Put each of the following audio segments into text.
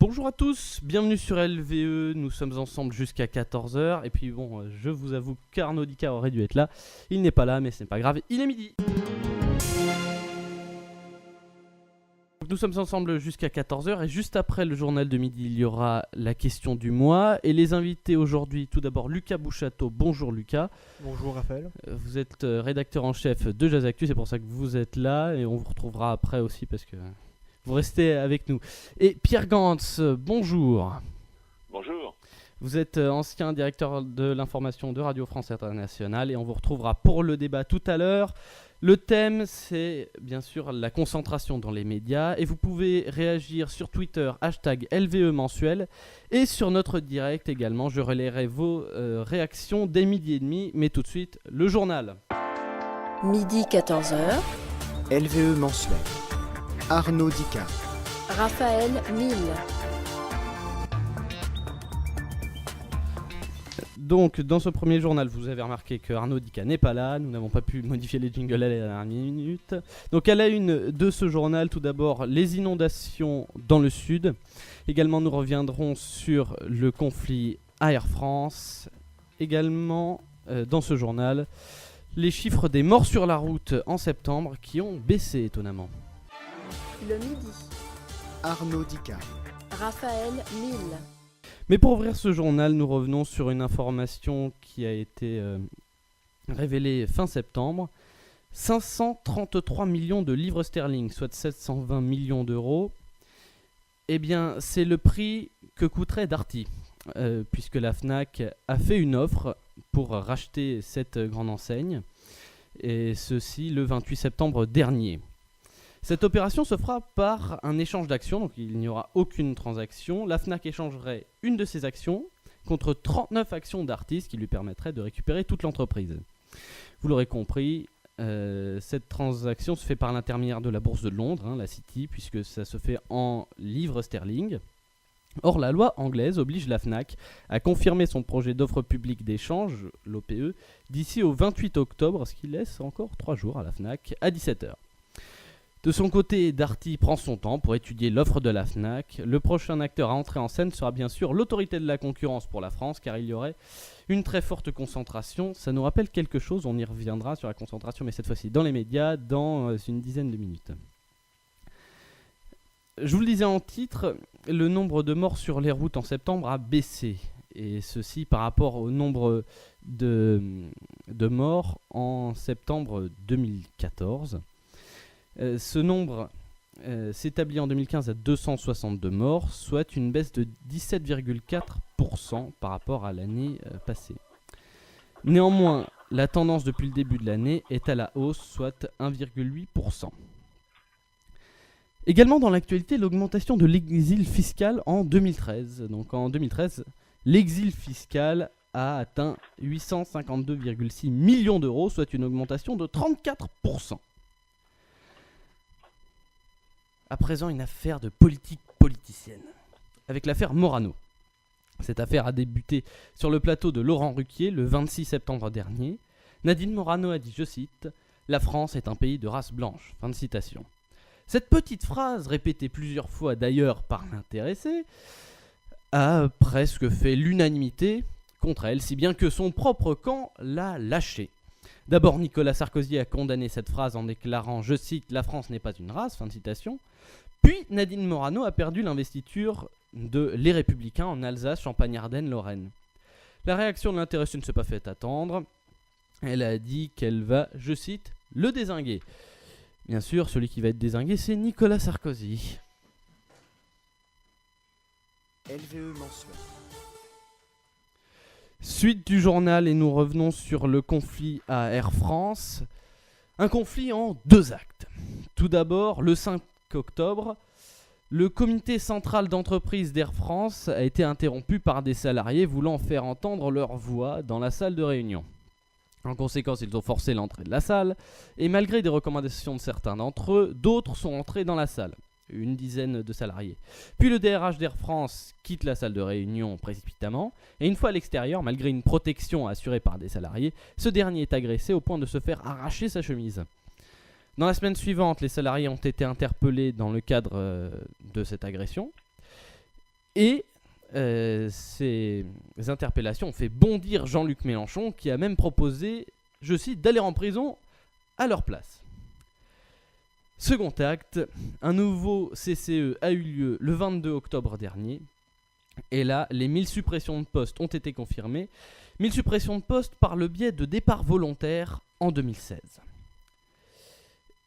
Bonjour à tous, bienvenue sur LVE, nous sommes ensemble jusqu'à 14h. Et puis bon, je vous avoue qu'Arnaud Dica aurait dû être là. Il n'est pas là, mais ce n'est pas grave, il est midi. Nous sommes ensemble jusqu'à 14h et juste après le journal de midi, il y aura la question du mois. Et les invités aujourd'hui, tout d'abord Lucas Bouchateau. Bonjour Lucas. Bonjour Raphaël. Vous êtes rédacteur en chef de Jazz Actu, c'est pour ça que vous êtes là. Et on vous retrouvera après aussi parce que vous restez avec nous. Et Pierre Gantz, bonjour. Bonjour. Vous êtes ancien directeur de l'information de Radio France Internationale et on vous retrouvera pour le débat tout à l'heure. Le thème, c'est bien sûr la concentration dans les médias et vous pouvez réagir sur Twitter, #LVE mensuel et sur notre direct également. Je relayerai vos réactions dès midi et demi, mais tout de suite, le journal. Midi 14h, LVE mensuel. Arnaud Dica. Raphaël Mille. Donc, dans ce premier journal, vous avez remarqué que Arnaud Dica n'est pas là. Nous n'avons pas pu modifier les jingles à la dernière minute. Donc, à la une de ce journal, tout d'abord, les inondations dans le sud. Également, nous reviendrons sur le conflit à Air France. Également, dans ce journal, les chiffres des morts sur la route en septembre qui ont baissé étonnamment. Le midi, Arnaud Dica. Raphaël Mille. Mais pour ouvrir ce journal, nous revenons sur une information qui a été révélée fin septembre. 533 millions de livres sterling, soit 720 millions d'euros. Eh bien, c'est le prix que coûterait Darty, puisque la Fnac a fait une offre pour racheter cette grande enseigne, et ceci le 28 septembre dernier. Cette opération se fera par un échange d'actions, donc il n'y aura aucune transaction. La Fnac échangerait une de ses actions contre 39 actions Darty, qui lui permettraient de récupérer toute l'entreprise. Vous l'aurez compris, cette transaction se fait par l'intermédiaire de la bourse de Londres, la City, puisque ça se fait en livres sterling. Or, la loi anglaise oblige la Fnac à confirmer son projet d'offre publique d'échange, l'OPE, d'ici au 28 octobre, ce qui laisse encore 3 jours à la Fnac à 17h. De son côté, Darty prend son temps pour étudier l'offre de la Fnac. Le prochain acteur à entrer en scène sera bien sûr l'autorité de la concurrence pour la France, car il y aurait une très forte concentration. Ça nous rappelle quelque chose, on y reviendra sur la concentration, mais cette fois-ci dans les médias, dans une dizaine de minutes. Je vous le disais en titre, le nombre de morts sur les routes en septembre a baissé. Et ceci par rapport au nombre de morts en septembre 2014. Ce nombre s'établit en 2015 à 262 morts, soit une baisse de 17,4% par rapport à l'année passée. Néanmoins, la tendance depuis le début de l'année est à la hausse, soit 1,8%. Également dans l'actualité, l'augmentation de l'exil fiscal en 2013. Donc en 2013, l'exil fiscal a atteint 852,6 millions d'euros, soit une augmentation de 34%. À présent, une affaire de politique politicienne, avec l'affaire Morano. Cette affaire a débuté sur le plateau de Laurent Ruquier le 26 septembre dernier. Nadine Morano a dit, je cite, « La France est un pays de race blanche ». Fin de citation. Cette petite phrase, répétée plusieurs fois d'ailleurs par l'intéressé, a presque fait l'unanimité contre elle, si bien que son propre camp l'a lâchée. D'abord, Nicolas Sarkozy a condamné cette phrase en déclarant, je cite, « La France n'est pas une race », fin de citation. Puis Nadine Morano a perdu l'investiture de Les Républicains en Alsace, Champagne-Ardenne, Lorraine. La réaction de l'intéressée ne s'est pas fait attendre. Elle a dit qu'elle va, je cite, « le dézinguer ». Bien sûr, celui qui va être dézingué, c'est Nicolas Sarkozy. LVE mensuel. Suite du journal et nous revenons sur le conflit à Air France. Un conflit en 2 actes. Tout d'abord, le 5 octobre, le comité central d'entreprise d'Air France a été interrompu par des salariés voulant faire entendre leur voix dans la salle de réunion. En conséquence, ils ont forcé l'entrée de la salle et malgré des recommandations de certains d'entre eux, d'autres sont entrés dans la salle. Une dizaine de salariés. Puis le DRH d'Air France quitte la salle de réunion précipitamment, et une fois à l'extérieur, malgré une protection assurée par des salariés, ce dernier est agressé au point de se faire arracher sa chemise. Dans la semaine suivante, les salariés ont été interpellés dans le cadre de cette agression. Et ces interpellations ont fait bondir Jean-Luc Mélenchon, qui a même proposé, je cite, d'aller en prison à leur place. Second acte, un nouveau CCE a eu lieu le 22 octobre dernier. Et là, les 1000 suppressions de postes ont été confirmées. 1000 suppressions de postes par le biais de départs volontaires en 2016.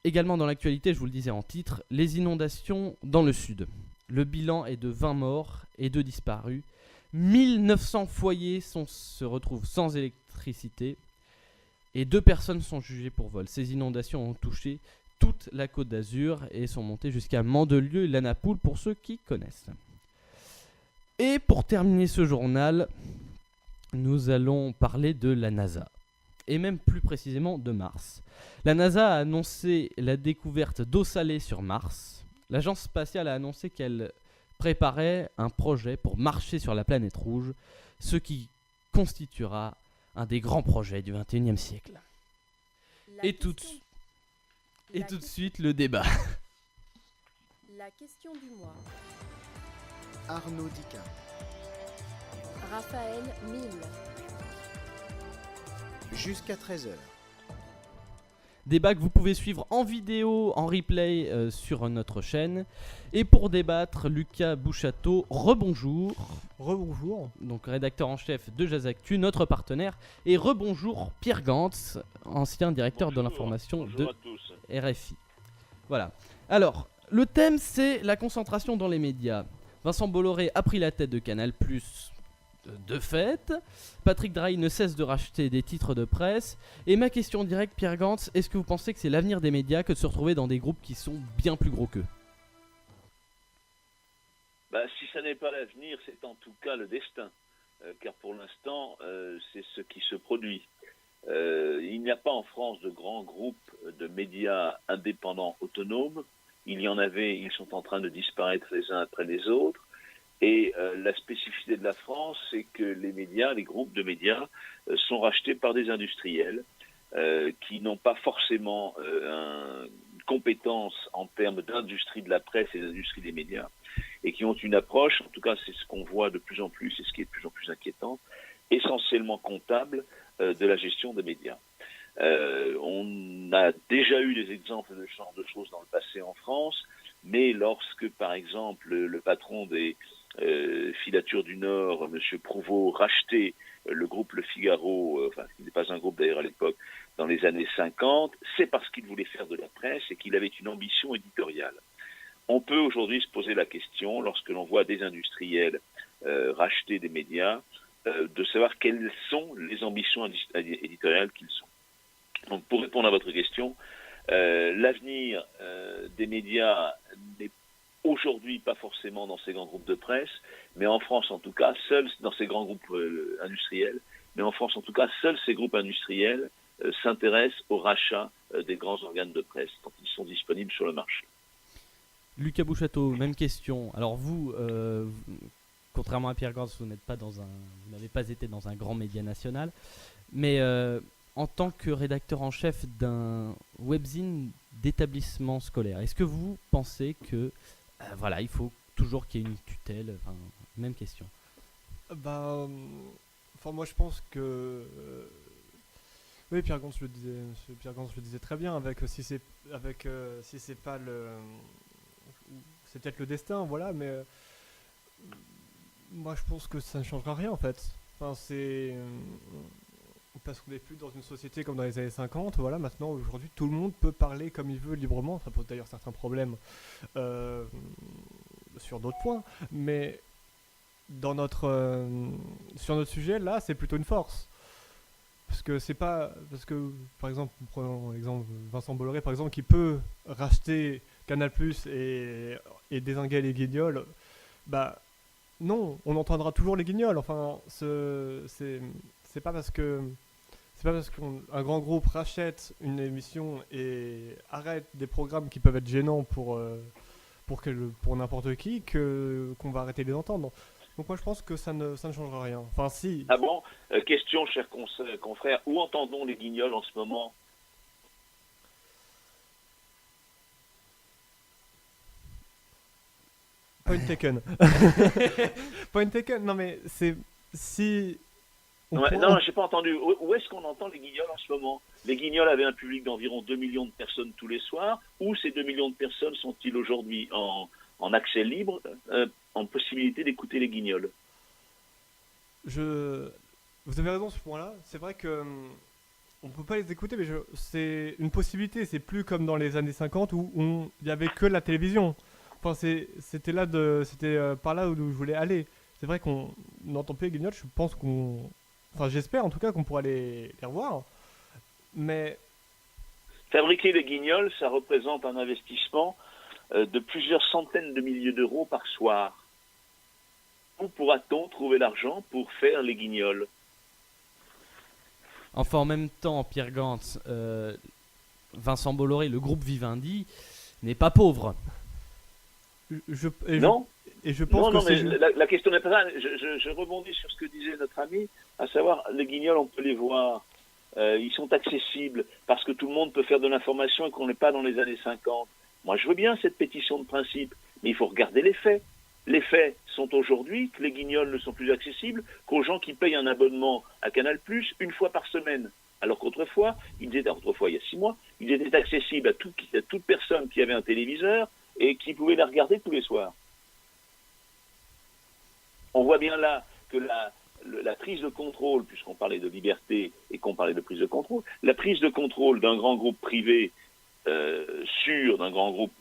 Également dans l'actualité, je vous le disais en titre, les inondations dans le sud. Le bilan est de 20 morts et 2 disparus. 1900 foyers se retrouvent sans électricité. Et 2 personnes sont jugées pour vol. Ces inondations ont touché toute la Côte d'Azur et sont montées jusqu'à Mandelieu et Lanapoule pour ceux qui connaissent. Et pour terminer ce journal, nous allons parler de la NASA, et même plus précisément de Mars. La NASA a annoncé la découverte d'eau salée sur Mars. L'agence spatiale a annoncé qu'elle préparait un projet pour marcher sur la planète rouge, ce qui constituera un des grands projets du XXIe siècle. Et tout de suite, le débat. La question du mois. Arnaud Dicard. Raphaël Mille. Jusqu'à 13h. Débat que vous pouvez suivre en vidéo, en replay sur notre chaîne. Et pour débattre, Lucas Bouchateau, rebonjour. Rebonjour. Donc rédacteur en chef de Jazz Actu, notre partenaire. Et rebonjour Pierre Gantz, ancien directeur de l'information de RFI. Voilà. Alors, le thème c'est la concentration dans les médias. Vincent Bolloré a pris la tête de Canal+, de fait. Patrick Drahi ne cesse de racheter des titres de presse. Et ma question directe, Pierre Gantz, est-ce que vous pensez que c'est l'avenir des médias que de se retrouver dans des groupes qui sont bien plus gros qu'eux ? Si ça n'est pas l'avenir, c'est en tout cas le destin. Car pour l'instant, c'est ce qui se produit. Il n'y a pas en France de grands groupes de médias indépendants autonomes. Il y en avait, ils sont en train de disparaître les uns après les autres. Et la spécificité de la France, c'est que les médias, les groupes de médias, sont rachetés par des industriels qui n'ont pas forcément une compétence en termes d'industrie de la presse et d'industrie des médias, et qui ont une approche, en tout cas c'est ce qu'on voit de plus en plus, et ce qui est de plus en plus inquiétant, essentiellement comptable de la gestion des médias. On a déjà eu des exemples de ce genre de choses dans le passé en France, mais lorsque, par exemple, le patron des Filatures du Nord, M. Prouveau, rachetait le groupe Le Figaro, qui n'est pas un groupe d'ailleurs à l'époque, dans les années 50, c'est parce qu'il voulait faire de la presse et qu'il avait une ambition éditoriale. On peut aujourd'hui se poser la question, lorsque l'on voit des industriels racheter des médias, de savoir quelles sont les ambitions éditoriales qu'ils ont. Donc, pour répondre à votre question, l'avenir des médias n'est aujourd'hui pas forcément dans ces grands groupes de presse, mais en France en tout cas, seuls dans ces grands groupes industriels, mais en France en tout cas, seuls ces groupes industriels s'intéressent au rachat des grands organes de presse quand ils sont disponibles sur le marché. Lucas Bouchateau, même question. Alors vous, contrairement à Pierre Gantz, vous n'avez pas été dans un grand média national, mais en tant que rédacteur en chef d'un webzine d'établissement scolaire, est-ce que vous pensez que il faut toujours qu'il y ait une tutelle, même question. Moi je pense que oui, Pierre Gantz le disait très bien, si c'est pas c'est peut-être le destin, voilà, mais moi je pense que ça ne changera rien en fait. Parce qu'on n'est plus dans une société comme dans les années 50, voilà, maintenant, aujourd'hui, tout le monde peut parler comme il veut librement, ça pose d'ailleurs certains problèmes sur d'autres points, mais sur notre sujet, là, c'est plutôt une force. Parce que, par exemple, prenons l'exemple Vincent Bolloré, par exemple, qui peut racheter Canal+, et dézinguer les guignols, non, on entendra toujours les guignols, c'est pas parce qu'un grand groupe rachète une émission et arrête des programmes qui peuvent être gênants pour n'importe qui qu'on va arrêter de les entendre. Donc moi je pense que ça ne changera rien. Si. Ah bon, question, chers confrères, où entendons les guignols en ce moment ? Point taken. Point taken. Non mais c'est si. Non, j'ai pas entendu. Où est-ce qu'on entend les Guignols en ce moment? Les Guignols avaient un public d'environ 2 millions de personnes tous les soirs. Où ces 2 millions de personnes sont-ils aujourd'hui en accès libre, en possibilité d'écouter les Guignols? Vous avez raison sur ce point-là. C'est vrai que on peut pas les écouter, mais c'est une possibilité. C'est plus comme dans les années 50 où il y avait que la télévision. Enfin, c'était par là où je voulais aller. C'est vrai qu'on n'entend plus les Guignols. Je pense enfin, j'espère en tout cas qu'on pourra les revoir. Mais Fabriquer les Guignols, ça représente un investissement de plusieurs centaines de milliers d'euros par soir. Où pourra-t-on trouver l'argent pour faire les Guignols? Enfin, en même temps, Pierre Gantz, Vincent Bolloré, le groupe Vivendi, n'est pas pauvre. Non. Et je pense non, que mais la question n'est pas là. Je rebondis sur ce que disait notre ami, à savoir, les Guignols, on peut les voir. Ils sont accessibles parce que tout le monde peut faire de l'information et qu'on n'est pas dans les années 50. Moi, je veux bien cette pétition de principe, mais il faut regarder les faits. Les faits sont aujourd'hui que les Guignols ne sont plus accessibles qu'aux gens qui payent un abonnement à Canal+ une fois par semaine. Alors qu'autrefois, il y a 6 mois, ils étaient accessibles à toute personne qui avait un téléviseur et qui pouvait les regarder tous les soirs. On voit bien là que la prise de contrôle, puisqu'on parlait de liberté et qu'on parlait de prise de contrôle, la prise de contrôle d'un grand groupe privé d'un grand groupe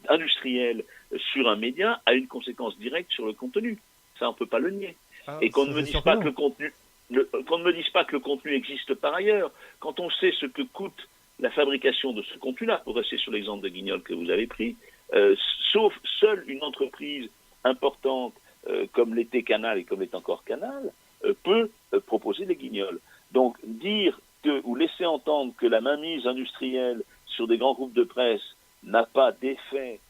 industriel sur un média a une conséquence directe sur le contenu. Ça, on ne peut pas le nier. Et qu'on ne me dise pas que le contenu, qu'on ne me dise pas que le contenu existe par ailleurs. Quand on sait ce que coûte la fabrication de ce contenu-là, pour rester sur l'exemple de Guignol que vous avez pris, sauf seule une entreprise importante comme l'était Canal et comme l'est encore Canal, peut proposer des Guignols. Donc dire ou laisser entendre que la mainmise industrielle sur des grands groupes de presse n'a pas d'effet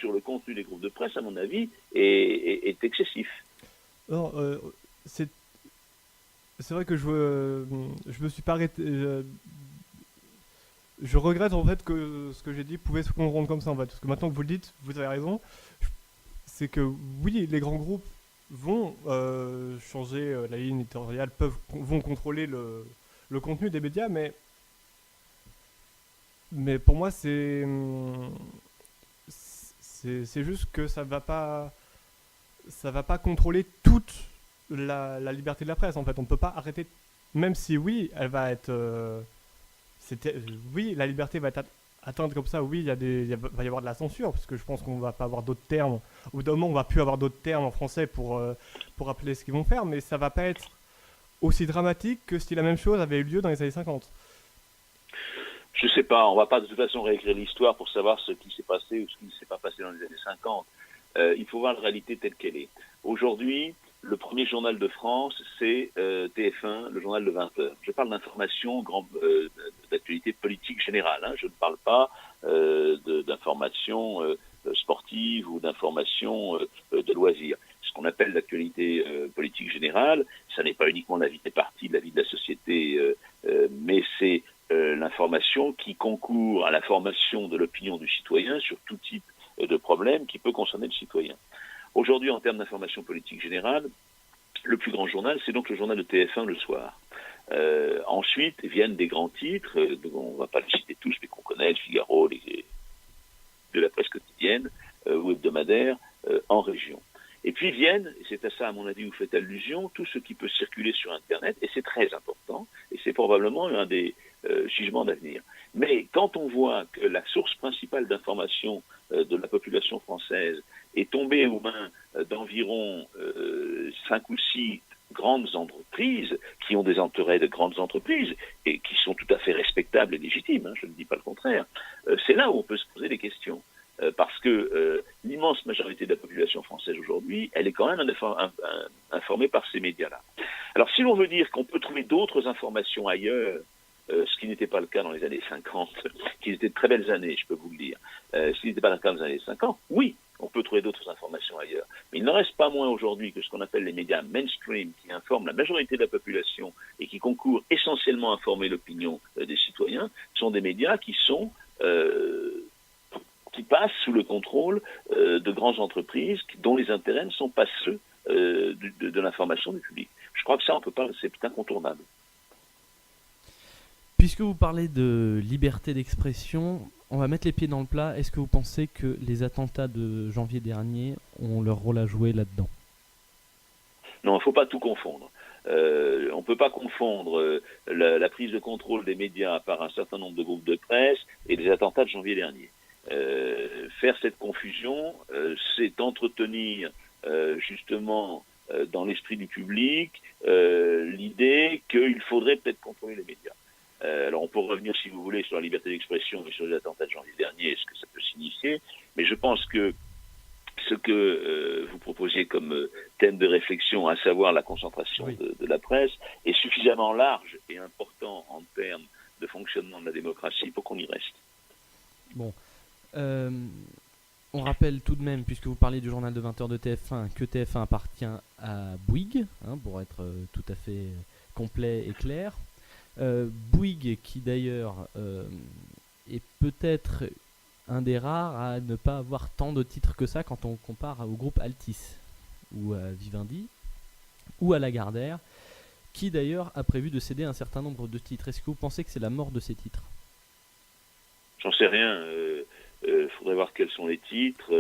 sur le contenu des groupes de presse, à mon avis, est excessif. Non, c'est vrai que je me suis pas arrêté. Je regrette en fait que ce que j'ai dit pouvait se comprendre comme ça en fait. Parce que maintenant que vous le dites, vous avez raison. C'est que oui, les grands groupes vont changer la ligne éditoriale, vont contrôler le contenu des médias, mais pour moi c'est juste que ça va pas contrôler toute la liberté de la presse en fait. On ne peut pas arrêter, même si oui, elle va être oui, la liberté va être atteinte comme ça. Oui, va y avoir de la censure, parce que je pense qu'on va pas avoir d'autres termes. Au bout d'un moment, on va plus avoir d'autres termes en français pour appeler ce qu'ils vont faire, mais ça va pas être aussi dramatique que si la même chose avait eu lieu dans les années 50. Je sais pas, on va pas de toute façon réécrire l'histoire pour savoir ce qui s'est passé ou ce qui ne s'est pas passé dans les années 50. Il faut voir la réalité telle qu'elle est. Aujourd'hui, le premier journal de France, c'est TF1, le journal de 20h. Je parle d'information, d'actualité politique générale. Hein. Je ne parle pas d'information sportive ou d'information de loisirs. Ce qu'on appelle l'actualité politique générale, ça n'est pas uniquement la vie des partis, la vie de la société, mais c'est l'information qui concourt à la formation de l'opinion du citoyen sur tout type de problème qui peut concerner le citoyen. Aujourd'hui, en termes d'information politique générale, le plus grand journal, c'est donc le journal de TF1 le soir. Ensuite viennent des grands titres, on ne va pas les citer tous, mais qu'on connaît, le Figaro, de la presse quotidienne ou hebdomadaire en région. Et puis viennent, et c'est à ça à mon avis vous faites allusion, tout ce qui peut circuler sur Internet, et c'est très important, et c'est probablement un des gisements d'avenir. Mais quand on voit que la source principale d'information de la population française est tombée aux mains d'environ 5 ou 6 grandes entreprises qui ont des intérêts de grandes entreprises et qui sont tout à fait respectables et légitimes, hein, je ne dis pas le contraire, c'est là où on peut se poser des questions. Parce que l'immense majorité de la population française aujourd'hui, elle est quand même informée par ces médias-là. Alors si l'on veut dire qu'on peut trouver d'autres informations ailleurs, ce qui n'était pas le cas dans les années 50, qui étaient de très belles années, je peux vous le dire, ce qui n'était pas le cas dans les années 50, oui, on peut trouver d'autres informations ailleurs. Mais il n'en reste pas moins aujourd'hui que ce qu'on appelle les médias mainstream, qui informent la majorité de la population et qui concourent essentiellement à informer l'opinion des citoyens, sont des médias qui qui passent sous le contrôle de grandes entreprises dont les intérêts ne sont pas ceux de l'information du public. Je crois que ça, on peut pas, c'est incontournable. Puisque vous parlez de liberté d'expression, on va mettre les pieds dans le plat. Est-ce que vous pensez que les attentats de janvier dernier ont leur rôle à jouer là-dedans? Non, il ne faut pas tout confondre. On ne peut pas confondre la prise de contrôle des médias par un certain nombre de groupes de presse et les attentats de janvier dernier. Faire cette confusion, c'est entretenir justement dans l'esprit du public l'idée qu'il faudrait peut-être contrôler les médias. Alors on peut revenir, si vous voulez, sur la liberté d'expression et sur les attentats de janvier dernier, ce que ça peut signifier, mais je pense que ce que vous proposiez comme thème de réflexion, à savoir la concentration de la presse, est suffisamment large et important en termes de fonctionnement de la démocratie pour qu'on y reste. Bon. On rappelle tout de même, puisque vous parlez du journal de 20h de TF1, que TF1 appartient à Bouygues, pour être tout à fait complet et clair. Bouygues qui d'ailleurs est peut-être un des rares à ne pas avoir tant de titres que ça quand on compare au groupe Altis ou à Vivendi ou à Lagardère, qui d'ailleurs a prévu de céder un certain nombre de titres. Est-ce que vous pensez que c'est la mort de ces titres? J'en sais rien. Faudrait voir quels sont les titres.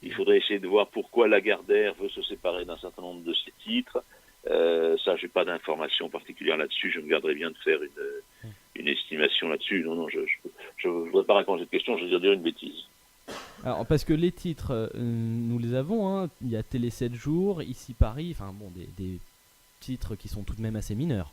Il faudrait essayer de voir pourquoi Lagardère veut se séparer d'un certain nombre de ses titres. Ça, j'ai pas d'informations particulières là-dessus. Je me garderais bien de faire une estimation là-dessus. Non, je voudrais pas répondre à cette question. Je veux dire une bêtise. Alors, parce que les titres, nous les avons. Il y a Télé 7 jours, Ici Paris. Enfin bon, des titres qui sont tout de même assez mineurs.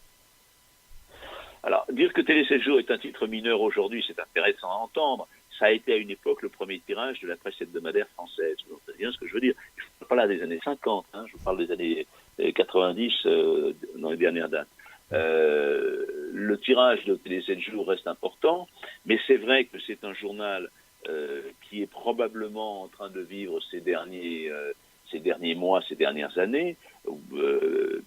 Alors, dire que Télé 7 jours est un titre mineur aujourd'hui, c'est intéressant à entendre. Ça a été à une époque le premier tirage de la presse hebdomadaire française. Vous comprenez bien ce que je veux dire. Je ne parle pas là des années 50, je vous parle des années 90 dans les dernières dates. Le tirage de Télé 7 jours reste important, mais c'est vrai que c'est un journal qui est probablement en train de vivre ces derniers mois, ces dernières années,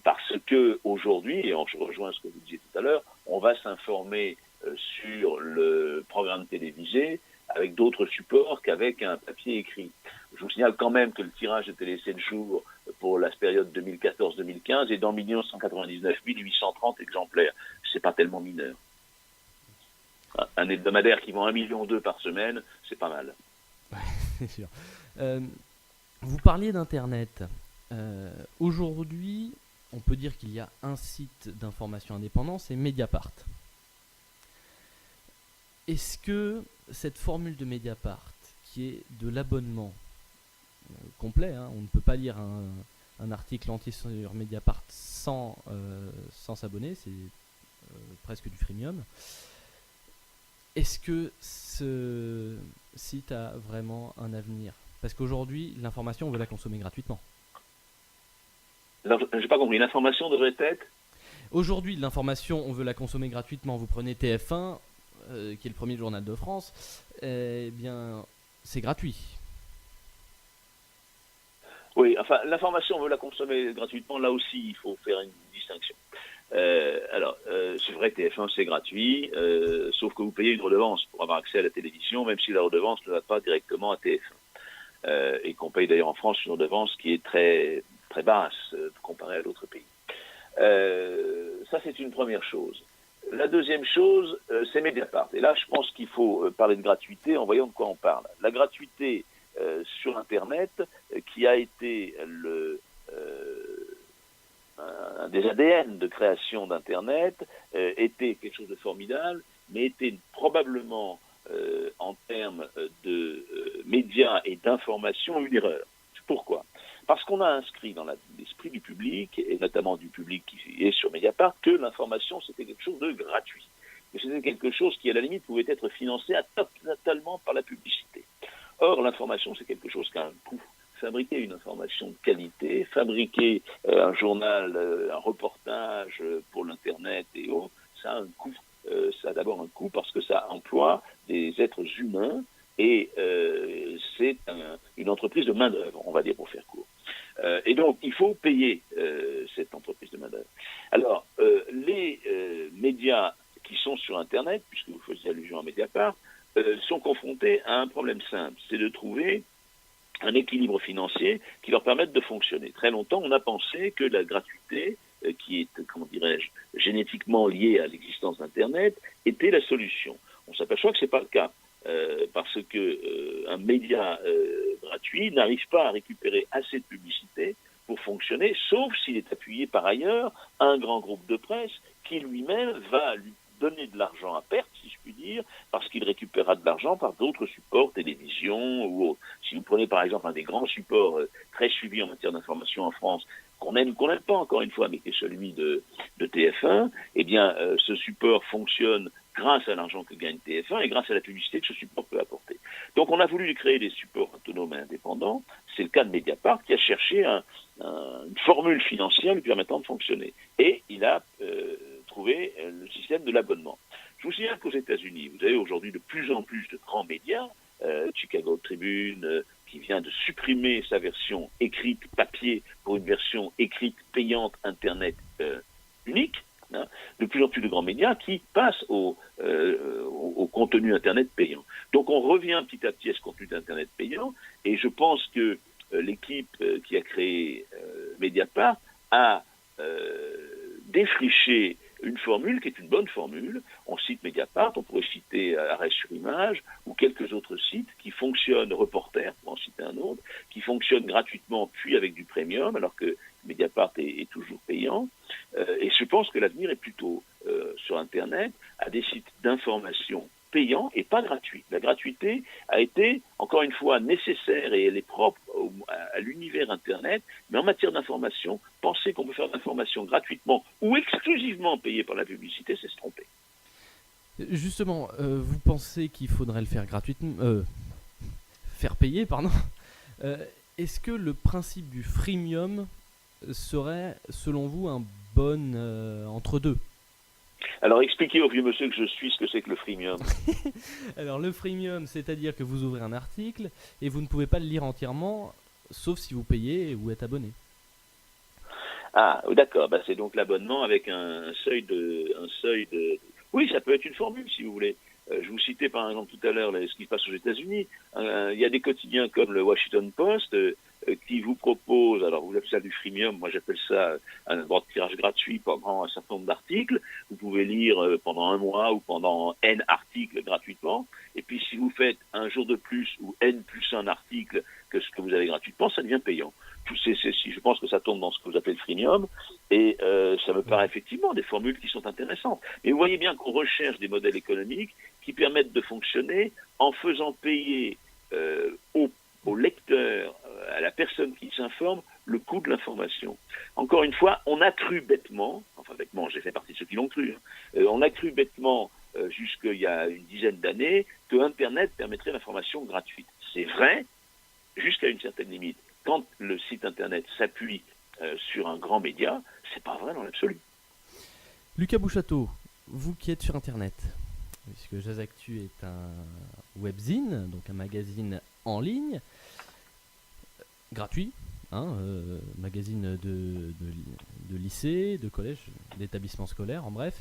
parce que aujourd'hui, et je rejoins ce que vous disiez tout à l'heure, on va s'informer sur le programme télévisé avec d'autres supports qu'avec un papier écrit. Je vous signale quand même que le tirage de Télé 7 jours pour la période 2014-2015 est d'en 199 830 exemplaires. C'est pas tellement mineur. Un hebdomadaire qui vend 1,2 million par semaine, c'est pas mal. Ouais, c'est sûr. Vous parliez d'Internet. Aujourd'hui, on peut dire qu'il y a un site d'information indépendant, c'est Mediapart. Est-ce que cette formule de Mediapart, qui est de l'abonnement complet, on ne peut pas lire un article entier sur Mediapart sans s'abonner, c'est presque du freemium. Est-ce que ce site a vraiment un avenir? Parce qu'aujourd'hui, l'information, on veut la consommer gratuitement. Alors, je n'ai pas compris, l'information devrait être... Aujourd'hui, l'information, on veut la consommer gratuitement. Vous prenez TF1, qui est le premier journal de France, eh bien, c'est gratuit. Oui, enfin, l'information, on veut la consommer gratuitement. Là aussi, il faut faire une distinction. C'est vrai que TF1, c'est gratuit, sauf que vous payez une redevance pour avoir accès à la télévision, même si la redevance ne va pas directement à TF1. Et qu'on paye d'ailleurs en France une redevance qui est très, très basse comparée à d'autres pays. Ça, c'est une première chose. La deuxième chose, c'est Mediapart. Et là, je pense qu'il faut parler de gratuité en voyant de quoi on parle. La gratuité sur Internet, qui a été un des ADN de création d'Internet, était quelque chose de formidable, mais était probablement, en termes de médias et d'information, une erreur. Pourquoi ? Parce qu'on a inscrit dans l'esprit du public, et notamment du public qui est sur Mediapart, que l'information, c'était quelque chose de gratuit. Que c'était quelque chose qui, à la limite, pouvait être financé totalement par la publicité. Or, l'information, c'est quelque chose qui a un coût. Fabriquer une information de qualité, fabriquer un journal, un reportage pour l'Internet et autres, ça a un coût. Ça a d'abord un coût parce que ça emploie des êtres humains et c'est une entreprise de main-d'œuvre, on va dire pour faire court. Et donc, il faut payer cette entreprise de main-d'œuvre. Alors, les médias qui sont sur Internet, puisque vous faisiez allusion à Mediapart, sont confrontés à un problème simple, c'est de trouver un équilibre financier qui leur permette de fonctionner. Très longtemps, on a pensé que la gratuité, qui est, comment dirais-je, génétiquement liée à l'existence d'Internet, était la solution. On s'aperçoit que ce n'est pas le cas, parce que un média gratuit n'arrive pas à récupérer assez de publicité pour fonctionner, sauf s'il est appuyé par ailleurs à un grand groupe de presse qui lui-même va lui donner de l'argent à perte, si je puis dire, parce qu'il récupérera de l'argent par d'autres supports, télévision ou autres. Si vous prenez par exemple un des grands supports très suivis en matière d'information en France, qu'on aime ou qu'on n'aime pas encore une fois, mais qui est celui de TF1, eh bien ce support fonctionne grâce à l'argent que gagne TF1 et grâce à la publicité que ce support peut apporter. Donc on a voulu créer des supports autonomes et indépendants. C'est le cas de Mediapart qui a cherché une formule financière lui permettant de fonctionner. Et il a trouvé le système de l'abonnement. Je vous signale qu'aux États-Unis, vous avez aujourd'hui de plus en plus de grands médias, Chicago Tribune, qui vient de supprimer sa version écrite papier pour une version écrite payante Internet unique. Hein, de plus en plus de grands médias qui passent au contenu Internet payant. Donc on revient petit à petit à ce contenu d'Internet payant, et je pense que l'équipe qui a créé Mediapart a défriché une formule qui est une bonne formule. On cite Mediapart, on pourrait citer Arrêt sur Image ou quelques autres sites qui fonctionnent, Reporter pour en citer un autre, qui fonctionnent gratuitement puis avec du premium, alors que Mediapart est toujours payant. Et je pense que l'avenir est plutôt sur Internet à des sites d'information payants et pas gratuits. La gratuité a été, encore une fois, nécessaire et elle est propre à l'univers Internet, mais en matière d'information, penser qu'on peut faire de l'information gratuitement ou exclusivement payée par la publicité, c'est se tromper. Justement, vous pensez qu'il faudrait le faire gratuitement, faire payer, pardon. Est-ce que le principe du freemium serait, selon vous, un bon entre-deux? Alors expliquez au vieux monsieur que je suis ce que c'est que le freemium. Alors le freemium, c'est-à-dire que vous ouvrez un article et vous ne pouvez pas le lire entièrement, sauf si vous payez ou êtes abonné. Ah, d'accord, c'est donc l'abonnement avec un seuil de... Oui, ça peut être une formule, si vous voulez. Je vous citais par exemple tout à l'heure ce qui se passe aux États-Unis. Il y a des quotidiens comme le Washington Post qui vous proposent, alors vous appelez ça du freemium, moi j'appelle ça un droit de tirage gratuit pendant un certain nombre d'articles. Vous pouvez lire pendant un mois ou pendant N articles gratuitement. Et puis si vous faites un jour de plus ou N plus un article que ce que vous avez gratuitement, ça devient payant. Je pense que ça tombe dans ce que vous appelez le freemium, et ça me paraît effectivement des formules qui sont intéressantes. Mais vous voyez bien qu'on recherche des modèles économiques qui permettent de fonctionner en faisant payer au lecteur, à la personne qui s'informe, le coût de l'information. Encore une fois, on a cru bêtement, j'ai fait partie de ceux qui l'ont cru, on a cru bêtement jusqu'il y a une dizaine d'années que Internet permettrait l'information gratuite. C'est vrai, jusqu'à une certaine limite. Quand le site Internet s'appuie sur un grand média, c'est pas vrai dans l'absolu. Lucas Bouchateau, vous qui êtes sur Internet, puisque Jazactu est un webzine, donc un magazine en ligne, gratuit, magazine de lycée, de collège, d'établissement scolaire, en bref.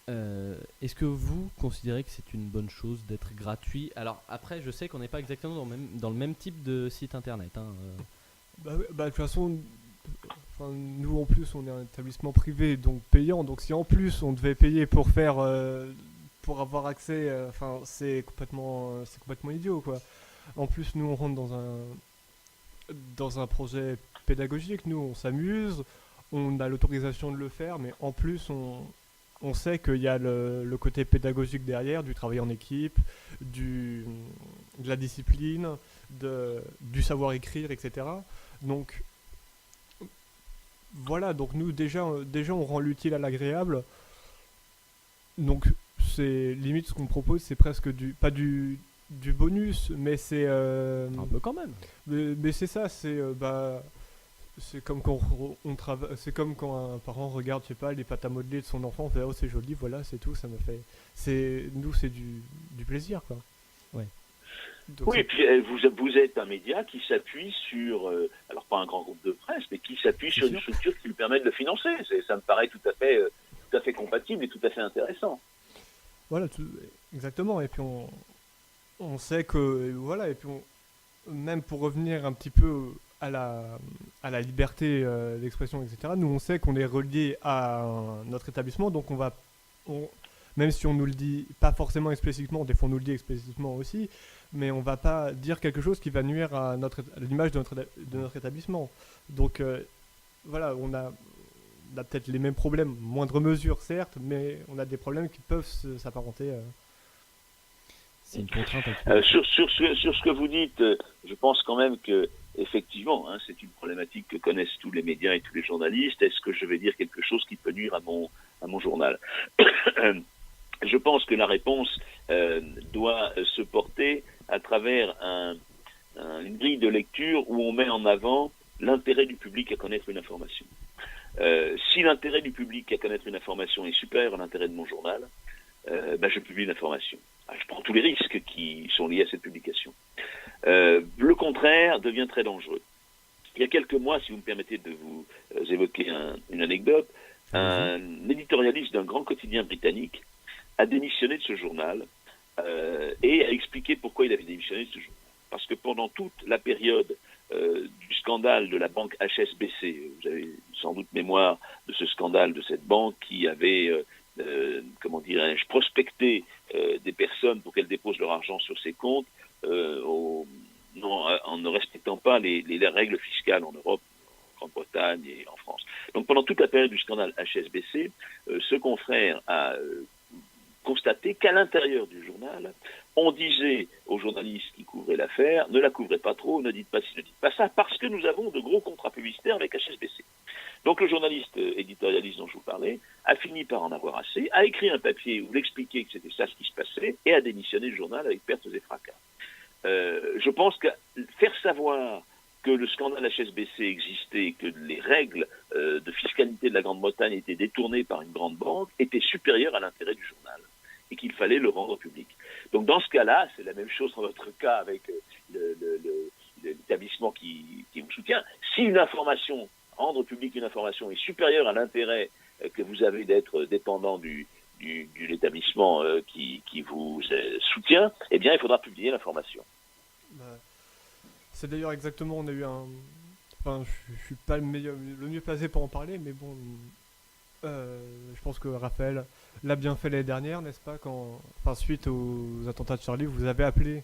Est-ce que vous considérez que c'est une bonne chose d'être gratuit? Alors après, je sais qu'on n'est pas exactement dans le même type de site internet. De toute façon, nous en plus on est un établissement privé, donc payant. Donc si en plus on devait payer pour pour avoir accès, c'est complètement idiot, quoi. En plus, nous on rentre dans un projet pédagogique. Nous on s'amuse, on a l'autorisation de le faire, mais en plus on sait qu'il y a le côté pédagogique derrière, du travail en équipe, de la discipline, du savoir écrire, etc. Donc voilà, donc nous déjà on rend l'utile à l'agréable. Donc c'est limite ce qu'on propose, c'est presque pas du bonus, mais c'est un peu quand même. Mais c'est ça, c'est comme quand c'est comme quand un parent regarde, je sais pas, les pâtes à modeler de son enfant, on fait oh c'est joli, voilà, c'est tout, ça me fait. C'est du plaisir, quoi. Ouais. Donc, oui, et puis vous êtes un média qui s'appuie sur, alors pas un grand groupe de presse, mais qui s'appuie sur une structure qui lui permet de le financer. Ça me paraît tout à fait compatible et tout à fait intéressant. Voilà, exactement. Et puis on sait que voilà, et puis même pour revenir un petit peu à la liberté d'expression, etc. Nous, on sait qu'on est relié à notre établissement, donc on- même si on nous le dit pas forcément explicitement, des fois on nous le dit explicitement aussi, mais on va pas dire quelque chose qui va nuire à l'image de notre établissement. Donc voilà, on a peut-être les mêmes problèmes, moindre mesure certes, mais on a des problèmes qui peuvent s'apparenter. C'est une contrainte à qui- Sur ce que vous dites, je pense quand même que effectivement, hein, c'est une problématique que connaissent tous les médias et tous les journalistes. Est-ce que je vais dire quelque chose qui peut nuire à mon journal? Je pense que la réponse doit se porter à travers une grille de lecture où on met en avant l'intérêt du public à connaître une information. Si l'intérêt du public à connaître une information est supérieur à l'intérêt de mon journal, je publie l'information. Je prends tous les risques qui sont liés à cette publication. Le contraire devient très dangereux. Il y a quelques mois, si vous me permettez de vous évoquer une anecdote, un éditorialiste d'un grand quotidien britannique a démissionné de ce journal et a expliqué pourquoi il avait démissionné de ce journal. Parce que pendant toute la période du scandale de la banque HSBC, vous avez sans doute mémoire de ce scandale de cette banque qui avait, comment dirais-je, prospecté des personnes pour qu'elles déposent leur argent sur ses comptes en ne respectant pas les règles fiscales en Europe, en Grande-Bretagne et en France. Donc pendant toute la période du scandale HSBC, ce confrère a constaté qu'à l'intérieur du journal, on disait aux journalistes qui couvraient l'affaire, ne la couvrez pas trop, ne dites pas ci, ne dites pas ça, parce que nous avons de gros contrats publicitaires avec HSBC. Donc le journaliste éditorialiste dont je vous parlais a fini par en avoir assez, a écrit un papier où il expliquait que c'était ça ce qui se passait, et a démissionné du journal avec pertes et fracas. Je pense que faire savoir que le scandale HSBC existait, que les règles de fiscalité de la Grande-Bretagne étaient détournées par une grande banque, était supérieur à l'intérêt du journal et qu'il fallait le rendre public. Donc dans ce cas-là, c'est la même chose dans votre cas avec l'établissement qui vous soutient. Si une information, rendre publique une information est supérieure à l'intérêt que vous avez d'être dépendant de l'établissement qui vous soutient, eh bien il faudra publier l'information. C'est d'ailleurs exactement, on a eu enfin, je suis pas le mieux placé pour en parler, mais bon, je pense que Raphaël l'a bien fait l'année dernière, n'est-ce pas, suite aux attentats de Charlie, vous avez appelé.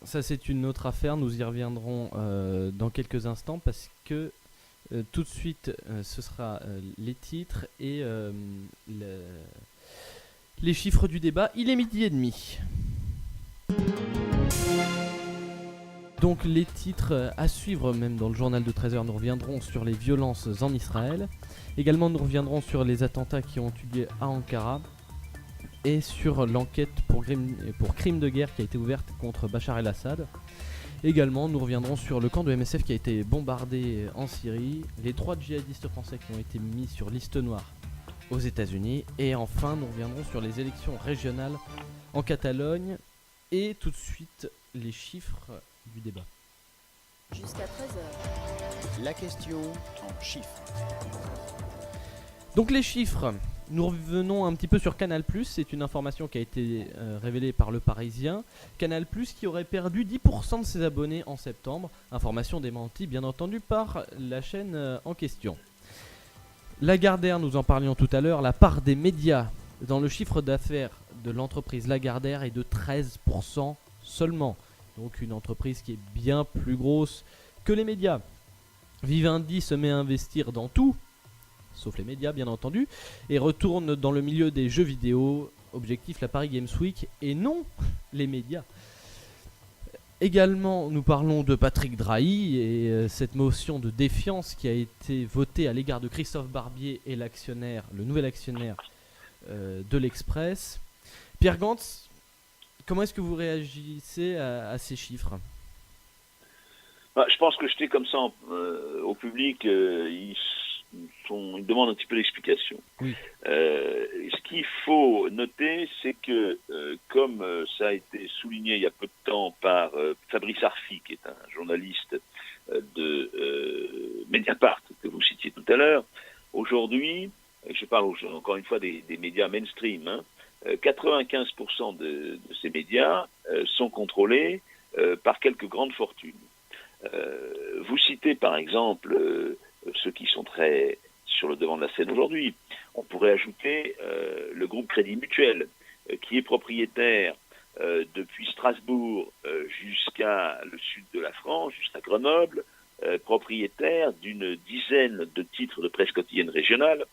Ça, c'est une autre affaire. Nous y reviendrons dans quelques instants parce que tout de suite, ce sera les titres et les chiffres du débat. Il est 12h30. Donc les titres à suivre, même dans le journal de 13h, nous reviendrons sur les violences en Israël. Également, nous reviendrons sur les attentats qui ont eu lieu à Ankara et sur l'enquête pour crime de guerre qui a été ouverte contre Bachar el-Assad. Également, nous reviendrons sur le camp de MSF qui a été bombardé en Syrie, les 3 djihadistes français qui ont été mis sur liste noire aux États-Unis, et enfin, nous reviendrons sur les élections régionales en Catalogne et tout de suite les chiffres du débat. Jusqu'à 13h. La question en chiffres. Donc les chiffres, nous revenons un petit peu sur Canal+, c'est une information qui a été révélée par Le Parisien. Canal+, qui aurait perdu 10% de ses abonnés en septembre, information démentie bien entendu par la chaîne en question. Lagardère, nous en parlions tout à l'heure, la part des médias dans le chiffre d'affaires de l'entreprise Lagardère est de 13% seulement. Donc une entreprise qui est bien plus grosse que les médias. Vivendi se met à investir dans tout, sauf les médias bien entendu, et retourne dans le milieu des jeux vidéo. Objectif, la Paris Games Week, et non les médias. Également, nous parlons de Patrick Drahi et cette motion de défiance qui a été votée à l'égard de Christophe Barbier et le nouvel actionnaire de l'Express. Pierre Gantz, comment est-ce que vous réagissez à ces chiffres ? Je pense que jeter comme ça au public, ils demandent un petit peu d'explication. Oui. Ce qu'il faut noter, c'est que, comme ça a été souligné il y a peu de temps par Fabrice Arfi, qui est un journaliste de Mediapart, que vous citiez tout à l'heure, aujourd'hui, et je parle encore une fois des médias mainstream, 95% de ces médias sont contrôlés par quelques grandes fortunes. Vous citez par exemple ceux qui sont très sur le devant de la scène aujourd'hui. On pourrait ajouter le groupe Crédit Mutuel, qui est propriétaire depuis Strasbourg jusqu'à le sud de la France, jusqu'à Grenoble, propriétaire d'une dizaine de titres de presse quotidienne régionale,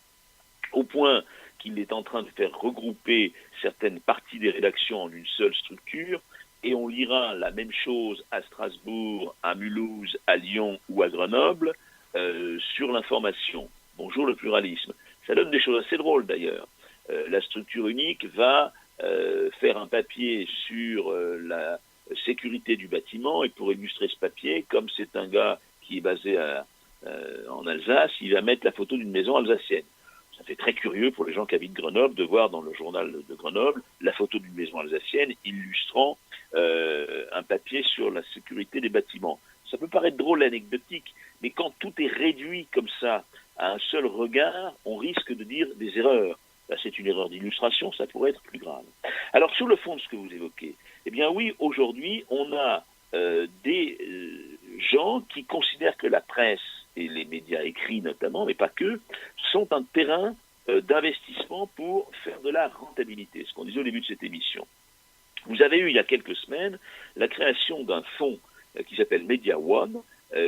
au point qu'il est en train de faire regrouper certaines parties des rédactions en une seule structure, et on lira la même chose à Strasbourg, à Mulhouse, à Lyon ou à Grenoble sur l'information. Bonjour le pluralisme. Ça donne des choses assez drôles d'ailleurs. La structure unique va faire un papier sur la sécurité du bâtiment, et pour illustrer ce papier, comme c'est un gars qui est basé en Alsace, il va mettre la photo d'une maison alsacienne. Ça fait très curieux pour les gens qui habitent Grenoble de voir dans le journal de Grenoble la photo d'une maison alsacienne illustrant un papier sur la sécurité des bâtiments. Ça peut paraître drôle, anecdotique, mais quand tout est réduit comme ça à un seul regard, on risque de dire des erreurs. Là, c'est une erreur d'illustration, ça pourrait être plus grave. Alors, sur le fond de ce que vous évoquez, eh bien oui, aujourd'hui, on a des gens qui considèrent que la presse, et les médias écrits notamment, mais pas que, sont un terrain d'investissement pour faire de la rentabilité, ce qu'on disait au début de cette émission. Vous avez eu, il y a quelques semaines, la création d'un fonds qui s'appelle Media One,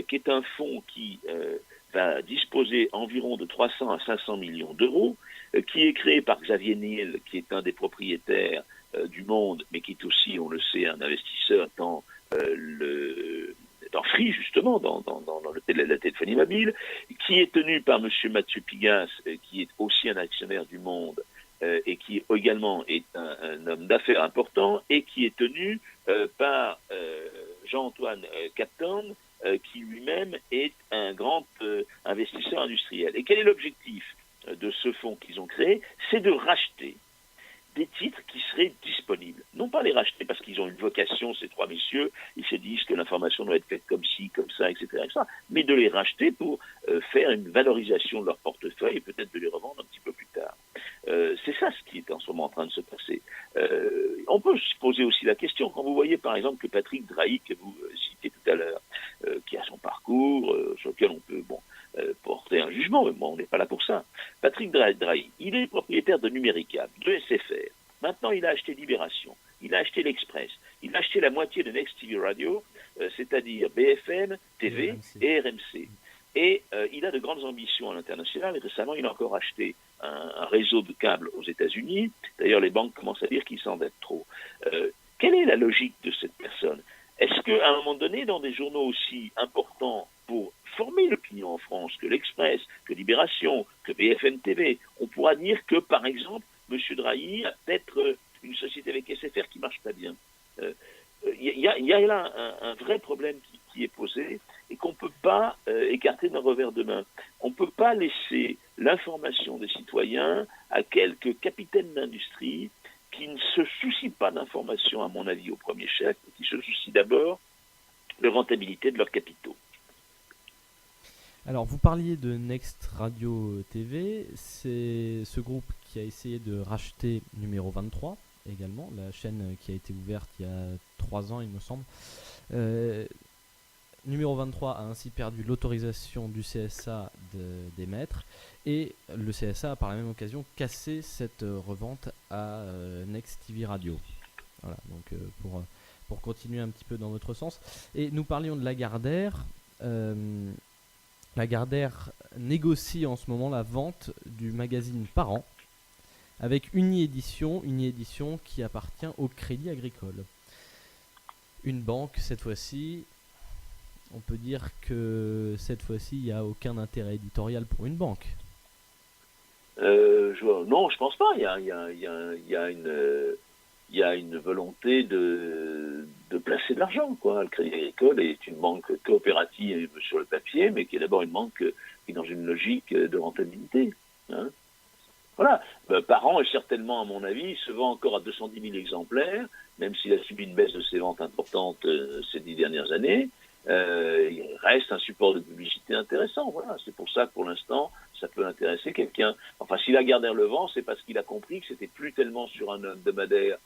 qui est un fonds qui va disposer environ de 300 à 500 millions d'euros, qui est créé par Xavier Niel, qui est un des propriétaires du Monde, mais qui est aussi, on le sait, un investisseur dans Free, justement, dans la téléphonie mobile, qui est tenu par M. Mathieu Pigasse, qui est aussi un actionnaire du Monde, et qui également est un homme d'affaires important, et qui est tenu par Jean-Antoine Capton, qui lui-même est un grand investisseur industriel. Et quel est l'objectif de ce fonds qu'ils ont créé? C'est de racheter des titres qui seraient disponibles. Non pas les racheter parce qu'ils ont une vocation, ces trois messieurs, ils se disent que l'information doit être faite comme ci, comme ça, etc., mais de les racheter pour faire une valorisation de leur portefeuille et peut-être de les revendre un petit peu plus tard. C'est ça ce qui est en ce moment en train de se passer. On peut se poser aussi la question, quand vous voyez par exemple que Patrick Drahi, que vous citez tout à l'heure, qui a son parcours, sur lequel on peut porter un jugement, mais bon, on n'est pas là pour ça. Patrick Drahi, il est propriétaire de Numérica, de SFR. Maintenant, il a acheté Libération, il a acheté l'Express, il a acheté la moitié de Next TV Radio, c'est-à-dire BFM TV et RMC. Et il a de grandes ambitions à l'international, et récemment, il a encore acheté un réseau de câbles aux États-Unis. D'ailleurs, les banques commencent à dire qu'ils s'endettent trop. Quelle est la logique de cette personne? Est-ce qu'à un moment donné, dans des journaux aussi importants pour former l'opinion en France que l'Express, que Libération, que BFM TV, on pourra dire que, par exemple, M. Drahi a peut-être une société avec SFR qui ne marche pas bien? Il y a là un vrai problème qui est posé et qu'on ne peut pas écarter d'un revers de main. On ne peut pas laisser l'information des citoyens à quelques capitaines d'industrie qui ne se soucient pas d'information, à mon avis, au premier chef, qui se soucient d'abord de rentabilité de leurs capitaux. Alors, vous parliez de Next Radio TV, c'est ce groupe qui a essayé de racheter Numéro 23 également, la chaîne qui a été ouverte il y a 3 ans, il me semble. Numéro 23 a ainsi perdu l'autorisation du CSA d'émettre, et le CSA a par la même occasion cassé cette revente à Next TV Radio. Voilà, donc pour continuer un petit peu dans votre sens. Et nous parlions de Lagardère. Lagardère négocie en ce moment la vente du magazine Parents avec Uni-Édition qui appartient au Crédit Agricole. Une banque, cette fois-ci, on peut dire que cette fois-ci, il n'y a aucun intérêt éditorial pour une banque. Non, je pense pas. Il y a une volonté de placer de l'argent, quoi. Le Crédit Agricole est une banque coopérative sur le papier, mais qui est d'abord une banque qui est dans une logique de rentabilité. Hein. Voilà. Parents est certainement, à mon avis, se vend encore à 210 000 exemplaires, même s'il a subi une baisse de ses ventes importantes ces 10 dernières années. Il reste un support de publicité intéressant. Voilà. C'est pour ça que pour l'instant, ça peut intéresser quelqu'un. Enfin, si Lagardère le vend, c'est parce qu'il a compris que c'était plus tellement sur un hebdomadaire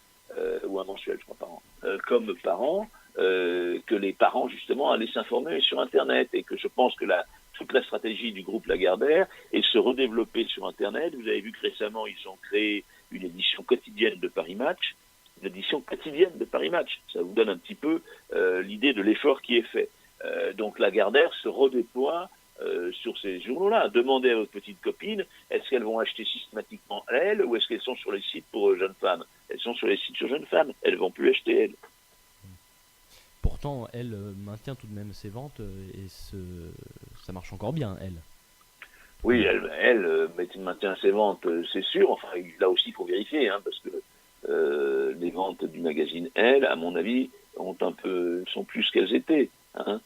ou un mensuel, je crois, par an, comme par an, que les parents, justement, allaient s'informer sur Internet. Et que je pense que toute la stratégie du groupe Lagardère est de se redévelopper sur Internet. Vous avez vu que récemment, ils ont créé une édition quotidienne de Paris Match. Une édition quotidienne de Paris Match. Ça vous donne un petit peu l'idée de l'effort qui est fait. Donc Lagardère se redéploie sur ces journaux-là. Demandez à votre petite copine, est-ce qu'elles vont acheter systématiquement elles ou est-ce qu'elles sont sur les sites pour jeunes femmes? Elles sont sur les sites sur jeunes femmes. Elles ne vont plus acheter elles. Pourtant, elle maintient tout de même ses ventes et ça marche encore bien, elle. Oui, elle maintient ses ventes, c'est sûr. Enfin, là aussi, il faut vérifier, hein, parce que les ventes du magazine, elle, à mon avis, sont plus qu'elles étaient. Hein.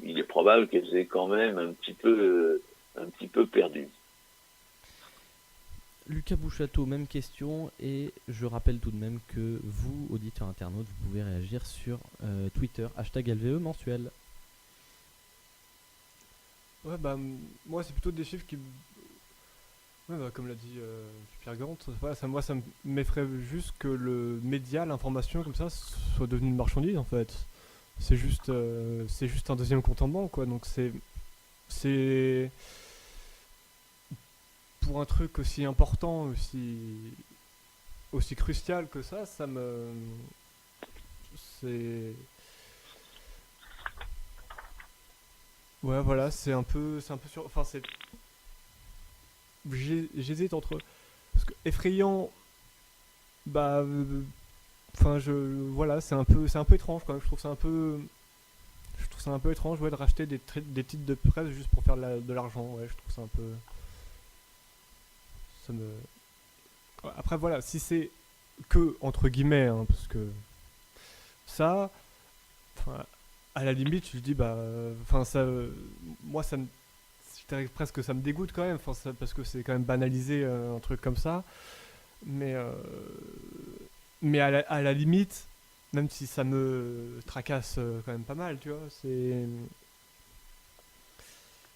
Il est probable qu'elles aient quand même un petit peu perdu. Lucas Bouchateau, même question, et je rappelle tout de même que vous, auditeurs internautes, vous pouvez réagir sur Twitter, #LVE mensuel. Ouais, bah, moi, c'est plutôt des chiffres qui. Ouais, bah, comme l'a dit Pierre Gant, voilà, moi, ça m'effraie juste que le média, l'information, comme ça, soit devenu une marchandise, en fait. C'est juste un deuxième compte en banque, quoi. Donc, c'est. Pour un truc aussi important, aussi crucial que ça c'est. Ouais, voilà, c'est un peu sur. Enfin, j'hésite entre. Parce que effrayant. Bah. Enfin, voilà, c'est un peu étrange quand même. Je trouve ça un peu étrange, ouais, de racheter des titres de presse juste pour faire de l'argent. Ouais, je trouve ça un peu. Après, voilà, si c'est que, entre guillemets, hein, parce que. Ça. Enfin, à la limite, je dis, bah. Enfin, ça. Moi, ça me. Je dirais presque que ça me dégoûte quand même, parce que c'est quand même banalisé un truc comme ça. Mais à la limite, même si ça me tracasse quand même pas mal, tu vois, c'est.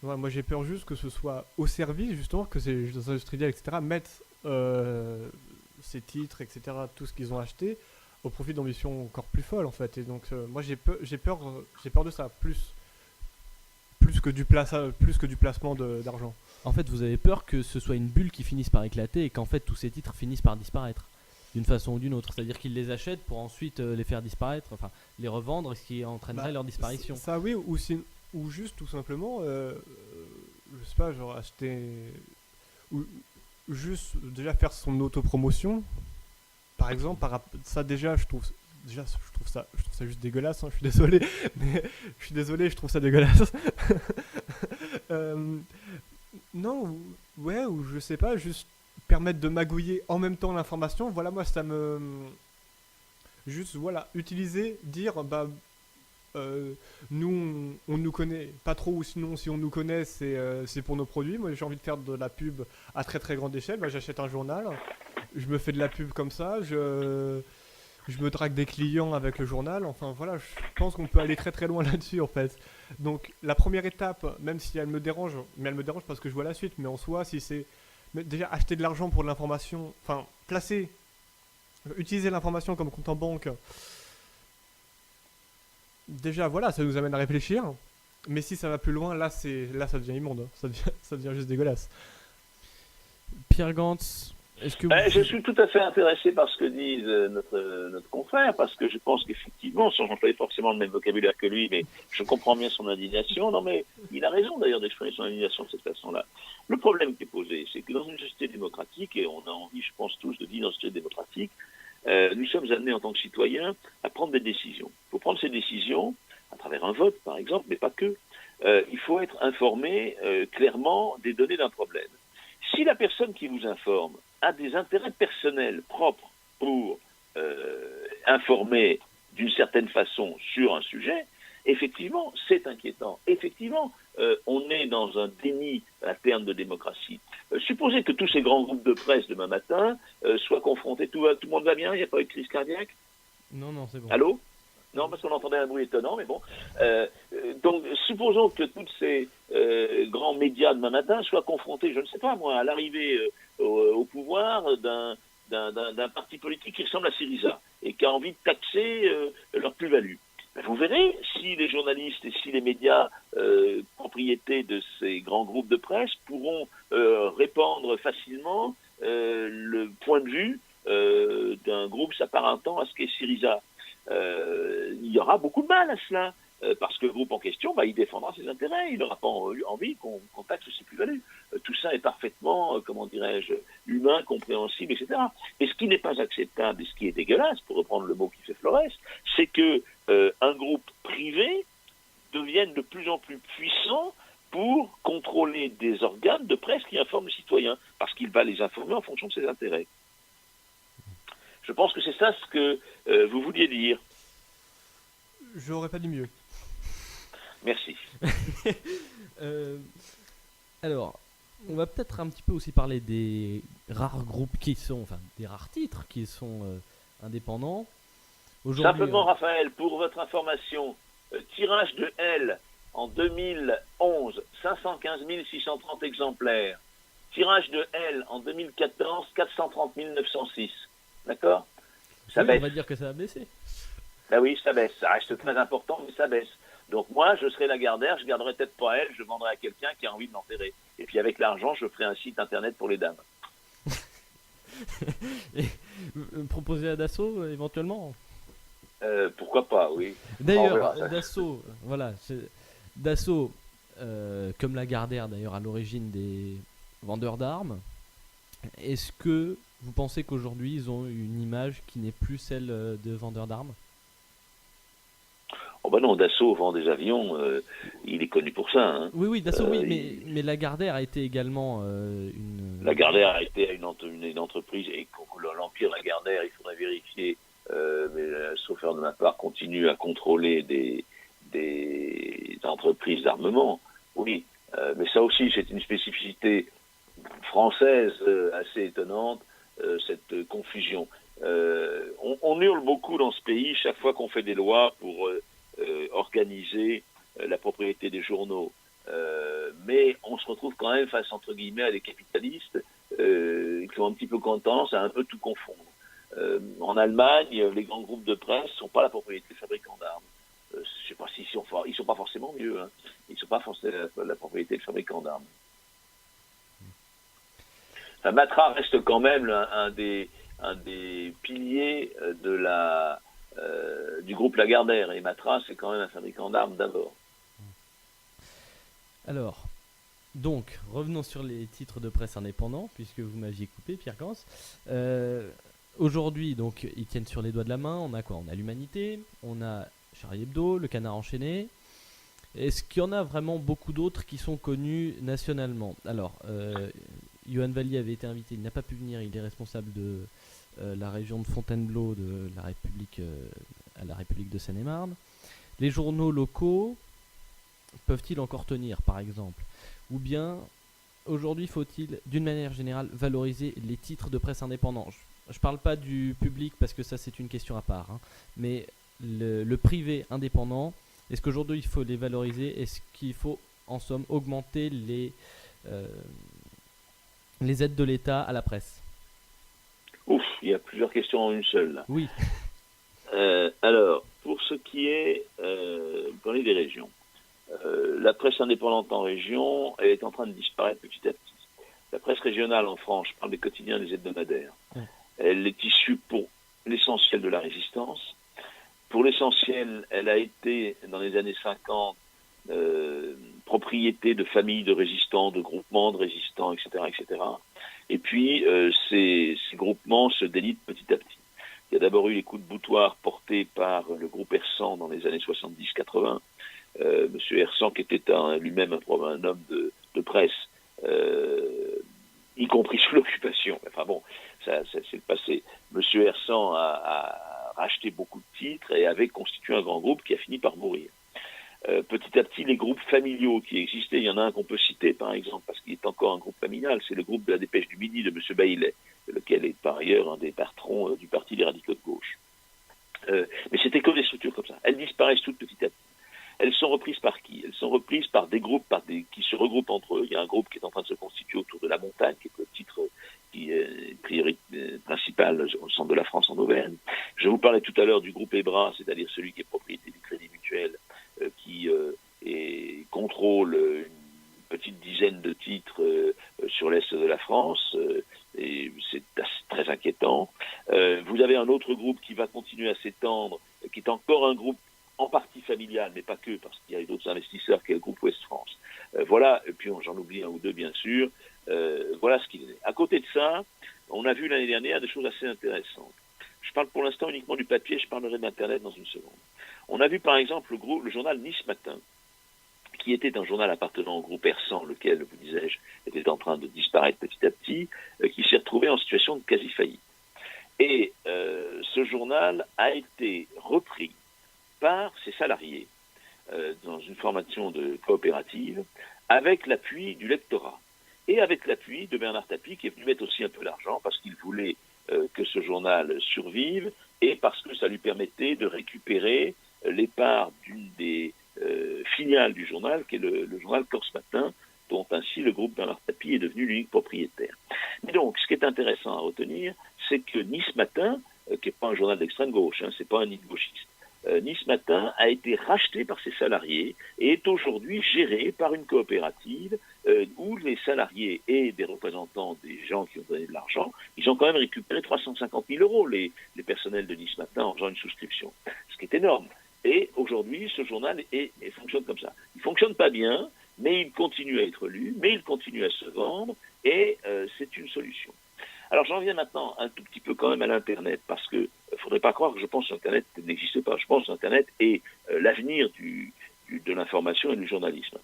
Ouais, moi j'ai peur juste que ce soit au service, justement, que ces industriels, etc., mettent ces titres, etc., tout ce qu'ils ont acheté, au profit d'ambitions encore plus folles, en fait. Et donc, moi j'ai peur de ça, plus que du placement d'argent. En fait, vous avez peur que ce soit une bulle qui finisse par éclater et qu'en fait tous ces titres finissent par disparaître d'une façon ou d'une autre. C'est-à-dire qu'ils les achètent pour ensuite les faire disparaître, enfin les revendre, ce qui entraînerait leur disparition. Ça oui, ou juste tout simplement, je sais pas, genre acheter, ou juste déjà faire son autopromotion, par exemple. Ça déjà, je trouve ça juste dégueulasse, hein, je suis désolé, mais je trouve ça dégueulasse. Non, ouais, ou je sais pas, juste permettre de magouiller en même temps l'information. Voilà, moi ça me. Juste, voilà, utiliser, dire, bah. Nous, on nous connaît pas trop, ou sinon, si on nous connaît, c'est pour nos produits. Moi, j'ai envie de faire de la pub à très très grande échelle. Bah, j'achète un journal, je me fais de la pub comme ça, je me drague des clients avec le journal. Enfin, voilà, je pense qu'on peut aller très très loin là-dessus, en fait. Donc, la première étape, même si elle me dérange, mais elle me dérange parce que je vois la suite, mais en soi, si c'est déjà acheter de l'argent pour de l'information, enfin, utiliser l'information comme compte en banque. Déjà, voilà, ça nous amène à réfléchir. Mais si ça va plus loin, là, ça devient immonde. Ça devient juste dégueulasse. Pierre Gantz, est-ce que Je suis tout à fait intéressé par ce que disent notre confrère, parce que je pense qu'effectivement, sans employer forcément le même vocabulaire que lui, mais je comprends bien son indignation. Non, mais il a raison d'ailleurs d'exprimer son indignation de cette façon-là. Le problème qui est posé, c'est que dans une société démocratique, et on a envie, je pense tous, de vivre dans une société démocratique, nous sommes amenés en tant que citoyens à prendre des décisions. Pour prendre ces décisions, à travers un vote par exemple, mais pas que, il faut être informé clairement des données d'un problème. Si la personne qui vous informe a des intérêts personnels propres pour informer d'une certaine façon sur un sujet, effectivement, c'est inquiétant. Effectivement, on est dans un déni à terme de démocratie. Supposez que tous ces grands groupes de presse demain matin soient confrontés. Tout le monde va bien? Il n'y a pas eu de crise cardiaque? Non, c'est bon. Allô? Non, parce qu'on entendait un bruit étonnant, mais bon. Donc, supposons que tous ces grands médias demain matin soient confrontés, je ne sais pas moi, à l'arrivée au pouvoir d'un parti politique qui ressemble à Syriza et qui a envie de taxer leur plus-value. Ben, vous verrez si les journalistes et si les médias propriétés de ces grands groupes de presse pourront répandre facilement le point de vue d'un groupe s'apparentant à ce qu'est Syriza. Il y aura beaucoup de mal à cela, parce que le groupe en question, il défendra ses intérêts, il n'aura pas envie qu'on taxe ses plus-values. Tout ça est parfaitement, comment dirais-je, humain, compréhensible, etc. Et ce qui n'est pas acceptable, et ce qui est dégueulasse, pour reprendre le mot qui fait Flores, c'est que un groupe privé devienne de plus en plus puissant pour contrôler des organes de presse qui informent les citoyens, parce qu'il va les informer en fonction de ses intérêts. Je pense que c'est ça ce que vous vouliez dire. Je n'aurais pas dit mieux. Merci. Alors, on va peut-être un petit peu aussi parler des rares groupes qui sont, enfin, des rares titres qui sont indépendants. Simplement, Raphaël, pour votre information, tirage de L en 2011, 515 630 exemplaires. Tirage de L en 2014, 430 906. D'accord? Ça baisse. On va dire que ça a baissé. Ben oui, ça baisse. Ça reste très important, mais ça baisse. Donc moi, je serai Lagardère, je garderai peut-être pas elle, je vendrai à quelqu'un qui a envie de l'enterrer. Et puis avec l'argent, je ferai un site internet pour les dames. Et proposer à Dassault éventuellement. Pourquoi pas, oui. D'ailleurs, Dassault, comme Lagardère d'ailleurs à l'origine des vendeurs d'armes, est-ce que vous pensez qu'aujourd'hui ils ont une image qui n'est plus celle de vendeurs d'armes? Oh ben non, Dassault vend des avions, il est connu pour ça. Hein. Oui, Dassault, oui, mais Lagardère a été également une... Lagardère a été une entreprise, et l'Empire Lagardère, il faudrait vérifier, mais sauf faire de ma part, continue à contrôler des entreprises d'armement. Oui, mais ça aussi, c'est une spécificité française assez étonnante, cette confusion. On hurle beaucoup dans ce pays chaque fois qu'on fait des lois pour organiser la propriété des journaux. Mais on se retrouve quand même face, entre guillemets, à des capitalistes qui ont un petit peu tendance à un peu tout confondre. En Allemagne, les grands groupes de presse ne sont pas la propriété des fabricants d'armes. Je ne sais pas s'ils sont pas forcément mieux. Hein. Ils ne sont pas forcément la propriété des fabricants d'armes. Enfin, Matra reste quand même un des piliers du groupe Lagardère. Et Matra, c'est quand même un fabricant d'armes d'abord. Alors, donc, revenons sur les titres de presse indépendants, puisque vous m'aviez coupé, Pierre Gans. Aujourd'hui, donc, ils tiennent sur les doigts de la main. On a quoi? On a l'Humanité, on a Charlie Hebdo, Le Canard enchaîné. Est-ce qu'il y en a vraiment beaucoup d'autres qui sont connus nationalement? Alors, Yohann Vallier avait été invité, il n'a pas pu venir, il est responsable de la région de Fontainebleau de la République, à la République de Seine-et-Marne. Les journaux locaux peuvent-ils encore tenir, par exemple? Ou bien, aujourd'hui, faut-il, d'une manière générale, valoriser les titres de presse indépendants? Je ne parle pas du public parce que ça, c'est une question à part, hein, mais le privé indépendant, est-ce qu'aujourd'hui, il faut les valoriser? Est-ce qu'il faut, en somme, augmenter les aides de l'État à la presse? Ouf, il y a plusieurs questions en une seule, là. Oui. Alors, pour ce qui est parler des régions, la presse indépendante en région, elle est en train de disparaître petit à petit. La presse régionale en France, je parle des quotidiens, des hebdomadaires, elle est issue pour l'essentiel de la résistance. Pour l'essentiel, elle a été, dans les années 50, propriété de familles de résistants, de groupements de résistants, etc., etc. Et puis, ces groupements se délitent petit à petit. Il y a d'abord eu les coups de boutoir portés par le groupe Hersan dans les années 70-80. Monsieur Hersan, qui était lui-même un homme de presse, y compris sous l'occupation. Enfin bon, ça c'est le passé. Monsieur Hersan a racheté beaucoup de titres et avait constitué un grand groupe qui a fini par mourir. Petit à petit, les groupes familiaux qui existaient, il y en a un qu'on peut citer par exemple, parce qu'il est encore un groupe familial, c'est le groupe de la Dépêche du Midi de M. Baillet, lequel est par ailleurs un des patrons du Parti des radicaux de gauche. Mais c'était que des structures comme ça. Elles disparaissent toutes petit à petit. Elles sont reprises par qui? Elles sont reprises par des groupes, qui se regroupent entre eux. Il y a un groupe qui est en train de se constituer autour de la montagne, qui est le titre qui est priorité principale au centre de la France en Auvergne. Je vous parlais tout à l'heure du groupe EBRA, c'est-à-dire celui qui est propriété du Crédit Mutuel, qui contrôle une petite dizaine de titres sur l'est de la France, et c'est très inquiétant. Vous avez un autre groupe qui va continuer à s'étendre, qui est encore un groupe en partie familial, mais pas que, parce qu'il y a d'autres investisseurs qui est le groupe Ouest France. Voilà, et puis j'en oublie un ou deux bien sûr. Voilà ce qu'il est. À côté de ça, on a vu l'année dernière des choses assez intéressantes. Je parle pour l'instant uniquement du papier, je parlerai d'Internet dans une seconde. On a vu par exemple le journal Nice Matin, qui était un journal appartenant au groupe Ersan, lequel, vous disais-je, était en train de disparaître petit à petit, qui s'est retrouvé en situation de quasi-faillite. Et ce journal a été repris par ses salariés dans une formation de coopérative, avec l'appui du lectorat et avec l'appui de Bernard Tapie, qui est venu mettre aussi un peu d'argent parce qu'il voulait que ce journal survive et parce que ça lui permettait de récupérer les parts d'une des filiales du journal, qui est le journal Corse Matin, dont ainsi le groupe Bernard Tapie est devenu l'unique propriétaire. Mais donc, ce qui est intéressant à retenir, c'est que Nice Matin, qui n'est pas un journal d'extrême gauche, c'est pas un nid gauchiste, Nice Matin a été racheté par ses salariés et est aujourd'hui géré par une coopérative où les salariés et des représentants des gens qui ont donné de l'argent, ils ont quand même récupéré 350 000 euros, les personnels de Nice Matin, en faisant une souscription, ce qui est énorme. Et aujourd'hui, ce journal fonctionne comme ça. Il ne fonctionne pas bien, mais il continue à être lu, mais il continue à se vendre, et c'est une solution. Alors j'en viens maintenant un tout petit peu quand même à l'Internet, parce que ne faudrait pas croire que je pense que l'Internet n'existe pas. Je pense que l'Internet est l'avenir de l'information et du journalisme.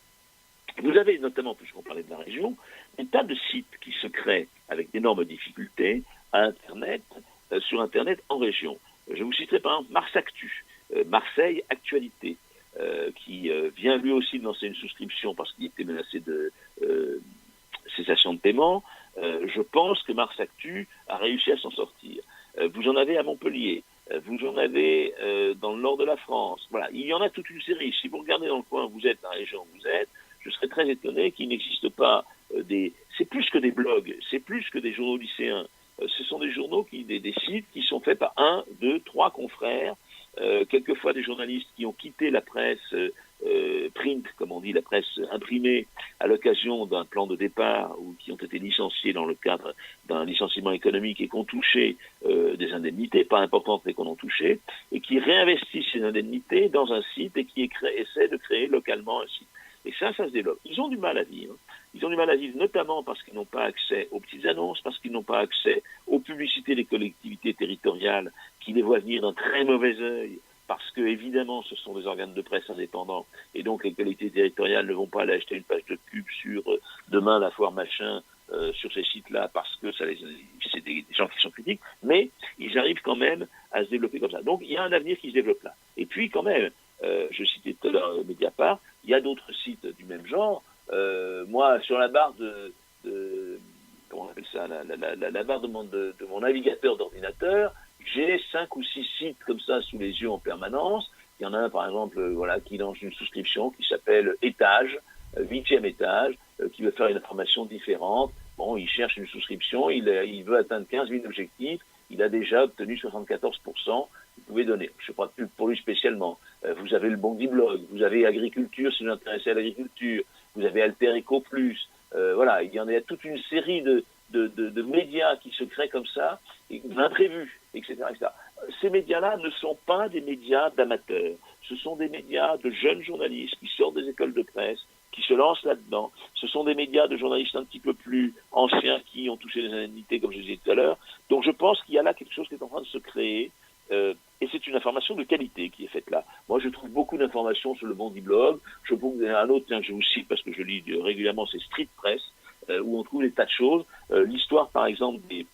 Vous avez notamment, puisqu'on parlait de la région, des tas de sites qui se créent avec d'énormes difficultés à Internet, sur Internet en région. Je vous citerai par exemple Mars Actu, Marseille Actualité, qui vient lui aussi de lancer une souscription parce qu'il était menacé de cessation de paiement. Je pense que Mars Actu a réussi à s'en sortir. Vous en avez à Montpellier, vous en avez dans le nord de la France. Voilà, il y en a toute une série. Si vous regardez dans le coin où vous êtes, dans la région où vous êtes, je serais très étonné qu'il n'existe pas c'est plus que des blogs, c'est plus que des journaux lycéens. Ce sont des journaux, des sites qui sont faits par 1, 2, 3 confrères, quelquefois des journalistes qui ont quitté la presse print, comme on dit, la presse imprimée, à l'occasion d'un plan de départ ou qui ont été licenciés dans le cadre d'un licenciement économique et qui ont touché des indemnités, pas importantes mais qu'on a touché, et qui réinvestissent ces indemnités dans un site et qui essaient de créer localement un site. Et ça se développe. Ils ont du mal à vivre. Ils ont du mal à vivre notamment parce qu'ils n'ont pas accès aux petites annonces, parce qu'ils n'ont pas accès aux publicités des collectivités territoriales qui les voient venir d'un très mauvais œil, parce que évidemment ce sont des organes de presse indépendants et donc les collectivités territoriales ne vont pas aller acheter une page de pub sur demain la foire machin sur ces sites-là parce que c'est des gens qui sont critiques, mais ils arrivent quand même à se développer comme ça. Donc il y a un avenir qui se développe là. Et puis quand même, je citais tout à l'heure Mediapart, il y a d'autres sites du même genre. Moi, sur la barre comment on appelle ça, la barre de mon navigateur d'ordinateur, j'ai 5 ou 6 sites comme ça sous les yeux en permanence. Il y en a un, par exemple, qui lance une souscription qui s'appelle Étage, 8e étage, qui veut faire une information différente. Bon, il cherche une souscription, il veut atteindre 15 000 objectifs, il a déjà obtenu 74%. Vous pouvez donner. Je ne sais pas de pub pour lui spécialement. Vous avez le Bondi Blog, vous avez Agriculture si vous êtes intéressé à l'agriculture, vous avez Alter Eco Plus. Voilà, il y en a toute une série de médias qui se créent comme ça, imprévus, etc., etc. Ces médias-là ne sont pas des médias d'amateurs. Ce sont des médias de jeunes journalistes qui sortent des écoles de presse, qui se lancent là-dedans. Ce sont des médias de journalistes un petit peu plus anciens qui ont touché les indemnités, comme je disais tout à l'heure. Donc je pense qu'il y a là quelque chose qui est en train de se créer. Et c'est une information de qualité qui est faite là. Moi, je trouve beaucoup d'informations sur le Bondi Blog. Je trouve un autre, que je vous cite parce que je lis régulièrement, c'est Street Press, où on trouve des tas de choses. L'histoire, par exemple, des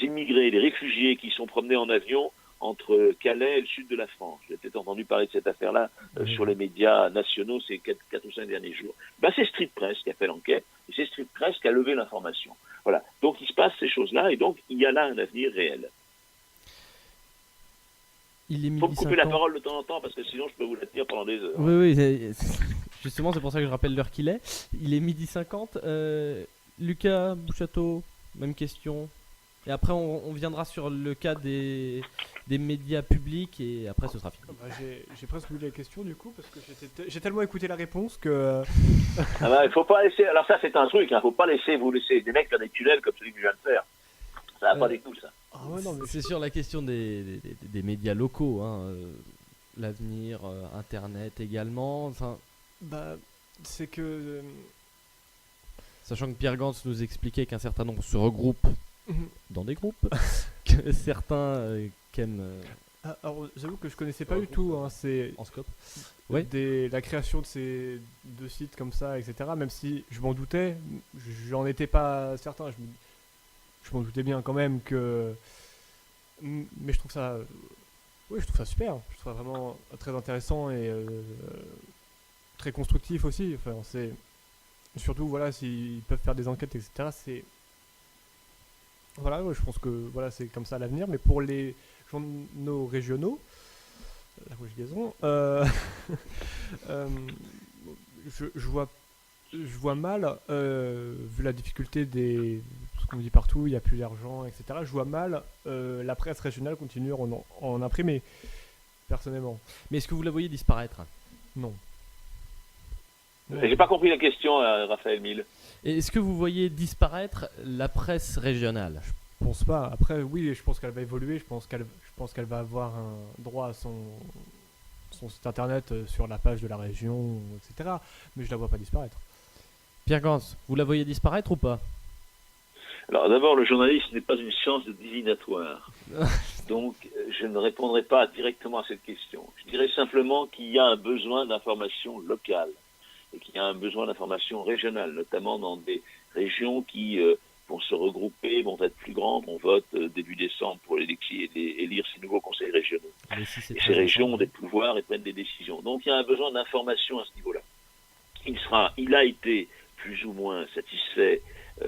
immigrés, des réfugiés qui sont promenés en avion entre Calais et le sud de la France. J'ai peut-être entendu parler de cette affaire-là sur les médias nationaux ces 4 ou 5 derniers jours. C'est Street Press qui a fait l'enquête, et c'est Street Press qui a levé l'information. Voilà. Donc il se passe ces choses-là, et donc il y a là un avenir réel. Il est Faut me midi couper la 50. parole de temps en temps parce que sinon je peux vous la tenir pendant des heures. Oui, justement, c'est pour ça que je rappelle l'heure qu'il est. Il est midi 50. Lucas Bouchateau, même question. Et après, on viendra sur le cas des médias publics et après, ce sera fini. Bah, j'ai presque oublié la question du coup parce que j'ai tellement écouté la réponse que. Ah bah, il faut pas laisser. Alors ça c'est un truc, faut pas vous laisser des mecs dans des tunnels comme celui que je viens de faire. Ça va pas des coups ça. Ah ouais, non, mais C'est sur la question des médias locaux, hein, l'avenir, Internet également. Enfin, bah c'est que. sachant que Pierre Gantz nous expliquait qu'un certain nombre se regroupent dans des groupes, que certains qu'aiment Alors j'avoue que je connaissais pas du tout. Hein, c'est en scope. Ouais. la création de ces deux sites comme ça, etc. Même si je m'en doutais, j'en étais pas certain. Je m'en doutais bien quand même que. Mais je trouve ça. Oui, je trouve ça super. Je trouve ça vraiment très intéressant et très constructif aussi. Enfin, c'est surtout voilà s'ils peuvent faire des enquêtes, etc. C'est voilà, ouais, je pense que voilà c'est comme ça à l'avenir. Mais pour les journaux régionaux, la conjugaison, je vois mal, vu la difficulté ce qu'on dit partout, il n'y a plus d'argent, etc. Je vois mal la presse régionale continuer en imprimer, personnellement. Mais est-ce que vous la voyez disparaître? Non. J'ai pas compris la question, Raphaël Mille. Et est-ce que vous voyez disparaître la presse régionale? Je pense pas. Après, oui, je pense qu'elle va évoluer. Je pense qu'elle va avoir un droit à son site internet sur la page de la région, etc. Mais je la vois pas disparaître. Pierre Gantz, vous la voyez disparaître ou pas? Alors d'abord, le journalisme n'est pas une science de divinatoire. Donc je ne répondrai pas directement à cette question. Je dirais simplement qu'il y a un besoin d'information locale et qu'il y a un besoin d'information régionale, notamment dans des régions qui vont se regrouper, vont être plus grandes. On vote début décembre pour élire ces nouveaux conseils régionaux. Et ces régions ont des pouvoirs et prennent des décisions. Donc il y a un besoin d'information à ce niveau-là. Il a été plus ou moins satisfait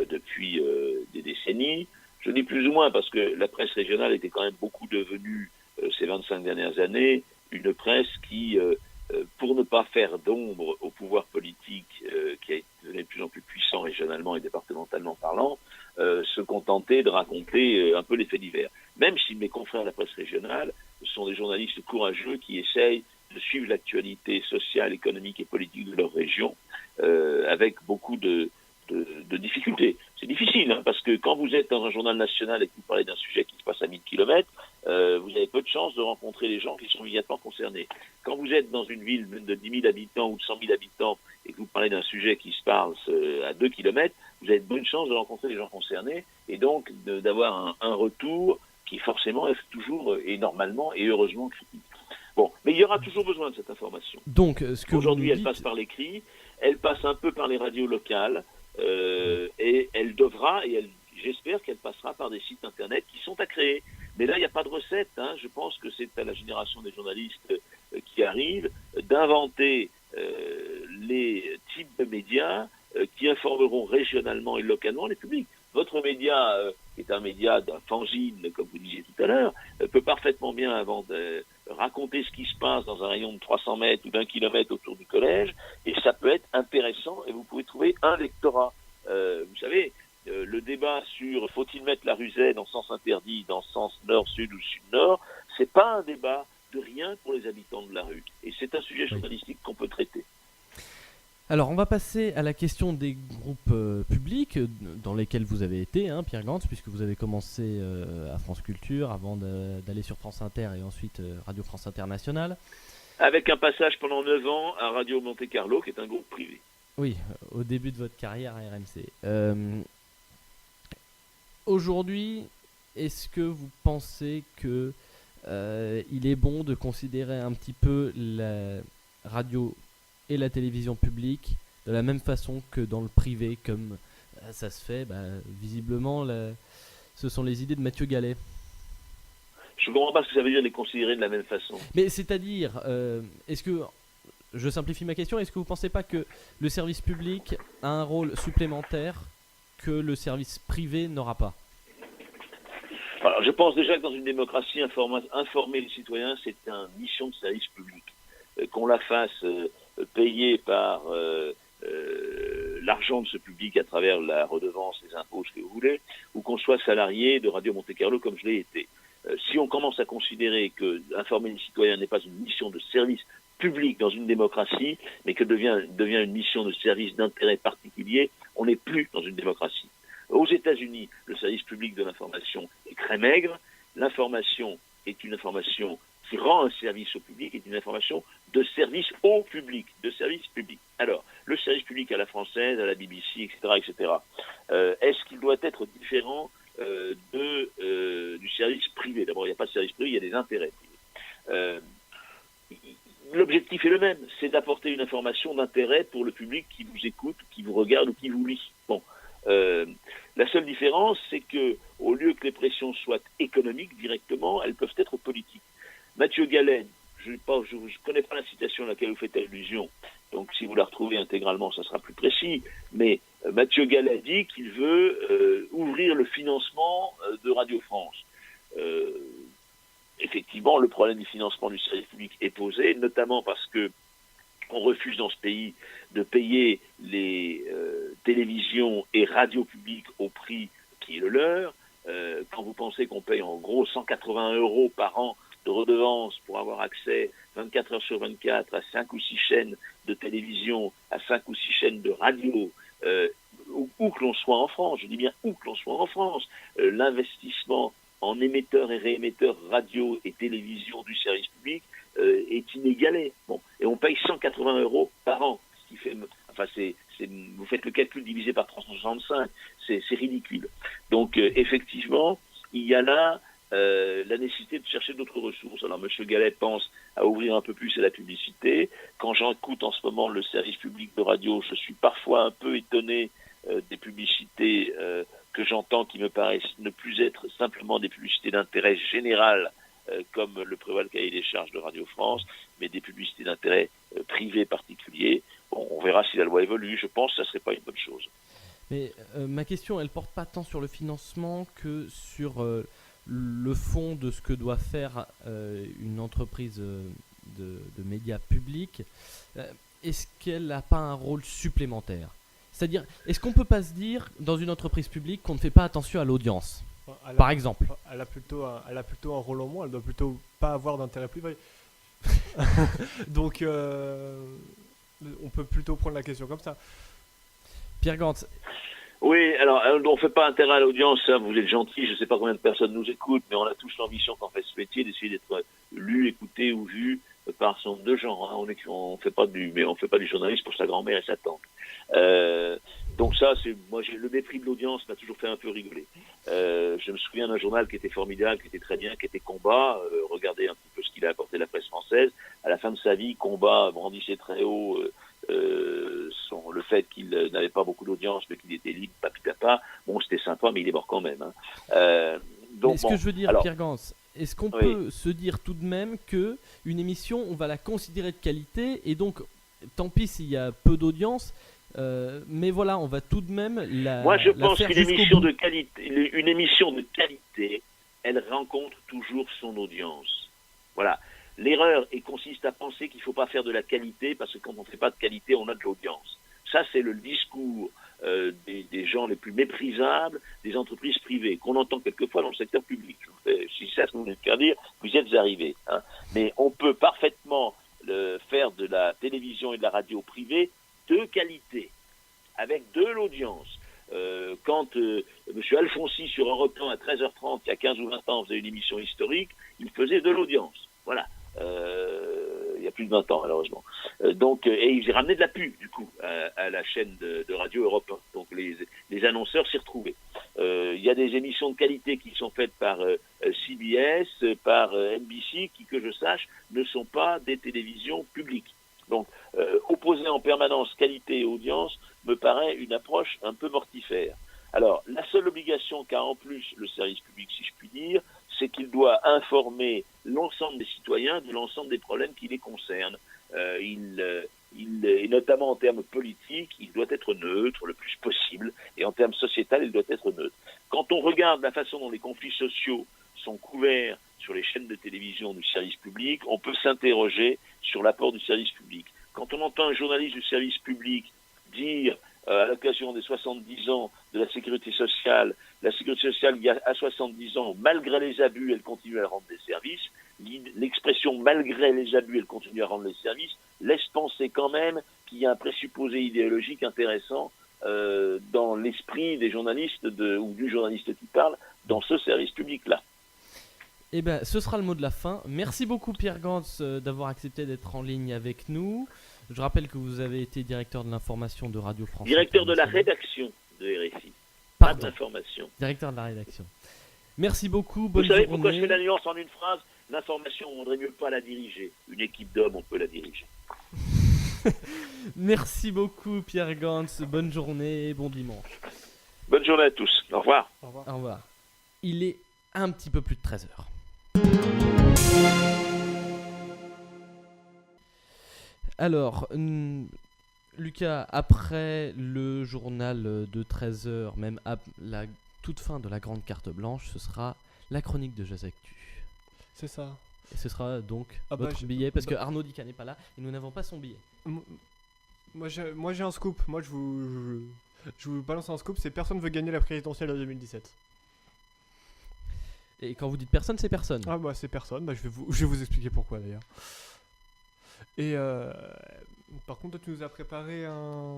depuis des décennies. Je dis plus ou moins parce que la presse régionale était quand même beaucoup devenue, ces 25 dernières années, une presse qui, pour ne pas faire d'ombre au pouvoir politique qui est devenu de plus en plus puissant régionalement et départementalement parlant, se contentait de raconter un peu les faits divers. Même si mes confrères de la presse régionale sont des journalistes courageux qui essayent de suivre l'actualité sociale, économique et politique de leur région avec beaucoup de difficultés. C'est difficile, hein, parce que quand vous êtes dans un journal national et que vous parlez d'un sujet qui se passe à 1000 km, vous avez peu de chances de rencontrer les gens qui sont immédiatement concernés. Quand vous êtes dans une ville de 10 000 habitants ou de 100 000 habitants et que vous parlez d'un sujet qui se passe à 2 km, vous avez de bonnes chances de rencontrer les gens concernés et donc d'avoir un retour qui forcément est toujours et normalement et heureusement critique. Bon, mais il y aura toujours besoin de cette information. Donc, ce que aujourd'hui, vous elle dites... passe par l'écrit, elle passe un peu par les radios locales, et elle devra, et j'espère qu'elle passera par des sites internet qui sont à créer. Mais là, il n'y a pas de recette. Hein. Je pense que c'est à la génération des journalistes qui arrivent d'inventer les types de médias qui informeront régionalement et localement les publics. Votre média, qui est un média d'un fanzine, comme vous disiez tout à l'heure, peut parfaitement bien raconter ce qui se passe dans un rayon de 300 mètres ou d'1 kilomètre autour du collège, et ça peut être intéressant, et vous pouvez trouver un lectorat. Vous savez, le débat sur faut-il mettre la rue Z en sens interdit, dans sens nord-sud ou sud-nord, c'est pas un débat de rien pour les habitants de la rue. Et c'est un sujet journalistique qu'on peut traiter. Alors, on va passer à la question des groupes publics dans lesquels vous avez été, hein, Pierre Gantz, puisque vous avez commencé à France Culture avant d'aller sur France Inter et ensuite Radio France Internationale. Avec un passage pendant 9 ans à Radio Monte Carlo, qui est un groupe privé. Oui, au début de votre carrière à RMC. Aujourd'hui, est-ce que vous pensez que il est bon de considérer un petit peu la radio et la télévision publique de la même façon que dans le privé, comme ça se fait, visiblement, ce sont les idées de Mathieu Gallet. Je ne comprends pas ce que ça veut dire les considérer de la même façon. Mais c'est-à-dire, est-ce que, je simplifie ma question, est-ce que vous ne pensez pas que le service public a un rôle supplémentaire que le service privé n'aura pas ? Alors, je pense déjà que dans une démocratie, informer les citoyens, c'est une mission de service public. Qu'on la fasse payer par l'argent de ce public à travers la redevance, les impôts, ce que vous voulez, ou qu'on soit salarié de Radio Monte-Carlo comme je l'ai été. Si on commence à considérer que informer les citoyens n'est pas une mission de service public dans une démocratie, mais que devient une mission de service d'intérêt particulier, on n'est plus dans une démocratie. Aux États-Unis, le service public de l'information est très maigre. L'information est une information qui rend un service au public, est une information de service au public, de service public. Alors, le service public à la française, à la BBC, etc., est-ce qu'il doit être différent du service privé? D'abord, il n'y a pas de service privé, il y a des intérêts privés. L'objectif est le même, c'est d'apporter une information d'intérêt pour le public qui vous écoute, qui vous regarde ou qui vous lit. Bon. La seule différence, c'est que au lieu que les pressions soient économiques directement, elles peuvent être politiques. Mathieu Gallet, je ne connais pas la citation à laquelle vous faites allusion, donc si vous la retrouvez intégralement, ça sera plus précis, mais Mathieu Gallet dit qu'il veut ouvrir le financement de Radio France. Effectivement, le problème du financement du service public est posé, notamment parce que on refuse dans ce pays de payer les télévisions et radios publiques au prix qui est le leur. Quand vous pensez qu'on paye en gros 180 € par an de redevance pour avoir accès 24 heures sur 24 à 5 ou 6 chaînes de télévision, à 5 ou 6 chaînes de radio, où que l'on soit en France, je dis bien où que l'on soit en France, l'investissement en émetteurs et réémetteurs radio et télévision du service public est inégalé. Bon, et on paye 180 € par an, ce qui fait, enfin vous faites le calcul divisé par 365, c'est ridicule. Donc effectivement, il y a là la nécessité de chercher d'autres ressources. Alors M. Gallet pense à ouvrir un peu plus à la publicité. Quand j'écoute en ce moment le service public de radio, je suis parfois un peu étonné des publicités que j'entends qui me paraissent ne plus être simplement des publicités d'intérêt général comme le prévoit le cahier des charges de Radio France, mais des publicités d'intérêt privé particulier. Bon, on verra si la loi évolue. Je pense que ça ne serait pas une bonne chose. Mais ma question, elle porte pas tant sur le financement que sur le fond de ce que doit faire une entreprise de médias publics. Est-ce qu'elle n'a pas un rôle supplémentaire? C'est-à-dire, est-ce qu'on ne peut pas se dire, dans une entreprise publique, qu'on ne fait pas attention à l'audience, par exemple? Elle a plutôt un rôle en moins, elle doit plutôt pas avoir d'intérêt privé. Donc, on peut plutôt prendre la question comme ça. Pierre Gantz. Oui, alors on ne fait pas intérêt à l'audience, ça, vous êtes gentil, je ne sais pas combien de personnes nous écoutent, mais on a tous l'ambition quand on fait ce métier d'essayer d'être lu, écouté ou vu par un certain nombre de gens. Hein. On fait pas du journalisme pour sa grand-mère et sa tante. Donc ça, le mépris de l'audience m'a toujours fait un peu rigoler. Je me souviens d'un journal qui était formidable, qui était très bien, qui était Combat. Regardez un petit peu ce qu'il a apporté à la presse française. À la fin de sa vie, Combat brandissait très haut le fait qu'il n'avait pas beaucoup d'audience, mais qu'il était libre, papi-papa. Bon, c'était sympa, mais il est mort quand même. Hein. Donc, ce que je veux dire, Pierre Gantz, est-ce qu'on oui. peut se dire tout de même que une émission, on va la considérer de qualité, et donc, tant pis s'il y a peu d'audience, mais voilà, on va tout de même Moi, je pense faire qu'une émission de qualité, elle rencontre toujours son audience. Voilà. L'erreur consiste à penser qu'il ne faut pas faire de la qualité, parce que quand on ne fait pas de qualité, on a de l'audience. Ça, c'est le discours des gens les plus méprisables des entreprises privées, qu'on entend quelquefois dans le secteur public. Si c'est ce que vous voulez faire dire, vous y êtes arrivés. Hein. Mais on peut parfaitement faire de la télévision et de la radio privée de qualité, avec de l'audience. Quand M. Alfonsi sur Europe 1 à 13h30, il y a 15 ou 20 ans, faisait une émission historique, il faisait de l'audience. Voilà. Il y a plus de 20 ans, malheureusement. Et il ramenait de la pub, du coup, à la chaîne de radio Europe 1. Donc les annonceurs s'y retrouvaient. Il y a des émissions de qualité qui sont faites par CBS, par NBC, qui, que je sache, ne sont pas des télévisions publiques. Donc, opposer en permanence qualité et audience me paraît une approche un peu mortifère. Alors, la seule obligation qu'a en plus le service public, si je puis dire, c'est qu'il doit informer l'ensemble des citoyens de l'ensemble des problèmes qui les concernent. Et notamment en termes politiques, il doit être neutre le plus possible, et en termes sociétal, il doit être neutre. Quand on regarde la façon dont les conflits sociaux sont couverts sur les chaînes de télévision du service public, on peut s'interroger sur l'apport du service public. Quand on entend un journaliste du service public dire à l'occasion des 70 ans de la sécurité sociale, il y a à 70 ans, malgré les abus, elle continue à rendre des services, l'expression malgré les abus, elle continue à rendre les services, laisse penser quand même qu'il y a un présupposé idéologique intéressant dans l'esprit des journalistes ou du journaliste qui parle dans ce service public-là. Eh ben, ce sera le mot de la fin. Merci beaucoup Pierre Gantz d'avoir accepté d'être en ligne avec nous. Je rappelle que vous avez été directeur de l'information de Radio France. Directeur de la rédaction de RFI. Pas de l'information. Directeur de la rédaction. Merci beaucoup, bonne journée. Vous savez journée. Pourquoi je fais la nuance en une phrase? L'information, on ne vaudrait mieux pas la diriger. Une équipe d'hommes, on peut la diriger. Merci beaucoup Pierre Gantz, bonne journée et bon dimanche. Bonne journée à tous, au revoir. Au revoir. Au revoir. Il est un petit peu plus de 13h. Alors, Lucas, après le journal de 13h, même à la toute fin de la grande carte blanche, ce sera la chronique de Jazz Actu. C'est ça. Et ce sera donc Ah bah, votre billet, parce que Arnaud Dika n'est pas là et nous n'avons pas son billet. Moi j'ai un scoop. Moi je vous balance un scoop, c'est personne veut gagner la présidentielle de 2017. Et quand vous dites personne, c'est personne. Ah bah c'est personne, bah, je vais vous expliquer pourquoi d'ailleurs. Et par contre toi tu nous as préparé un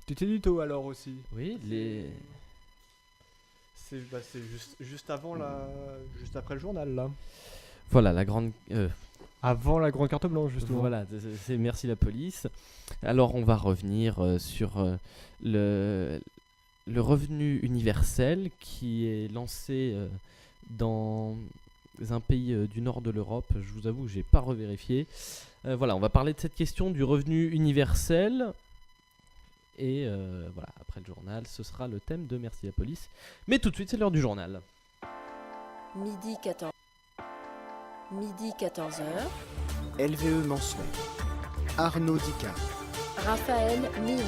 petit édito alors aussi. Oui, C'est juste avant juste après le journal là. Voilà, la grande... Avant la grande carte blanche justement. Voilà, c'est merci la police. Alors on va revenir sur le revenu universel qui est lancé dans un pays du nord de l'Europe. Je vous avoue que j'ai pas revérifié. Voilà, on va parler de cette question du revenu universel. Et voilà, après le journal, ce sera le thème de Merci la police. Mais tout de suite, c'est l'heure du journal. Midi 14h. LVE mensuel. Arnaud Dika. Raphaël Mille.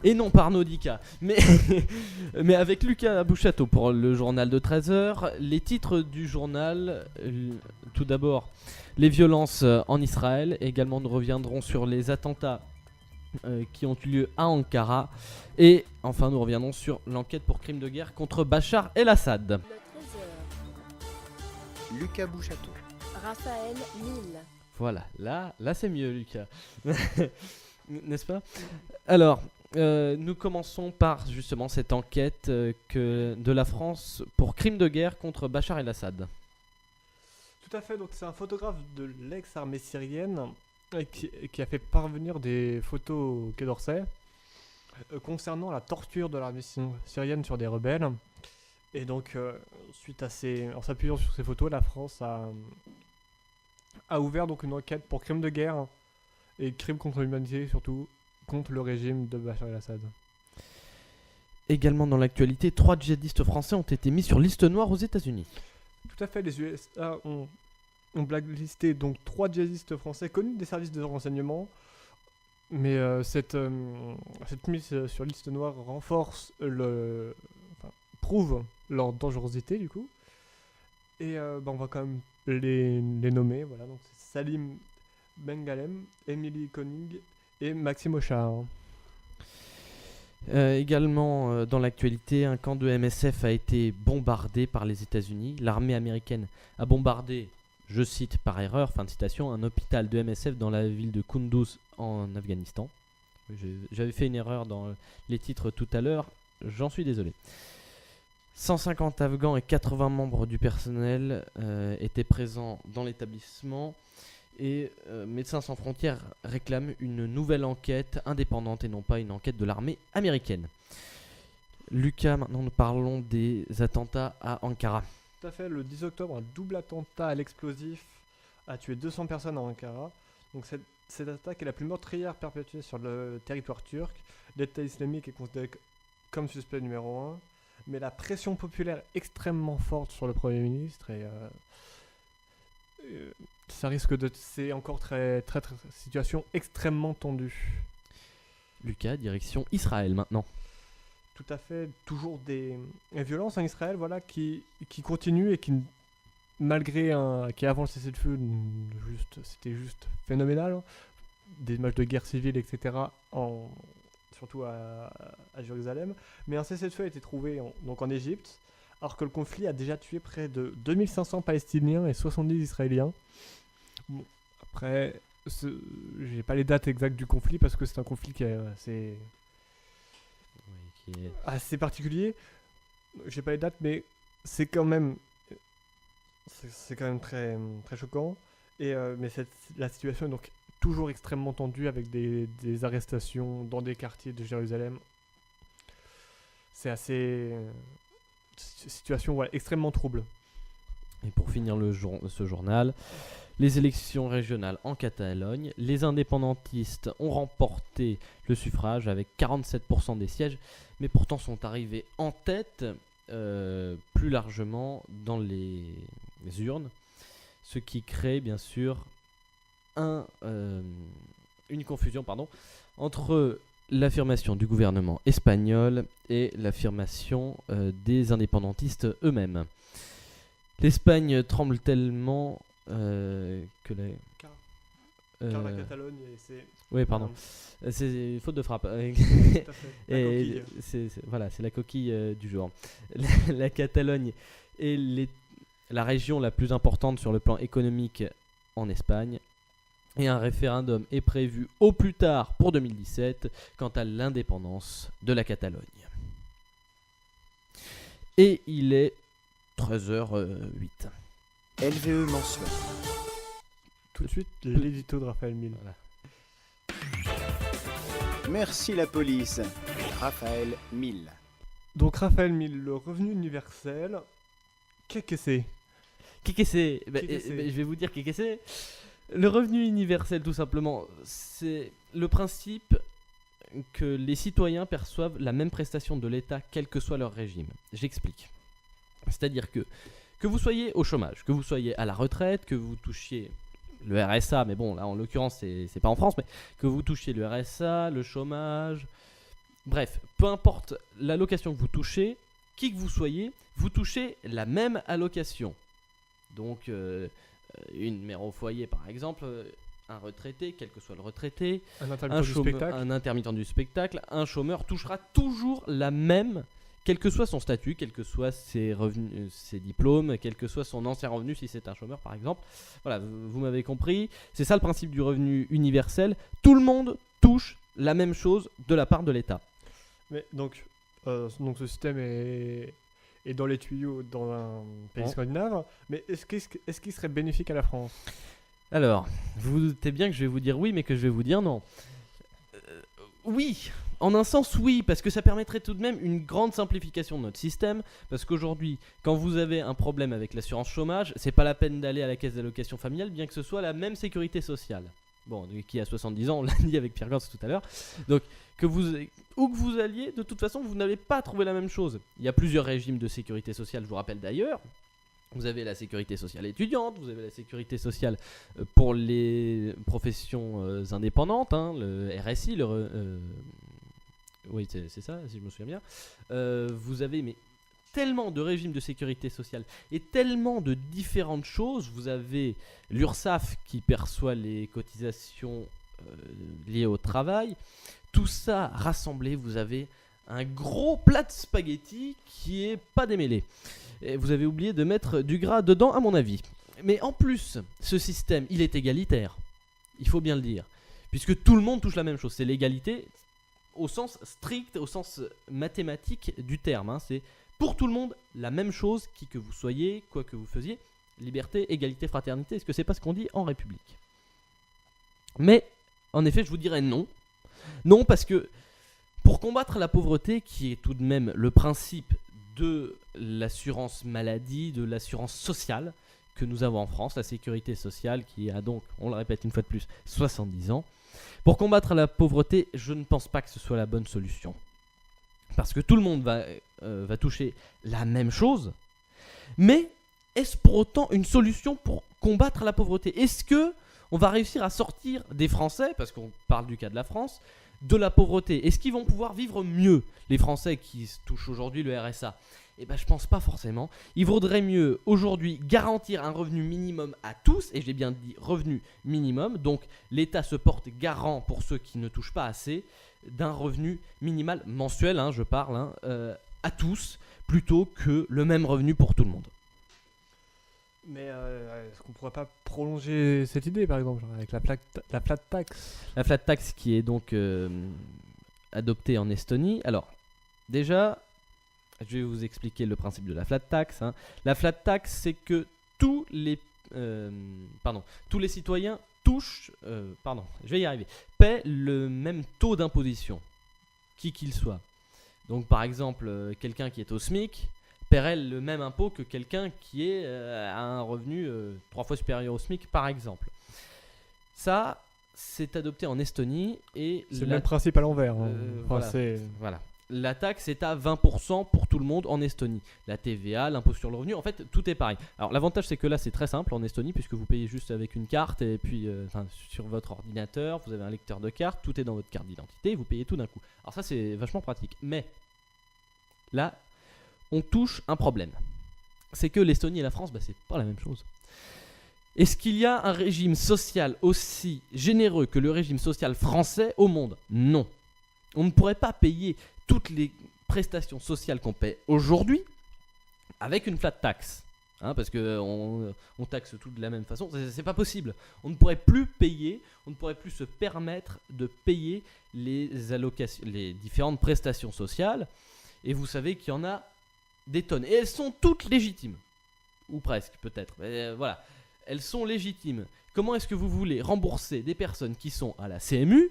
Et non par Arnaud Dika, mais avec Lucas Bouchateau pour le journal de 13h. Les titres du journal, tout d'abord, les violences en Israël. Également, nous reviendrons sur les attentats qui ont eu lieu à Ankara. Et enfin, nous reviendrons sur l'enquête pour crime de guerre contre Bachar el-Assad. Le 13h. Lucas Bouchateau. Raphaël Mille. Voilà, là c'est mieux, Lucas. N'est-ce pas? Alors, nous commençons par justement cette enquête de la France pour crime de guerre contre Bachar el-Assad. Tout à fait, donc c'est un photographe de l'ex-armée syrienne qui a fait parvenir des photos au Quai d'Orsay concernant la torture de l'armée syrienne sur des rebelles. Et donc, en s'appuyant sur ces photos, la France a ouvert donc une enquête pour crime de guerre et crime contre l'humanité, surtout contre le régime de Bachar el-Assad. Également dans l'actualité, 3 djihadistes français ont été mis sur liste noire aux États-Unis. Tout à fait, les USA ont blacklisté donc 3 djihadistes français connus des services de renseignement. Mais cette mise sur liste noire prouve leur dangerosité du coup. Et on va quand même les nommer. Voilà, donc c'est Salim Bengalem, Emily Koenig et Maxime Ochard. Également dans l'actualité, un camp de MSF a été bombardé par les États-Unis. L'armée américaine a bombardé, je cite par erreur, fin de citation, un hôpital de MSF dans la ville de Kunduz en Afghanistan. J'avais fait une erreur dans les titres tout à l'heure, j'en suis désolé. 150 Afghans et 80 membres du personnel étaient présents dans l'établissement. Et Médecins sans frontières réclame une nouvelle enquête indépendante et non pas une enquête de l'armée américaine. Lucas, maintenant nous parlons des attentats à Ankara. Tout à fait, le 10 octobre, un double attentat à l'explosif a tué 200 personnes à Ankara. Donc cette attaque est la plus meurtrière perpétuée sur le territoire turc. L'État islamique est considéré comme suspect numéro 1. Mais la pression populaire est extrêmement forte sur le Premier ministre et ça risque c'est encore très situation extrêmement tendue. Lucas, direction Israël maintenant. tout à fait toujours des violences en Israël, voilà, qui continuent et qui, malgré qui avant le cessez-le-feu, c'était juste phénoménal, hein. Des images de guerre civile, etc., surtout à Jérusalem. Mais un cessez-le-feu a été trouvé donc en Égypte, alors que le conflit a déjà tué près de 2500 Palestiniens et 70 Israéliens. Bon, après, j'ai pas les dates exactes du conflit parce que c'est un conflit qui est assez particulier. J'ai pas les dates, mais c'est quand même très, très choquant. Mais la situation est donc toujours extrêmement tendue avec des arrestations dans des quartiers de Jérusalem. C'est assez situation extrêmement trouble. Et pour finir ce journal, les élections régionales en Catalogne, les indépendantistes ont remporté le suffrage avec 47% des sièges, mais pourtant sont arrivés en tête plus largement dans les urnes, ce qui crée bien sûr une confusion entre l'affirmation du gouvernement espagnol et l'affirmation des indépendantistes eux-mêmes. L'Espagne tremble tellement que Car la Catalogne, c'est... Oui, pardon. C'est faute de frappe. Tout à fait. Et c'est la coquille du jour. La Catalogne est la région la plus importante sur le plan économique en Espagne. Et un référendum est prévu au plus tard pour 2017 quant à l'indépendance de la Catalogne. Et il est 13h08. LVE mensuel. Tout de suite, l'édito de Raphaël Mille. Voilà. Merci la police. Raphaël Mille. Donc Raphaël Mille, le revenu universel, qu'est-ce que c'est? Qu'est-ce que c'est? Qu'est-ce que c'est? Je vais vous dire qu'est-ce que c'est. Le revenu universel, tout simplement, c'est le principe que les citoyens perçoivent la même prestation de l'État, quel que soit leur régime. J'explique. C'est-à-dire que vous soyez au chômage, que vous soyez à la retraite, que vous touchiez le RSA, mais bon, là en l'occurrence, c'est pas en France, mais que vous touchiez le RSA, le chômage, bref, peu importe l'allocation que vous touchez, qui que vous soyez, vous touchez la même allocation. Donc, une mère au foyer par exemple, un retraité, quel que soit le retraité, un intermittent du spectacle, un chômeur touchera toujours la même, quel que soit son statut, quel que soit ses revenus, ses diplômes, quel que soit son ancien revenu si c'est un chômeur par exemple. Voilà, vous m'avez compris, c'est ça le principe du revenu universel, tout le monde touche la même chose de la part de l'État. Mais donc ce système est dans les tuyaux dans un pays scandinave, mais est-ce qu'il serait bénéfique à la France? Alors, vous vous doutez bien que je vais vous dire oui, mais que je vais vous dire non. Oui, en un sens oui, parce que ça permettrait tout de même une grande simplification de notre système, parce qu'aujourd'hui, quand vous avez un problème avec l'assurance chômage, c'est pas la peine d'aller à la caisse d'allocation familiale, bien que ce soit la même sécurité sociale. Bon, qui a 70 ans, on l'a dit avec Pierre Gans tout à l'heure. Donc, où que vous alliez, de toute façon, vous n'allez pas trouver la même chose. Il y a plusieurs régimes de sécurité sociale, je vous rappelle d'ailleurs. Vous avez la sécurité sociale étudiante, vous avez la sécurité sociale pour les professions indépendantes, hein, le RSI, oui, c'est ça, si je me souviens bien. Vous avez tellement de régimes de sécurité sociale et tellement de différentes choses. Vous avez l'URSSAF qui perçoit les cotisations liées au travail. Tout ça rassemblé, vous avez un gros plat de spaghettis qui est pas démêlé. Et vous avez oublié de mettre du gras dedans, à mon avis. Mais en plus, ce système, il est égalitaire. Il faut bien le dire. Puisque tout le monde touche la même chose. C'est l'égalité au sens strict, au sens mathématique du terme. Hein. C'est pour tout le monde la même chose, qui que vous soyez, quoi que vous faisiez. Liberté, égalité, fraternité. Est-ce que c'est pas ce qu'on dit en République? Mais, en effet, je vous dirais non. Non, parce que pour combattre la pauvreté, qui est tout de même le principe de l'assurance maladie, de l'assurance sociale que nous avons en France, la sécurité sociale qui a donc, on le répète une fois de plus, 70 ans. Pour combattre la pauvreté, je ne pense pas que ce soit la bonne solution. Parce que tout le monde va toucher la même chose. Mais est-ce pour autant une solution pour combattre la pauvreté? Est-ce que on va réussir à sortir des Français, parce qu'on parle du cas de la France, de la pauvreté. Est-ce qu'ils vont pouvoir vivre mieux, les Français qui touchent aujourd'hui le RSA ? Eh ben, je pense pas forcément. Il vaudrait mieux aujourd'hui garantir un revenu minimum à tous, et j'ai bien dit revenu minimum, donc l'État se porte garant pour ceux qui ne touchent pas assez d'un revenu minimal mensuel, je parle, à tous, plutôt que le même revenu pour tout le monde. Mais est-ce qu'on pourrait pas prolonger cette idée, par exemple, genre avec la flat tax ? La flat tax qui est donc adoptée en Estonie. Alors, déjà, je vais vous expliquer le principe de la flat tax. La flat tax, c'est que tous les citoyens paient le même taux d'imposition, qui qu'il soit. Donc, par exemple, quelqu'un qui est au SMIC paierait le même impôt que quelqu'un qui est à un revenu 3 fois supérieur au SMIC, par exemple. Ça, c'est adopté en Estonie et c'est le même principe à l'envers. Voilà. La taxe est à 20% pour tout le monde en Estonie. La TVA, l'impôt sur le revenu, en fait, tout est pareil. Alors, l'avantage, c'est que là, c'est très simple en Estonie, puisque vous payez juste avec une carte, et puis sur votre ordinateur, vous avez un lecteur de carte, tout est dans votre carte d'identité, et vous payez tout d'un coup. Alors ça, c'est vachement pratique. Mais, là, on touche un problème. C'est que l'Estonie et la France, c'est pas la même chose. Est-ce qu'il y a un régime social aussi généreux que le régime social français au monde ? Non. On ne pourrait pas payer toutes les prestations sociales qu'on paie aujourd'hui avec une flat tax. Parce qu'on taxe tout de la même façon. C'est pas possible. On ne pourrait plus payer, on ne pourrait plus se permettre de payer les allocations, les différentes prestations sociales. Et vous savez qu'il y en a des tonnes. Et elles sont toutes légitimes. Ou presque, peut-être. Mais voilà. Elles sont légitimes. Comment est-ce que vous voulez rembourser des personnes qui sont à la CMU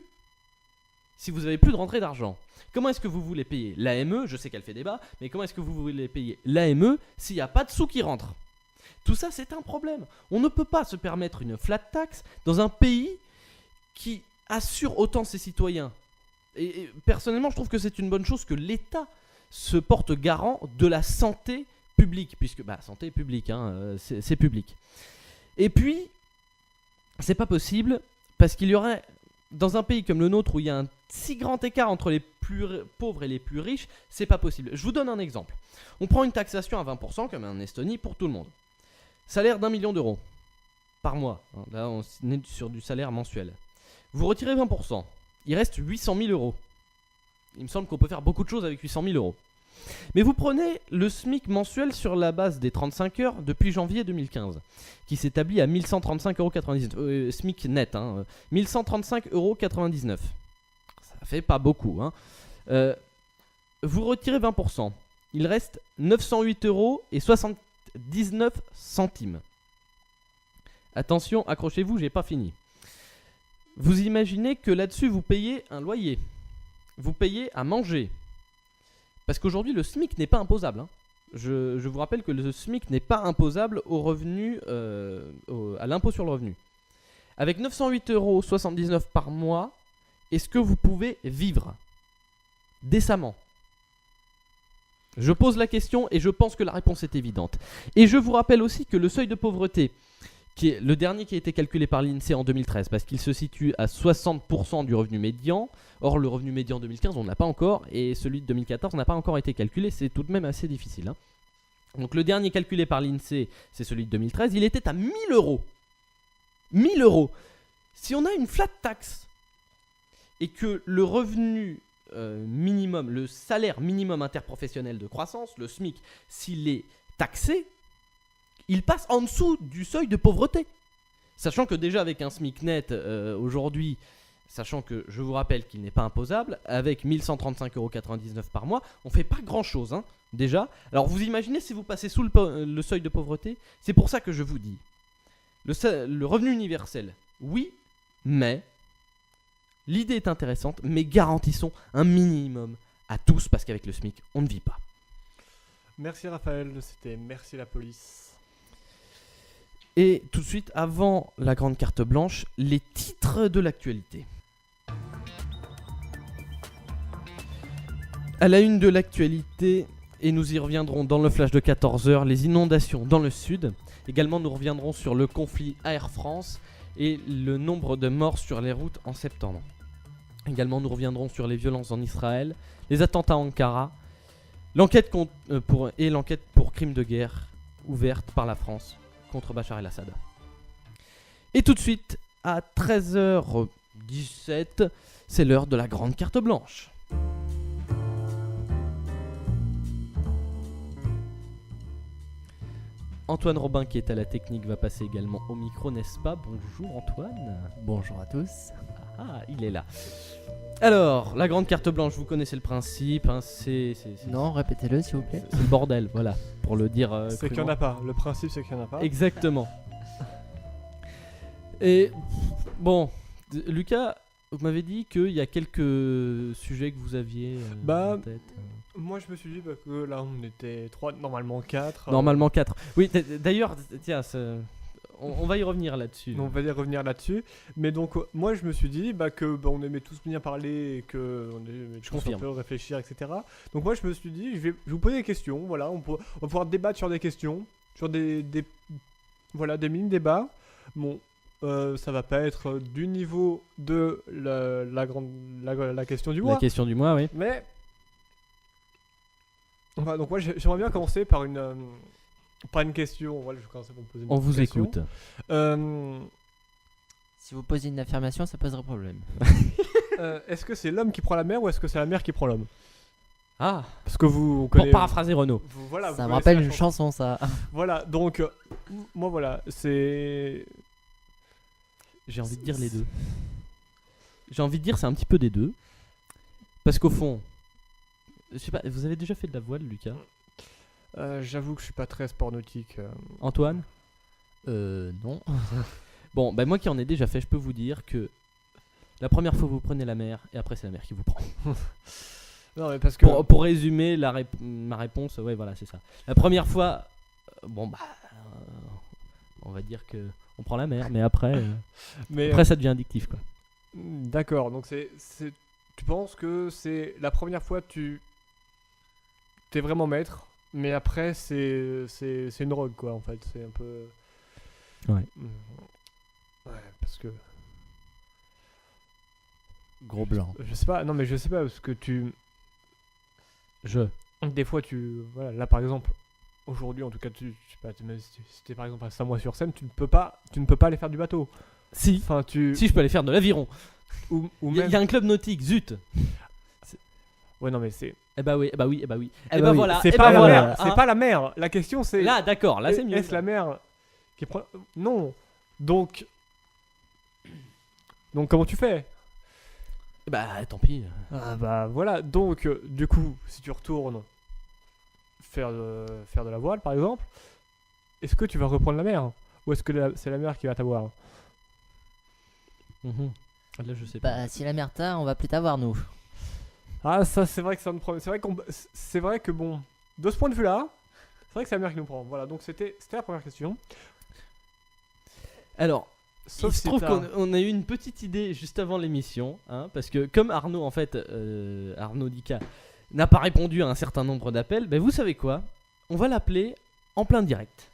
si vous n'avez plus de rentrée d'argent ? Comment est-ce que vous voulez payer l'AME ? Je sais qu'elle fait débat, mais comment est-ce que vous voulez payer l'AME s'il n'y a pas de sous qui rentrent ? Tout ça, c'est un problème. On ne peut pas se permettre une flat tax dans un pays qui assure autant ses citoyens. Et personnellement, je trouve que c'est une bonne chose que l'État se porte garant de la santé publique, puisque santé publique, c'est public. Et puis, c'est pas possible parce qu'il y aurait, dans un pays comme le nôtre où il y a un si grand écart entre les plus pauvres et les plus riches, c'est pas possible. Je vous donne un exemple. On prend une taxation à 20% comme en Estonie pour tout le monde. Salaire d'1 million d'euros par mois. Là, on est sur du salaire mensuel. Vous retirez 20%, il reste 800 000 euros. Il me semble qu'on peut faire beaucoup de choses avec 800 000 euros. Mais vous prenez le SMIC mensuel sur la base des 35 heures depuis janvier 2015, qui s'établit à 1135,99 €. SMIC net, 1135,99 €. Ça fait pas beaucoup. Vous retirez 20%. Il reste 908,79 €. Attention, accrochez-vous, j'ai pas fini. Vous imaginez que là-dessus, vous payez un loyer. Vous payez à manger. Parce qu'aujourd'hui, le SMIC n'est pas imposable. Je vous rappelle que le SMIC n'est pas imposable au revenu, à l'impôt sur le revenu. Avec 908,79 € par mois, est-ce que vous pouvez vivre décemment ? Je pose la question et je pense que la réponse est évidente. Et je vous rappelle aussi que le seuil de pauvreté, qui est le dernier qui a été calculé par l'INSEE en 2013, parce qu'il se situe à 60% du revenu médian. Or, le revenu médian en 2015, on ne l'a pas encore, et celui de 2014 n'a pas encore été calculé. C'est tout de même assez difficile. Donc, le dernier calculé par l'INSEE, c'est celui de 2013. Il était à 1 000 €. 1 000 €. Si on a une flat tax et que le revenu minimum, le salaire minimum interprofessionnel de croissance, le SMIC, s'il est taxé, il passe en dessous du seuil de pauvreté. Sachant que déjà avec un SMIC net aujourd'hui, sachant que je vous rappelle qu'il n'est pas imposable, avec 1135,99 € par mois, on fait pas grand chose déjà. Alors vous imaginez si vous passez sous le seuil de pauvreté, c'est pour ça que je vous dis, le revenu universel, oui, mais l'idée est intéressante, mais garantissons un minimum à tous, parce qu'avec le SMIC, on ne vit pas. Merci Raphaël, c'était Merci la police. Et tout de suite, avant la grande carte blanche, les titres de l'actualité. À la une de l'actualité, et nous y reviendrons dans le flash de 14h, les inondations dans le sud. Également, nous reviendrons sur le conflit Air France et le nombre de morts sur les routes en septembre. Également, nous reviendrons sur les violences en Israël, les attentats à Ankara, l'enquête pour crimes de guerre ouverte par la France contre Bachar el-Assad. Et tout de suite, à 13h17, c'est l'heure de la grande carte blanche. Antoine Robin, qui est à la technique, va passer également au micro, n'est-ce pas? Bonjour Antoine. Bonjour à tous. Ah, il est là. Alors, la grande carte blanche, vous connaissez le principe, hein, Non, répétez-le s'il vous plaît. c'est le bordel, voilà, pour le dire C'est qu'il n'y en a pas. Le principe, c'est qu'il n'y en a pas. Exactement. Et bon, Lucas, vous m'avez dit qu'il y a quelques sujets que vous aviez en tête. Moi, je me suis dit que là, on était 3, normalement 4. Normalement 4. Oui, d'ailleurs, tiens, on va y revenir là-dessus. On va y revenir là-dessus. Mais donc, moi, je me suis dit que on aimait tous bien parler et qu'on aimait tous confirme. un peu réfléchir, etc. Donc, moi, je me suis dit, je vais vous poser des questions. Voilà, on va pouvoir débattre sur des questions, sur des mini-débats. Bon, ça va pas être du niveau de la question du mois. La question du mois, oui. Mais voilà, donc moi j'aimerais bien commencer par une question. Voilà, je vais commencer par me poser une On vous question. écoute. Si vous posez une affirmation, ça poserait problème. Est-ce que c'est l'homme qui prend la mer ou est-ce que c'est la mer qui prend l'homme? Ah, Parce que vous pour connaissez. paraphraser Renaud. Voilà, Ça vous me connaissez rappelle la une chanson, ça. Voilà, donc moi voilà, c'est. J'ai envie de dire les deux. J'ai envie de dire c'est un petit peu des deux. Parce qu'au fond, je sais pas, vous avez déjà fait de la voile, Lucas? J'avoue que je suis pas très sport nautique. Antoine? Non. Bon, bah moi qui en ai déjà fait, je peux vous dire que la première fois vous prenez la mer et après c'est la mer qui vous prend. Non, mais parce que. Pour résumer ma réponse, ouais, voilà, c'est ça. La première fois, on va dire que on prend la mer, mais après, Mais, après ça devient addictif, quoi. d'accord, donc tu penses que c'est la première fois t'es vraiment maître, mais après c'est une drogue quoi en fait, c'est un peu. Ouais. Ouais, parce que Gros blanc. je sais pas, non mais je sais pas parce que des fois voilà, là par exemple aujourd'hui en tout cas je sais pas, si t'es par exemple à Samois-sur-Seine, tu ne peux pas aller faire du bateau. Si, Enfin si je peux aller faire de l'aviron. ou Il même. y a un club nautique, zut. Ouais non mais c'est. Eh bah oui, eh bah oui, eh bah oui. Eh Eh bah bah oui. voilà, C'est eh pas bah la voilà, mer, c'est hein. pas la mer. La question c'est. Là, d'accord, là c'est mieux. Est-ce la mer qui prend. Non. Donc comment tu fais? Bah tant pis. Ah bah voilà. Donc du coup, si tu retournes faire de la voile par exemple, est-ce que tu vas reprendre la mer ou est-ce que c'est la mer qui va t'avoir? Mhm. Là je sais pas. Bah, si la merde t'a, on va plus t'avoir, nous. Ah ça c'est vrai que c'est un problème. C'est vrai que bon, de ce point de vue-là, c'est vrai que c'est la mer qui nous prend. Voilà. Donc c'était la première question. Alors, Sauf il se si trouve t'as- qu'on a eu une petite idée juste avant l'émission, hein, parce que comme Arnaud, en fait, Arnaud Dika n'a pas répondu à un certain nombre d'appels, ben vous savez quoi? On va l'appeler en plein direct.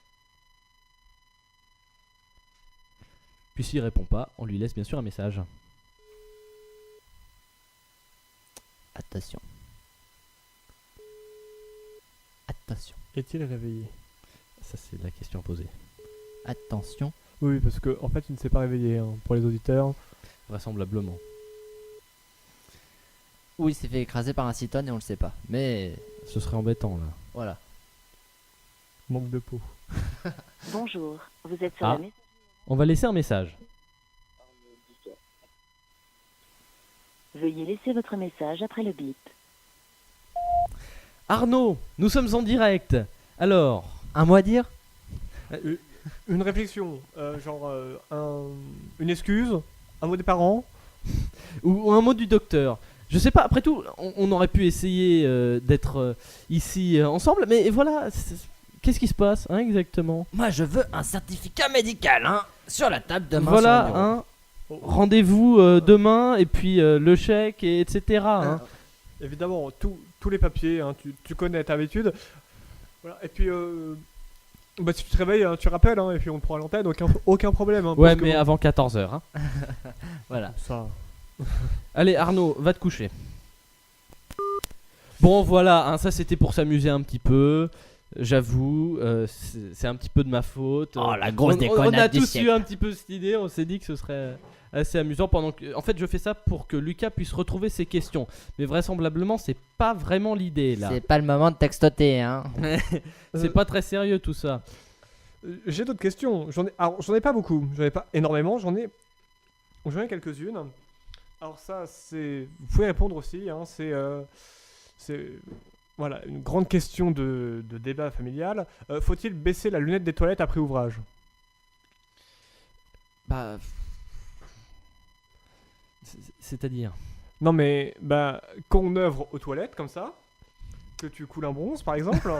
Puis s'il répond pas, on lui laisse bien sûr un message. Attention. Attention. Est-il réveillé? Ça c'est la question à poser. Attention. Oui, parce que en fait, il ne s'est pas réveillé hein, pour les auditeurs. Vraisemblablement. Ou il s'est fait écraser par un cyclone et on le sait pas. Mais Ce serait embêtant là. voilà. Manque de peau. Bonjour, vous êtes sur Ah. la messagerie. On va laisser un message. Veuillez laisser votre message après le bip. Arnaud, nous sommes en direct. Alors, Un mot à dire? Une réflexion, une excuse, un mot des parents. ou un mot du docteur. Je sais pas, après tout, on aurait pu essayer d'être ici ensemble, mais voilà, qu'est-ce qui se passe hein, exactement? Moi, je veux un certificat médical, hein, sur la table demain. Voilà, sur le bureau. hein, rendez-vous demain, et puis le chèque, et etc. Hein. Évidemment, tous les papiers, hein, tu connais ta habitude. Voilà, et puis, si tu te réveilles, hein, tu rappelles, hein, et puis on te prend à l'antenne, aucun problème. Hein, Ouais, parce que mais bon, avant 14h. Hein. Voilà. Ça. Allez Arnaud, va te coucher. Bon voilà, hein, ça c'était pour s'amuser un petit peu. J'avoue, c'est un petit peu de ma faute. Oh, la grosse on a déconnade du tous siècle. eu un petit peu cette idée, on s'est dit que ce serait assez amusant pendant que... En fait je fais ça pour que Lucas puisse retrouver ses questions. Mais vraisemblablement c'est pas vraiment l'idée là. C'est pas le moment de textoter, hein. C'est pas très sérieux tout ça. J'ai d'autres questions. J'en ai pas beaucoup. J'en ai pas énormément. J'en ai quelques-unes. Alors ça, c'est. Vous pouvez répondre aussi. Hein, c'est voilà une grande question de débat familial. Faut-il baisser la lunette des toilettes après ouvrage? Bah... C'est-à-dire Non mais quand on œuvre aux toilettes comme ça, que tu coules un bronze par exemple,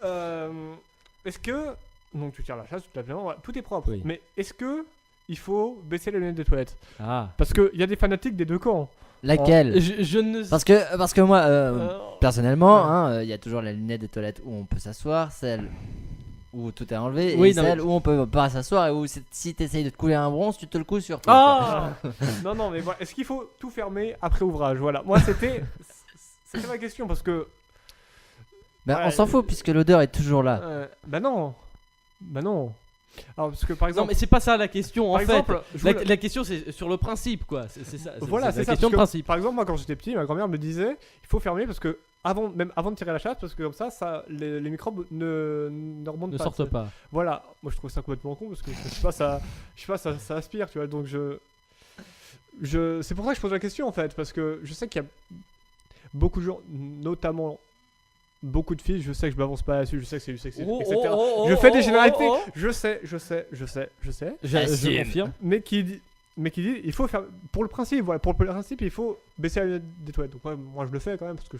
est-ce que donc tu tires la chasse, tout voilà, tout est propre. Oui. Mais est-ce que il faut baisser la lunette des toilettes? Ah. Parce qu'il y a des fanatiques des deux camps. Laquelle? Je ne... Parce que moi, personnellement, ouais. il y a toujours la lunette des toilettes où on peut s'asseoir, celle où tout est enlevé, Oui, et non, celle mais- où on peut pas s'asseoir et où si t'essayes de te couler un bronze, tu te le coules sur toi. Ah. Non mais voilà, est-ce qu'il faut tout fermer après ouvrage? Voilà, moi c'était ma question parce que Bah, Ouais, on s'en fout puisque l'odeur est toujours là. bah non. Alors parce que par Non exemple, mais c'est pas ça la question en par fait. exemple, je voulais- La question c'est sur le principe quoi. C'est ça. voilà, c'est la ça. question parce de que, principe. Par exemple, moi quand j'étais petit, ma grand-mère me disait il faut fermer parce que même avant de tirer la chasse, parce que comme ça les microbes ne remontent Ne pas. sortent pas. Voilà, moi je trouve ça complètement con parce que je sais pas, ça aspire, tu vois. Donc c'est pour ça que je pose la question en fait, parce que je sais qu'il y a beaucoup de gens, notamment beaucoup de filles, je sais que je m'avance pas là-dessus, je sais que c'est du sexisme, etc. Je fais des généralités, je sais. Je Assume. confirme. mais qui dit il faut faire pour le principe, voilà, pour le principe il faut baisser la lunette des toilettes. Donc moi je le fais quand même parce que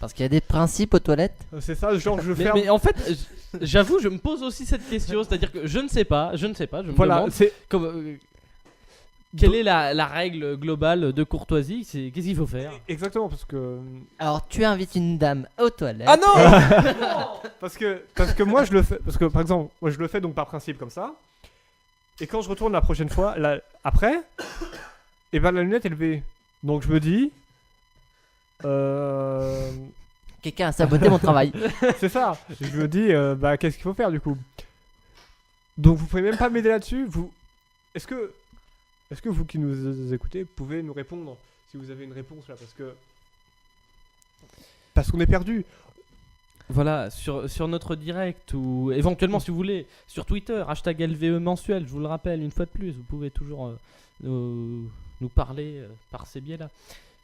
Parce qu'il y a des principes aux toilettes. c'est ça, genre je ferme. Mais en fait, j'avoue, je me pose aussi cette question, c'est-à-dire que je ne sais pas, je me Voilà, demande c'est quelle est la règle globale de courtoisie, qu'est-ce qu'il faut faire. exactement parce que Alors tu invites une dame aux toilettes. Ah non. parce que moi je le fais parce que par exemple moi je le fais donc par principe comme ça, et quand je retourne la prochaine fois après, et ben la lunette est levée, donc je me dis Quelqu'un a saboté mon travail. c'est ça, je me dis qu'est-ce qu'il faut faire du coup. Donc vous pouvez même pas m'aider là-dessus. Est-ce que vous qui nous écoutez pouvez nous répondre si vous avez une réponse là, parce qu'on est perdu. Voilà, sur notre direct ou éventuellement si vous voulez sur Twitter, hashtag LVE mensuel, je vous le rappelle une fois de plus, vous pouvez toujours nous parler par ces biais-là.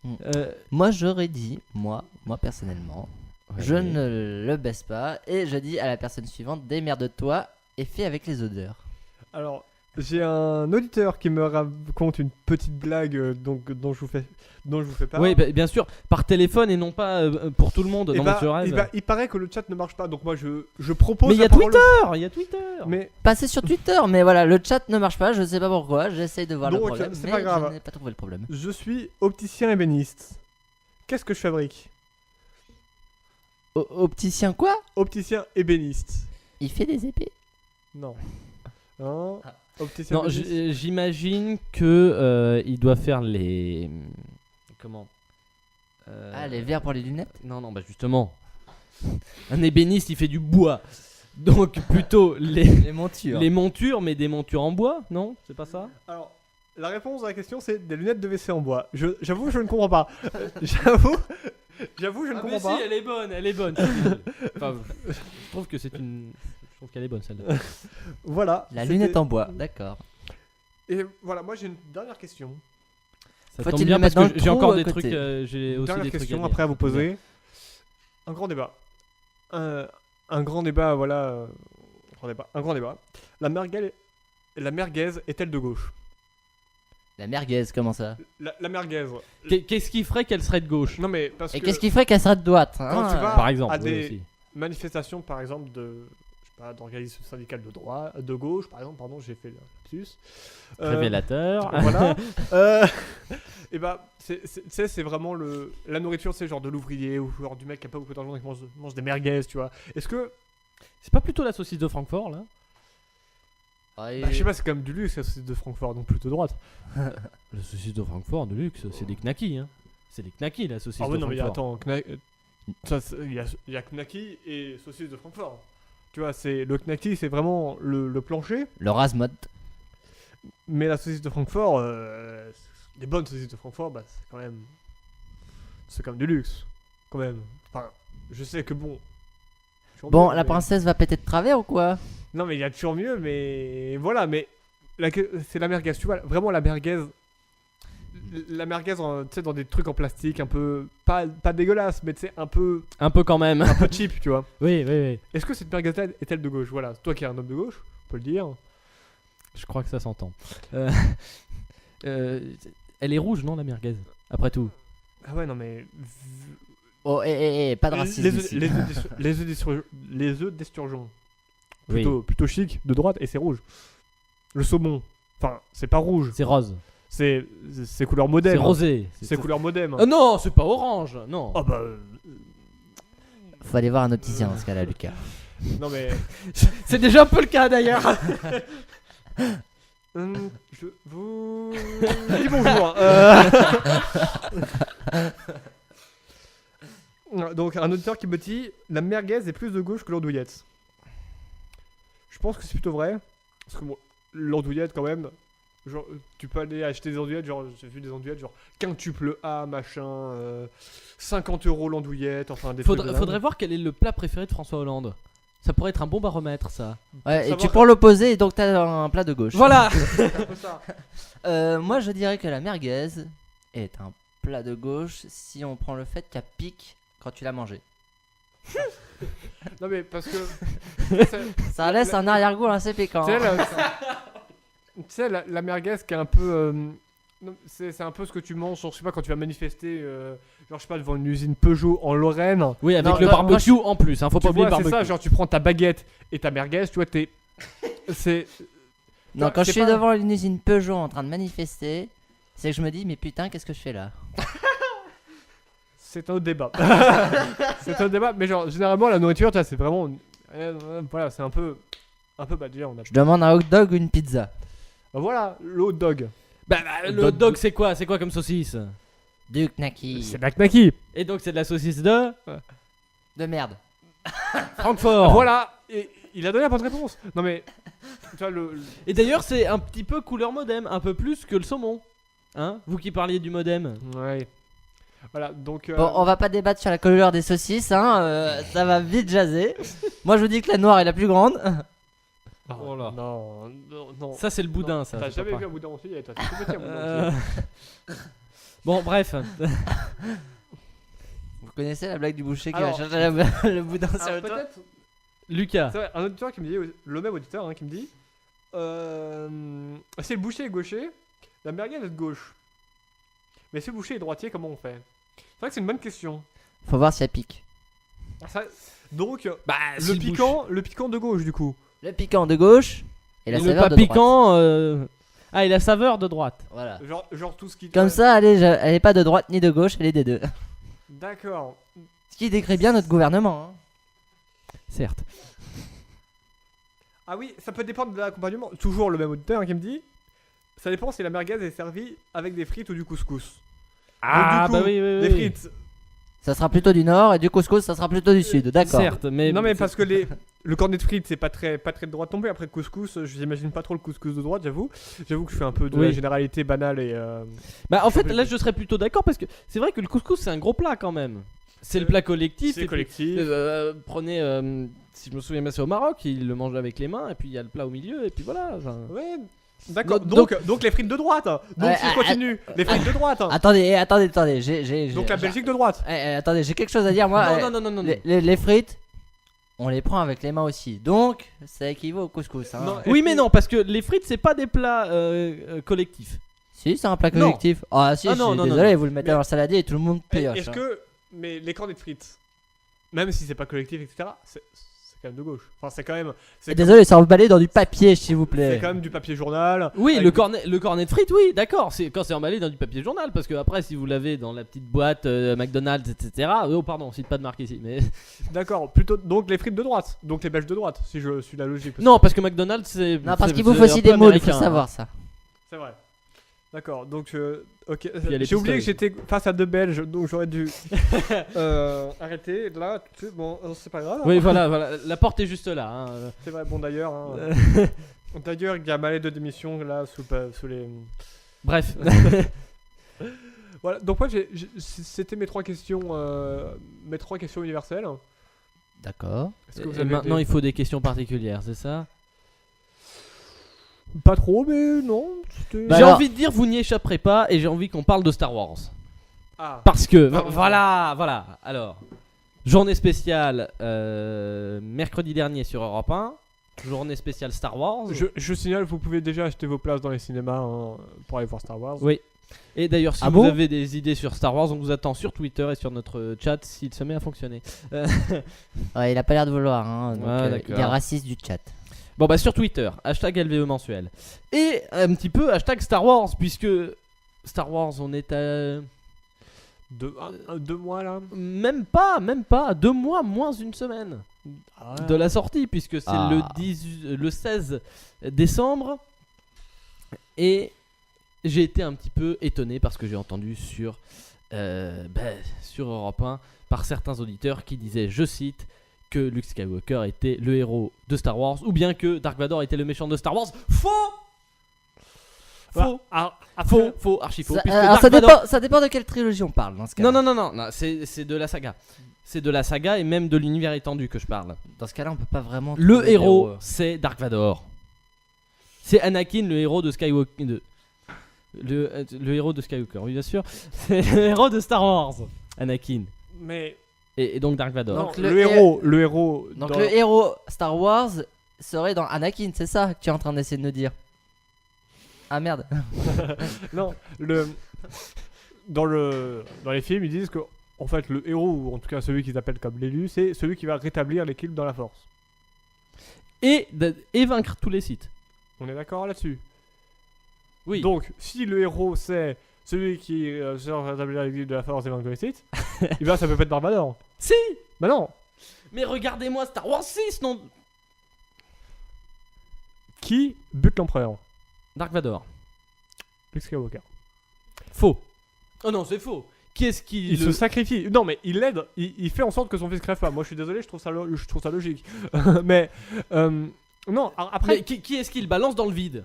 Mm. Moi j'aurais dit, moi personnellement, je ne le baisse pas et je dis à la personne suivante, démerde-toi et fais avec les odeurs. Alors, j'ai un auditeur qui me raconte une petite blague dont je vous fais part. Oui, bien sûr, par téléphone et non pas pour tout le monde. Et Non, mais tu rêves. il paraît que le chat ne marche pas, donc moi je propose. Mais il y a la parole- Il y a Twitter. Mais Passez sur Twitter, mais voilà, le chat ne marche pas, je sais pas pourquoi, j'essaye de voir le Donc, problème, c'est mais pas grave. je n'ai pas trouvé le problème. je suis opticien ébéniste. Qu'est-ce que je fabrique? Opticien quoi? Opticien ébéniste. Il fait des épées? Non. Non. Opticien Non, ébéniste. j'imagine que il doit faire les comment Les verres pour les lunettes? Non, bah justement, un ébéniste il fait du bois, donc plutôt les montures. les montures, mais des montures en bois, non? C'est pas ça? Alors, la réponse à la question c'est des lunettes de WC en bois. J'avoue, je ne comprends pas. J'avoue, je ne comprends pas. elle est bonne. Enfin, je trouve que c'est une, je trouve qu'elle est bonne celle-là. Voilà. La c'était- lunette en bois, d'accord. Et voilà, moi j'ai une dernière question. Ça Faut-il tombe le bien mettre parce dans que le j'ai trou encore ou à des côté trucs, j'ai Une aussi dernière des trucs question à dire. après à vous poser. Un grand débat. Un grand débat. La merguez est-elle de gauche? La merguez, comment ça? La merguez. Qu'est-ce qui ferait qu'elle serait de gauche? Non mais parce Et que qu'est-ce qui ferait qu'elle serait de droite? Quand tu vas Par exemple, à oui, des aussi. manifestations par exemple d'organismes syndicales de droite, de gauche par exemple, pardon, j'ai fait le lapsus. Révélateur. Voilà. Et bah, c'est vraiment la nourriture, c'est genre de l'ouvrier ou genre du mec qui a pas beaucoup d'argent et qui mange des merguez, tu vois. Est-ce que. C'est pas plutôt la saucisse de Francfort là? Je sais pas, c'est quand même du luxe la saucisse de Francfort, donc plutôt droite. La saucisse de Francfort de luxe, c'est des knackis. Hein. C'est des knackis la saucisse Ah de ouais, non, mais Francfort. attends, il y a Knacky et saucisse de Francfort. Tu vois, le Knacky, c'est vraiment le plancher, Le Razmod. mais la saucisse de Francfort, les bonnes saucisses de Francfort, bah, c'est quand même du luxe, quand même. Enfin, je sais que bon. toujours Bon, mieux, la mais- princesse va péter de travers ou quoi? Non, mais il y a toujours mieux, mais voilà, mais c'est la merguez, tu vois, vraiment la merguez. La merguez, tu sais, dans des trucs en plastique un peu. Pas dégueulasse, mais tu sais, un peu Un peu quand même. cheap, tu vois. Oui, oui, oui. Est-ce que cette merguez-là est-elle de gauche? Voilà, toi qui es un homme de gauche, on peut le dire. Je crois que ça s'entend. Elle est rouge, non, la merguez? Après tout. Ah ouais, non, mais. Oh, pas de racisme ici. Les œufs d'esturgeon. Oui. Plutôt chic, de droite, et c'est rouge. Le saumon. Enfin, c'est pas rouge. C'est rose. C'est couleur modem. C'est rosé. C'est couleur modem. Non, c'est pas orange. Non. Oh bah. Faut aller voir un opticien dans ce cas-là, Lucas. Non mais. C'est déjà un peu le cas d'ailleurs. Je vous dis bonjour. Donc un auditeur qui me dit la merguez est plus de gauche que l'andouillette. Je pense que c'est plutôt vrai. Parce que bon, l'andouillette quand même. Genre, tu peux aller acheter des andouillettes, genre j'ai vu des andouillettes genre quintuple A machin, 50 € l'andouillette, enfin des trucs de dingue. Faudrait voir quel est le plat préféré de François Hollande. Ça pourrait être un bon baromètre, ça. Ouais, et savoir- tu prends l'opposé et donc t'as un plat de gauche. Voilà. Moi je dirais que la merguez est un plat de gauche si on prend le fait qu'elle pique quand tu l'as mangé. Non mais parce que Ça laisse un arrière-goût assez piquant. tu sais, tu sais, la merguez qui est un peu. Non, c'est un peu ce que tu manges, genre, je sais pas, quand tu vas manifester, genre, je sais pas, devant une usine Peugeot en Lorraine. Oui, avec Non, le non, barbecue en plus. Hein, faut pas Tu oublier le vois, c'est barbecue. ça, genre, tu prends ta baguette et ta merguez, tu vois, c'est. Non, quand je c'est suis pas- devant une usine Peugeot en train de manifester, c'est que je me dis, mais putain, qu'est-ce que je fais là? C'est un autre débat. C'est un autre débat, mais genre, généralement, la nourriture, tu vois, c'est vraiment. Voilà, c'est un peu. Bah, déjà, on a. Je demande un hot dog ou une pizza. Bah, voilà, le hot dog. Le hot dog, c'est quoi? C'est quoi comme saucisse? Du knacky. C'est la knacky. Et donc, c'est de la saucisse de De merde. Francfort. Voilà, et il a donné la bonne réponse. Non, mais. Tu vois, Et d'ailleurs, c'est un petit peu couleur modem, un peu plus que le saumon. Hein? Vous qui parliez du modem. Ouais. Voilà, donc. Bon, on va pas débattre sur la couleur des saucisses, hein. Ça va vite jaser. Moi je vous dis que la noire est la plus grande. Oh là. Non. Ça, c'est le boudin, ça. T'as je jamais crois vu pas. un boudin entier, toi. C'est tout petit, un boudin Euh, entier. Bon, bref. Vous connaissez la blague du boucher qui Alors- va chercher le boudin sur Alors, le toit? peut-être. Lucas. C'est vrai, un auditeur qui me dit, le même auditeur qui me dit si le boucher est gaucher, la merguez est de gauche. Mais si le boucher est droitier, comment on fait? C'est vrai que c'est une bonne question. Faut voir si elle pique. Donc, Bah, si le piquant de gauche, du coup. Le piquant de gauche et la le saveur pas de droite. piquant. Ah, et la saveur de droite. Voilà. Genre tout ce qui. Comme ça, elle est pas de droite ni de gauche, elle est des deux. D'accord. Ce qui décrit bien notre gouvernement. Hein. Certes. Ah oui, ça peut dépendre de l'accompagnement. Toujours le même auditeur qui me dit ça dépend si la merguez est servie avec des frites ou du couscous. Ah, Donc, du coup, bah oui, oui, Des oui. frites. Ça sera plutôt du nord et du couscous, ça sera plutôt du sud. D'accord. Certes, mais. Non mais parce que le cornet de frites c'est pas très de droite non plus. Après couscous, j'imagine pas trop le couscous de droite, j'avoue. J'avoue que je fais un peu de Oui. la généralité banale et. Bah, en fait, là, je serais plutôt d'accord parce que c'est vrai que le couscous, c'est un gros plat quand même. C'est le plat collectif. C'est et puis, collectif. prenez, si je me souviens bien, c'est au Maroc, ils le mangent avec les mains, et puis il y a le plat au milieu, et puis voilà. enfin. Ouais. D'accord. Donc- Donc les frites de droite. Donc Ouais, si je continue, les frites de droite. Attendez, j'ai. Donc la Belgique de droite. Attendez, j'ai quelque chose à dire moi. Non. Les frites, on les prend avec les mains aussi. Donc, ça équivaut au couscous. Hein. Non, Oui, mais non, parce que les frites, c'est pas des plats collectifs. Si, c'est un plat Non. collectif. Ah, si, Ah, je non, suis non, désolé, non. vous le mettez Mais- dans le saladier et tout le monde pioche. Est-ce hein. que mais les cornets de frites, même si c'est pas collectif etc. C'est quand même de gauche. Enfin, c'est quand même. C'est Désolé, c'est emballé dans du papier, s'il vous plaît. C'est quand même du papier journal. Oui, avec le cornet de frites, oui, d'accord. C'est quand c'est emballé dans du papier journal, parce que après, si vous l'avez dans la petite boîte McDonald's, etc. Oh, pardon, on cite pas de marque ici, mais D'accord, plutôt donc les frites de droite, donc les belges de droite, si je suis la logique. parce non, parce que McDonald's, c'est Non, parce c'est- qu'il vous c'est faut aussi un peu des mots, il faut américain, hein. savoir ça. que c'est vrai. D'accord, donc ok. il y a les J'ai oublié que pistolets. j'étais face à deux Belges, donc j'aurais dû arrêter. Là, bon, c'est pas grave. Oui, voilà, la porte est juste là. Hein. C'est vrai. Bon d'ailleurs, d'ailleurs, il y a ma lettre de démission là sous les. Bref. Voilà. Donc moi, c'était mes trois questions universelles. D'accord. Est-ce que vous Et avez maintenant, des- il faut des questions particulières, c'est ça? Pas trop, mais non. c'était- Bah J'ai alors- envie de dire, vous n'y échapperez pas, et j'ai envie qu'on parle de Star Wars. Ah. Parce que, Ah, voilà. Alors, journée spéciale mercredi dernier sur Europe 1. Journée spéciale Star Wars. Je signale, vous pouvez déjà acheter vos places dans les cinémas hein, pour aller voir Star Wars. Oui. Et d'ailleurs, si Ah vous bon avez des idées sur Star Wars, on vous attend sur Twitter et sur notre chat s'il se met à fonctionner. Ouais, il a pas l'air de vouloir, hein. Donc, Ouais, il d'accord. est raciste du chat. Bon, bah sur Twitter, hashtag LVE mensuel. Et un petit peu hashtag Star Wars, puisque Star Wars, on est à. 2 mois là. Même pas, 2 mois moins une semaine de la sortie, puisque c'est Ah. le 16 décembre. Et j'ai été un petit peu étonné parce que j'ai entendu sur Europe 1 par certains auditeurs qui disaient, je cite, que Luke Skywalker était le héros de Star Wars, ou bien que Dark Vador était le méchant de Star Wars. Faux. Faux, faux, archi faux. Ça, puisque alors Dark Vador- ça dépend de quelle trilogie on parle dans ce cas. non, c'est de la saga. C'est de la saga et même de l'univers étendu que je parle. Dans ce cas-là, on peut pas vraiment. Le trouver héros, c'est Dark Vador. C'est Anakin, le héros de Skywalker. Le héros de Skywalker, oui, bien sûr. C'est le héros de Star Wars, Anakin. Mais Et donc Dark Vador. non, Donc, le le héros. Donc dans- le héros Star Wars serait dans Anakin, c'est ça que tu es en train d'essayer de nous dire? Ah merde. Non, dans les films, ils disent que en fait le héros, ou en tout cas celui qu'ils appellent comme l'élu, c'est celui qui va rétablir l'équilibre dans la Force. Et vaincre tous les sites. On est d'accord là-dessus. Oui. Donc, si le héros c'est celui qui sort rétablir l'équilibre de la Force et vaincre les sites, eh ben ça peut pas être Dark Vador. Si. Bah non. Mais regardez-moi Star Wars 6, non. Qui bute l'empereur? Dark Vador. Luke Skywalker. Faux. Oh non, c'est faux. Qui est-ce qui Il se sacrifie. Non, mais il l'aide. Il fait en sorte que son fils crève pas. Moi, je suis désolé, je trouve ça logique. Mais non. Après, Mais qui est-ce qui le balance dans le vide?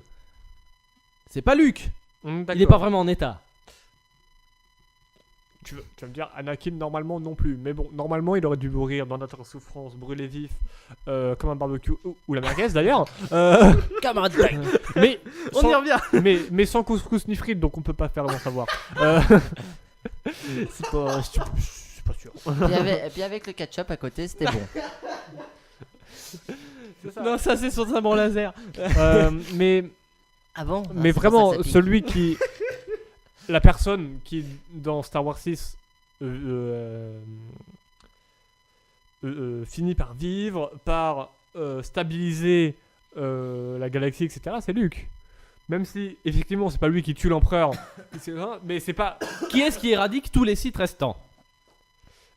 C'est pas Luke. Il est d'accord. pas vraiment en état. Tu vas me dire Anakin normalement non plus. Mais bon, normalement, il aurait dû mourir dans notre souffrance, brûlé vif, comme un barbecue ou la merguez d'ailleurs. Camarade. Mais On sans- y revient. mais sans couscous ni frites, donc on peut pas faire avant savoir. C'est pas, je suis pas sûr. Et puis avec le ketchup à côté, c'était bon. Non, ça c'est son sabre laser. Mais Ah bon? Mais Ah, c'est pour vraiment, ça que ça pique. celui qui. La personne qui, dans Star Wars 6, finit par vivre, par stabiliser la galaxie, etc., c'est Luke. Même si, effectivement, c'est pas lui qui tue l'empereur, mais c'est pas. Qui est-ce qui éradique tous les sites restants?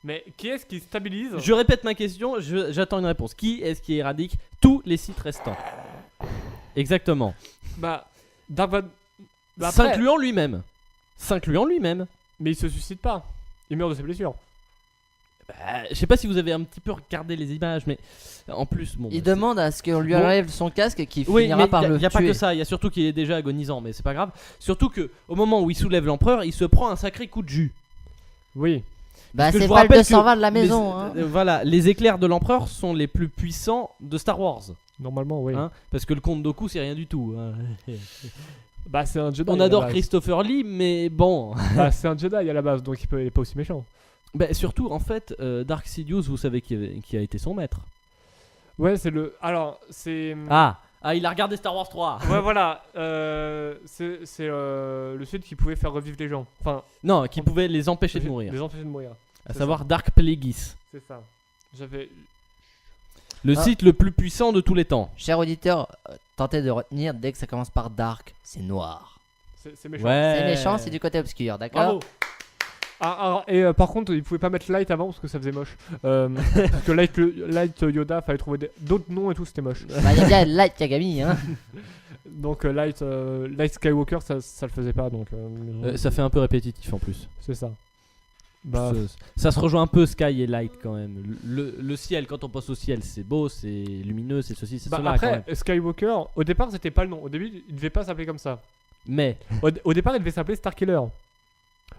Mais qui est-ce qui stabilise Je répète ma question, j'attends une réponse. Qui est-ce qui éradique tous les sites restants? Exactement. Bah, Dark Vador. Bah, après- S'incluant lui-même. S'incluant lui-même. Mais il se suicide pas. Il meurt de ses blessures. Je sais pas si vous avez un petit peu regardé les images, mais en plus, bon. Il bah, demande à ce qu'on lui Bon. enlève son casque et qu'il oui, finira mais par il le n'y a pas tuer. que ça, il y a surtout qu'il est déjà agonisant, mais c'est pas grave. Surtout que au moment où il soulève l'empereur, il se prend un sacré coup de jus. Oui. Bah Parce que c'est je vous pas le rappelle 220 de la les- maison. Hein. Voilà, les éclairs de l'empereur sont les plus puissants de Star Wars. Normalement, oui. Hein, parce que le comte Dooku, c'est rien du tout. Hein. Bah, c'est un Jedi. On à la adore base. Christopher Lee, mais bon. Bah, c'est un Jedi à la base, donc il est pas aussi méchant. Bah, surtout, en fait, Dark Sidious, vous savez qui a été son maître. Ouais, c'est le. Alors, c'est. Ah, il a regardé Star Wars 3. Ouais, voilà. C'est le Sud qui pouvait faire revivre les gens. Enfin, Non, qui pouvait les empêcher de mourir. Les empêcher de mourir. À c'est savoir Dark Plagueis. C'est ça. J'avais. Le Ah. site le plus puissant de tous les temps. Cher auditeur, tentez de retenir dès que ça commence par dark, c'est noir. C'est méchant. C'est méchant, c'est du côté obscur, d'accord? Bravo. Et par contre, il pouvait pas mettre Light avant parce que ça faisait moche. Parce que Light Yoda, fallait trouver d'autres noms et tout, c'était moche. Bah, il y a bien Light Yagami, hein. Donc Light Skywalker, ça le faisait pas. Donc Ça fait un peu répétitif en plus. c'est ça. Bah, Ça se rejoint un peu Sky et Light quand même. Le ciel, quand on pense au ciel, c'est beau, c'est lumineux, c'est ceci, c'est bah, cela quand même. après, Skywalker, au départ, c'était pas le nom. Au début, il devait pas s'appeler comme ça. Mais Au départ, il devait s'appeler Starkiller.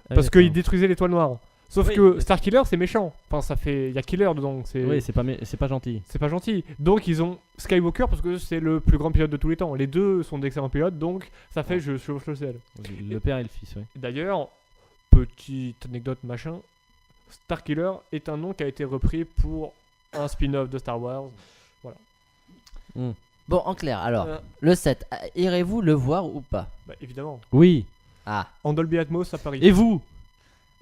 Ah, Parce d'accord. qu'il détruisait l'étoile noire. Sauf Oui, que mais- Starkiller, c'est méchant. Enfin, ça fait. Il y a Killer dedans. Oui, c'est pas gentil. C'est pas gentil. Donc ils ont Skywalker parce que c'est le plus grand pilote de tous les temps. Les deux sont d'excellents pilotes, donc ça fait je chevauche le ciel. Le père et le fils, oui. D'ailleurs, petite anecdote machin, Starkiller est un nom qui a été repris pour un spin-off de Star Wars. Bon, en clair, alors, Euh, le 7, irez-vous le voir ou pas? bah, évidemment. Oui. Ah, En Dolby Atmos à Paris. Et vous?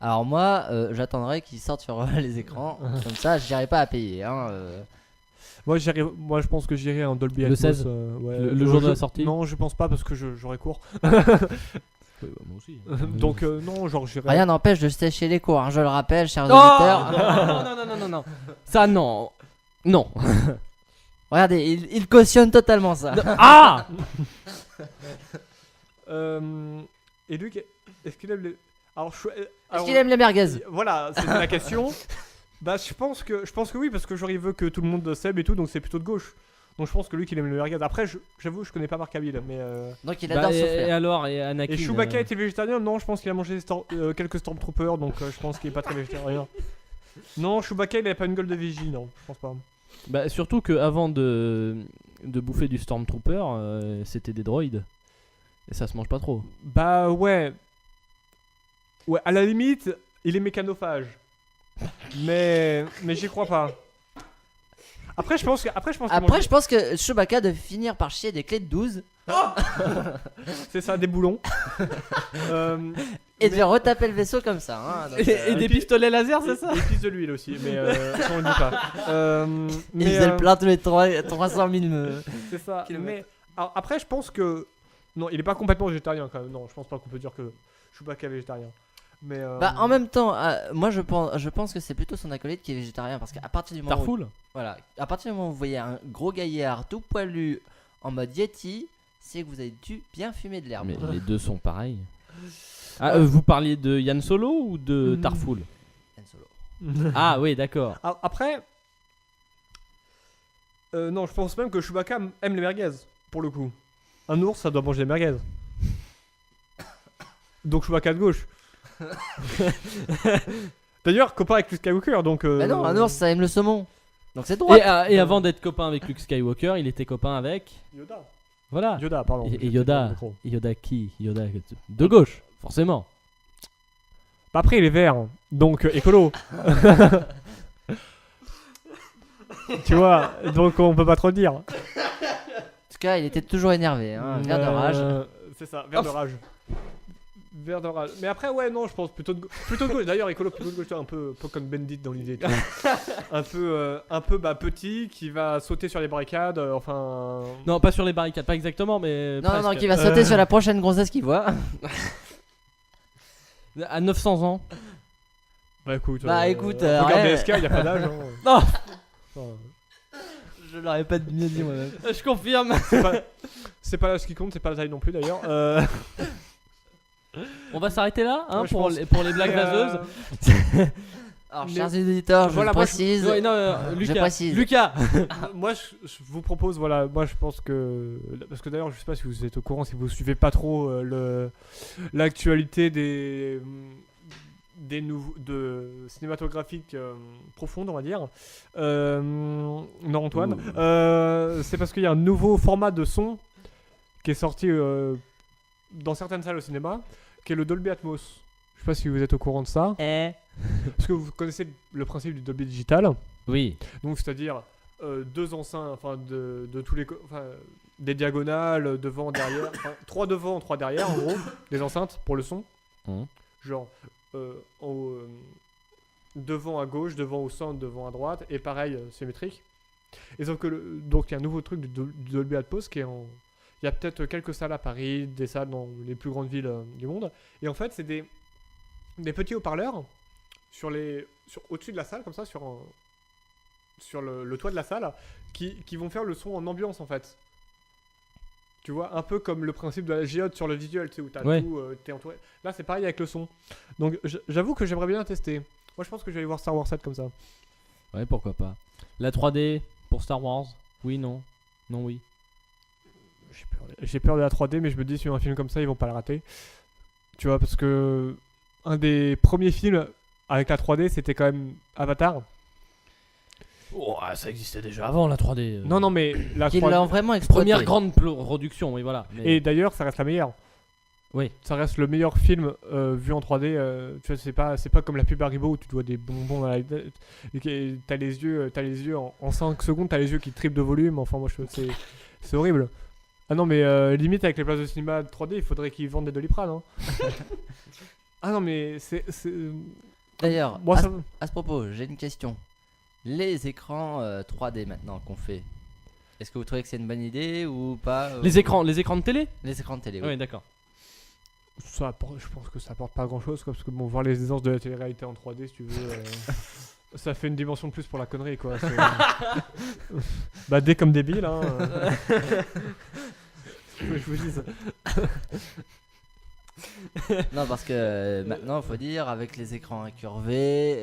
alors moi, j'attendrai qu'il sorte sur les écrans, comme ça, j'irai pas à payer, hein. Moi, je pense que j'irai en Dolby Le Atmos. 16, ouais. le jour de la sortie. Non, je pense pas parce que j'aurai cours. Oui, bah, moi aussi. Donc non, genre j'irai. Rien n'empêche de sécher les cours, hein, je le rappelle, chers Oh auditeurs. non. Ça, non. Non. Regardez, il cautionne totalement ça. Ah Et Luc, est-ce qu'il aime les. Alors, Est-ce qu'il aime les merguez? Voilà, c'était la question. Bah, je pense que oui, parce que genre il veut que tout le monde s'aime et tout, donc c'est plutôt de gauche. Donc je pense que lui qu'il aime le merguez. Après, j'avoue, je connais pas Mark Hamill, mais. Donc il Bah, adore et souffrir. alors, et Anakin Et Chewbacca était végétarien? Non, je pense qu'il a mangé quelques Stormtroopers, donc je pense qu'il est pas très végétarien. Non, Chewbacca il avait pas une gueule de vigie, non, je pense pas. Bah, surtout que avant de bouffer du Stormtrooper, c'était des droïdes. Et ça se mange pas trop. Bah ouais. Ouais, à la limite, il est mécanophage. Mais j'y crois pas. Après, je pense que. Après, Je pense que Chewbacca devait finir par chier des clés de 12 c'est ça, des boulons. et devait retaper le vaisseau comme ça. Hein, donc, Et des pistolets laser, c'est ça? Et pisse de l'huile aussi, mais ça on le dit pas. il faisait le plein tous les 300 000 C'est ça. kilomètres. Mais alors, après, je pense que. Non, il est pas complètement végétarien quand même. Non, je pense pas qu'on peut dire que Chewbacca est végétarien. Mais. Bah en même temps, moi je pense que c'est plutôt son acolyte qui est végétarien parce qu'à partir du moment où, Tarfoul. voilà, à partir du moment où vous voyez un gros gaillard tout poilu en mode Yeti, c'est que vous avez dû bien fumer de l'herbe. Mais les deux sont pareils. Ah, vous parliez de Yann Solo ou de Tarfoul? Han Solo. Ah oui, d'accord. Alors, après. Non, je pense même que Chewbacca aime les merguez, pour le coup. Un ours, ça doit manger des merguez. Donc Chewbacca de gauche. D'ailleurs, copain avec Luke Skywalker, donc. Bah non, un ours ça aime le saumon. Donc c'est droit. Et avant d'être copain avec Luke Skywalker, il était copain avec. Yoda. Voilà. Yoda, pardon. Et Yoda. Yoda qui? Yoda de gauche, forcément. Bah après, il est vert, donc écolo. Tu vois, donc on peut pas trop le dire. En tout cas, il était toujours énervé, hein, vert de rage. C'est ça, vert de rage. Vert de rage. Mais après, ouais, non, je pense plutôt de gauche. D'ailleurs, écolo plutôt de gauche, un peu comme Bendit dans l'idée. tu vois. un peu petit, qui va sauter sur les barricades, enfin. Non, pas sur les barricades, pas exactement, mais. Non, presque. qui va sauter sur la prochaine grossesse qu'il voit. À 900 ans. Bah écoute. Écoute, regarde ouais. SK, y a pas d'âge. Hein. Non. Enfin, Je l'aurais pas bien dit moi-même. Je confirme. c'est pas l'âge qui compte, c'est pas la taille non plus d'ailleurs. On va s'arrêter là, hein, Ouais, je pour pense. les blagues Et, vaseuses. Alors, Mais- chers auditeurs, je Voilà, moi, précise. Ouais, non, Je Lucas. précise. Lucas. Moi, je vous propose, voilà, moi je pense que. Parce que d'ailleurs, je sais pas si vous êtes au courant, si vous suivez pas trop l'actualité des cinématographiques profondes, on va dire. Non, Antoine. C'est parce qu'il y a un nouveau format de son qui est sorti dans certaines salles au cinéma, qui est le Dolby Atmos. Je sais pas si vous êtes au courant de ça. Parce que vous connaissez le principe du Dolby Digital. Oui. Donc c'est-à-dire deux enceintes, enfin de tous les, des diagonales devant, derrière, enfin 3 devant, 3 derrière en gros, des enceintes pour le son. Mhm. Genre devant à gauche, devant au centre, devant à droite, et pareil symétrique. Et donc il y a un nouveau truc du Dolby Atmos qui est en... Il y a peut-être quelques salles à Paris, des salles dans les plus grandes villes du monde. Et en fait, c'est des petits haut-parleurs au-dessus de la salle, comme ça, sur le toit de la salle, qui vont faire le son en ambiance, en fait. Tu vois, un peu comme le principe de la géode sur le visuel, tu sais, où t'as tout, t'es entouré. Là, c'est pareil avec le son. Donc, j'avoue que j'aimerais bien tester. Moi, je pense que je vais aller voir Star Wars 7 comme ça. Ouais, pourquoi pas. La 3D pour Star Wars? Oui, non. Non, oui. J'ai peur de la 3D, mais je me dis, sur un film comme ça, ils vont pas le rater. Tu vois, parce que un des premiers films avec la 3D, c'était quand même Avatar. Oh, ça existait déjà avant la 3D. Non, mais la Qu'ils 3D... l'ont vraiment exploité. Première grande production, oui, voilà. Mais... Et d'ailleurs, ça reste la meilleure. Oui. Ça reste le meilleur film vu en 3D. Tu vois, c'est pas comme la pub Haribo où tu dois des bonbons dans la tête. Et t'as les yeux en 5 secondes, t'as les yeux qui triplent de volume. Enfin, moi, c'est horrible. Ah non, mais limite avec les places de cinéma 3D, il faudrait qu'ils vendent des Doliprane. Hein. Ah non, mais c'est... D'ailleurs, Moi, ça... à ce propos, j'ai une question. Les écrans 3D maintenant qu'on fait, est-ce que vous trouvez que c'est une bonne idée ou pas Les écrans de télé? Les écrans de télé, oui. Oui, d'accord. je pense que ça apporte pas grand chose, parce que bon, voir les aisances de la télé-réalité en 3D, si tu veux, ça fait une dimension de plus pour la connerie, quoi. Bah, dès comme débile, hein. Je vous dis ça. Non, parce que maintenant, il faut dire, avec les écrans incurvés,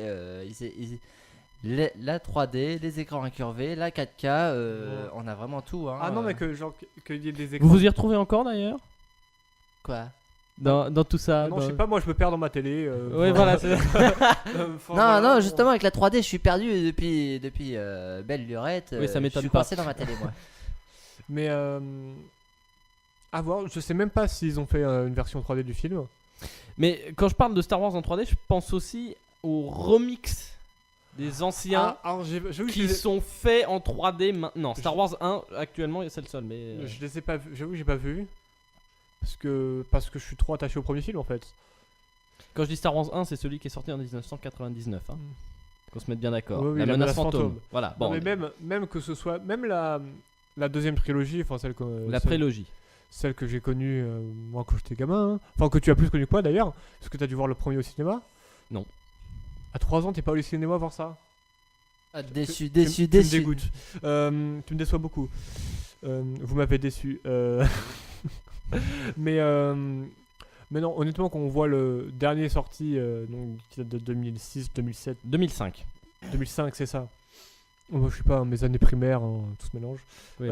la 3D, les écrans incurvés, la 4K, on a vraiment tout. Hein, Ah non, mais qu'il y ait des écrans. Vous vous y retrouvez encore d'ailleurs? Quoi? Dans tout ça? Non, je sais pas, moi je me perds dans ma télé. Oui, voilà. Non, justement, avec la 3D, je suis perdu depuis belle lurette. Oui, ça m'étonne Je suis pas. coincé dans ma télé, moi. Mais à voir, je sais même pas s'ils ont fait une version 3D du film. Mais quand je parle de Star Wars en 3D, je pense aussi aux remix des anciens Alors, qui sont faits en 3D maintenant. Star Wars 1, actuellement, c'est le seul. Mais je les ai pas vus, j'avoue que j'ai pas vu. Parce que je suis trop attaché au premier film en fait. quand je dis Star Wars 1, c'est celui qui est sorti en 1999. Hein. Qu'on se mette bien d'accord. Oui, la menace fantôme. Voilà. Non, Bon, mais même que ce soit. Même la deuxième trilogie, enfin celle que. la prélogie. Celle que j'ai connue moi quand j'étais gamin. Hein. Enfin, que tu as plus connu que moi d'ailleurs. Parce que tu as dû voir le premier au cinéma. Non. À 3 ans, t'es pas allé au cinéma voir ça? Déçu. Tu me dégoûtes. Tu me déçois beaucoup. Vous m'avez déçu. Mais non, honnêtement, quand on voit le dernier sorti, donc, qui date de 2006, 2007, 2005. 2005, c'est ça. Moi, je sais pas, mes années primaires, hein, tout se mélange. Oui,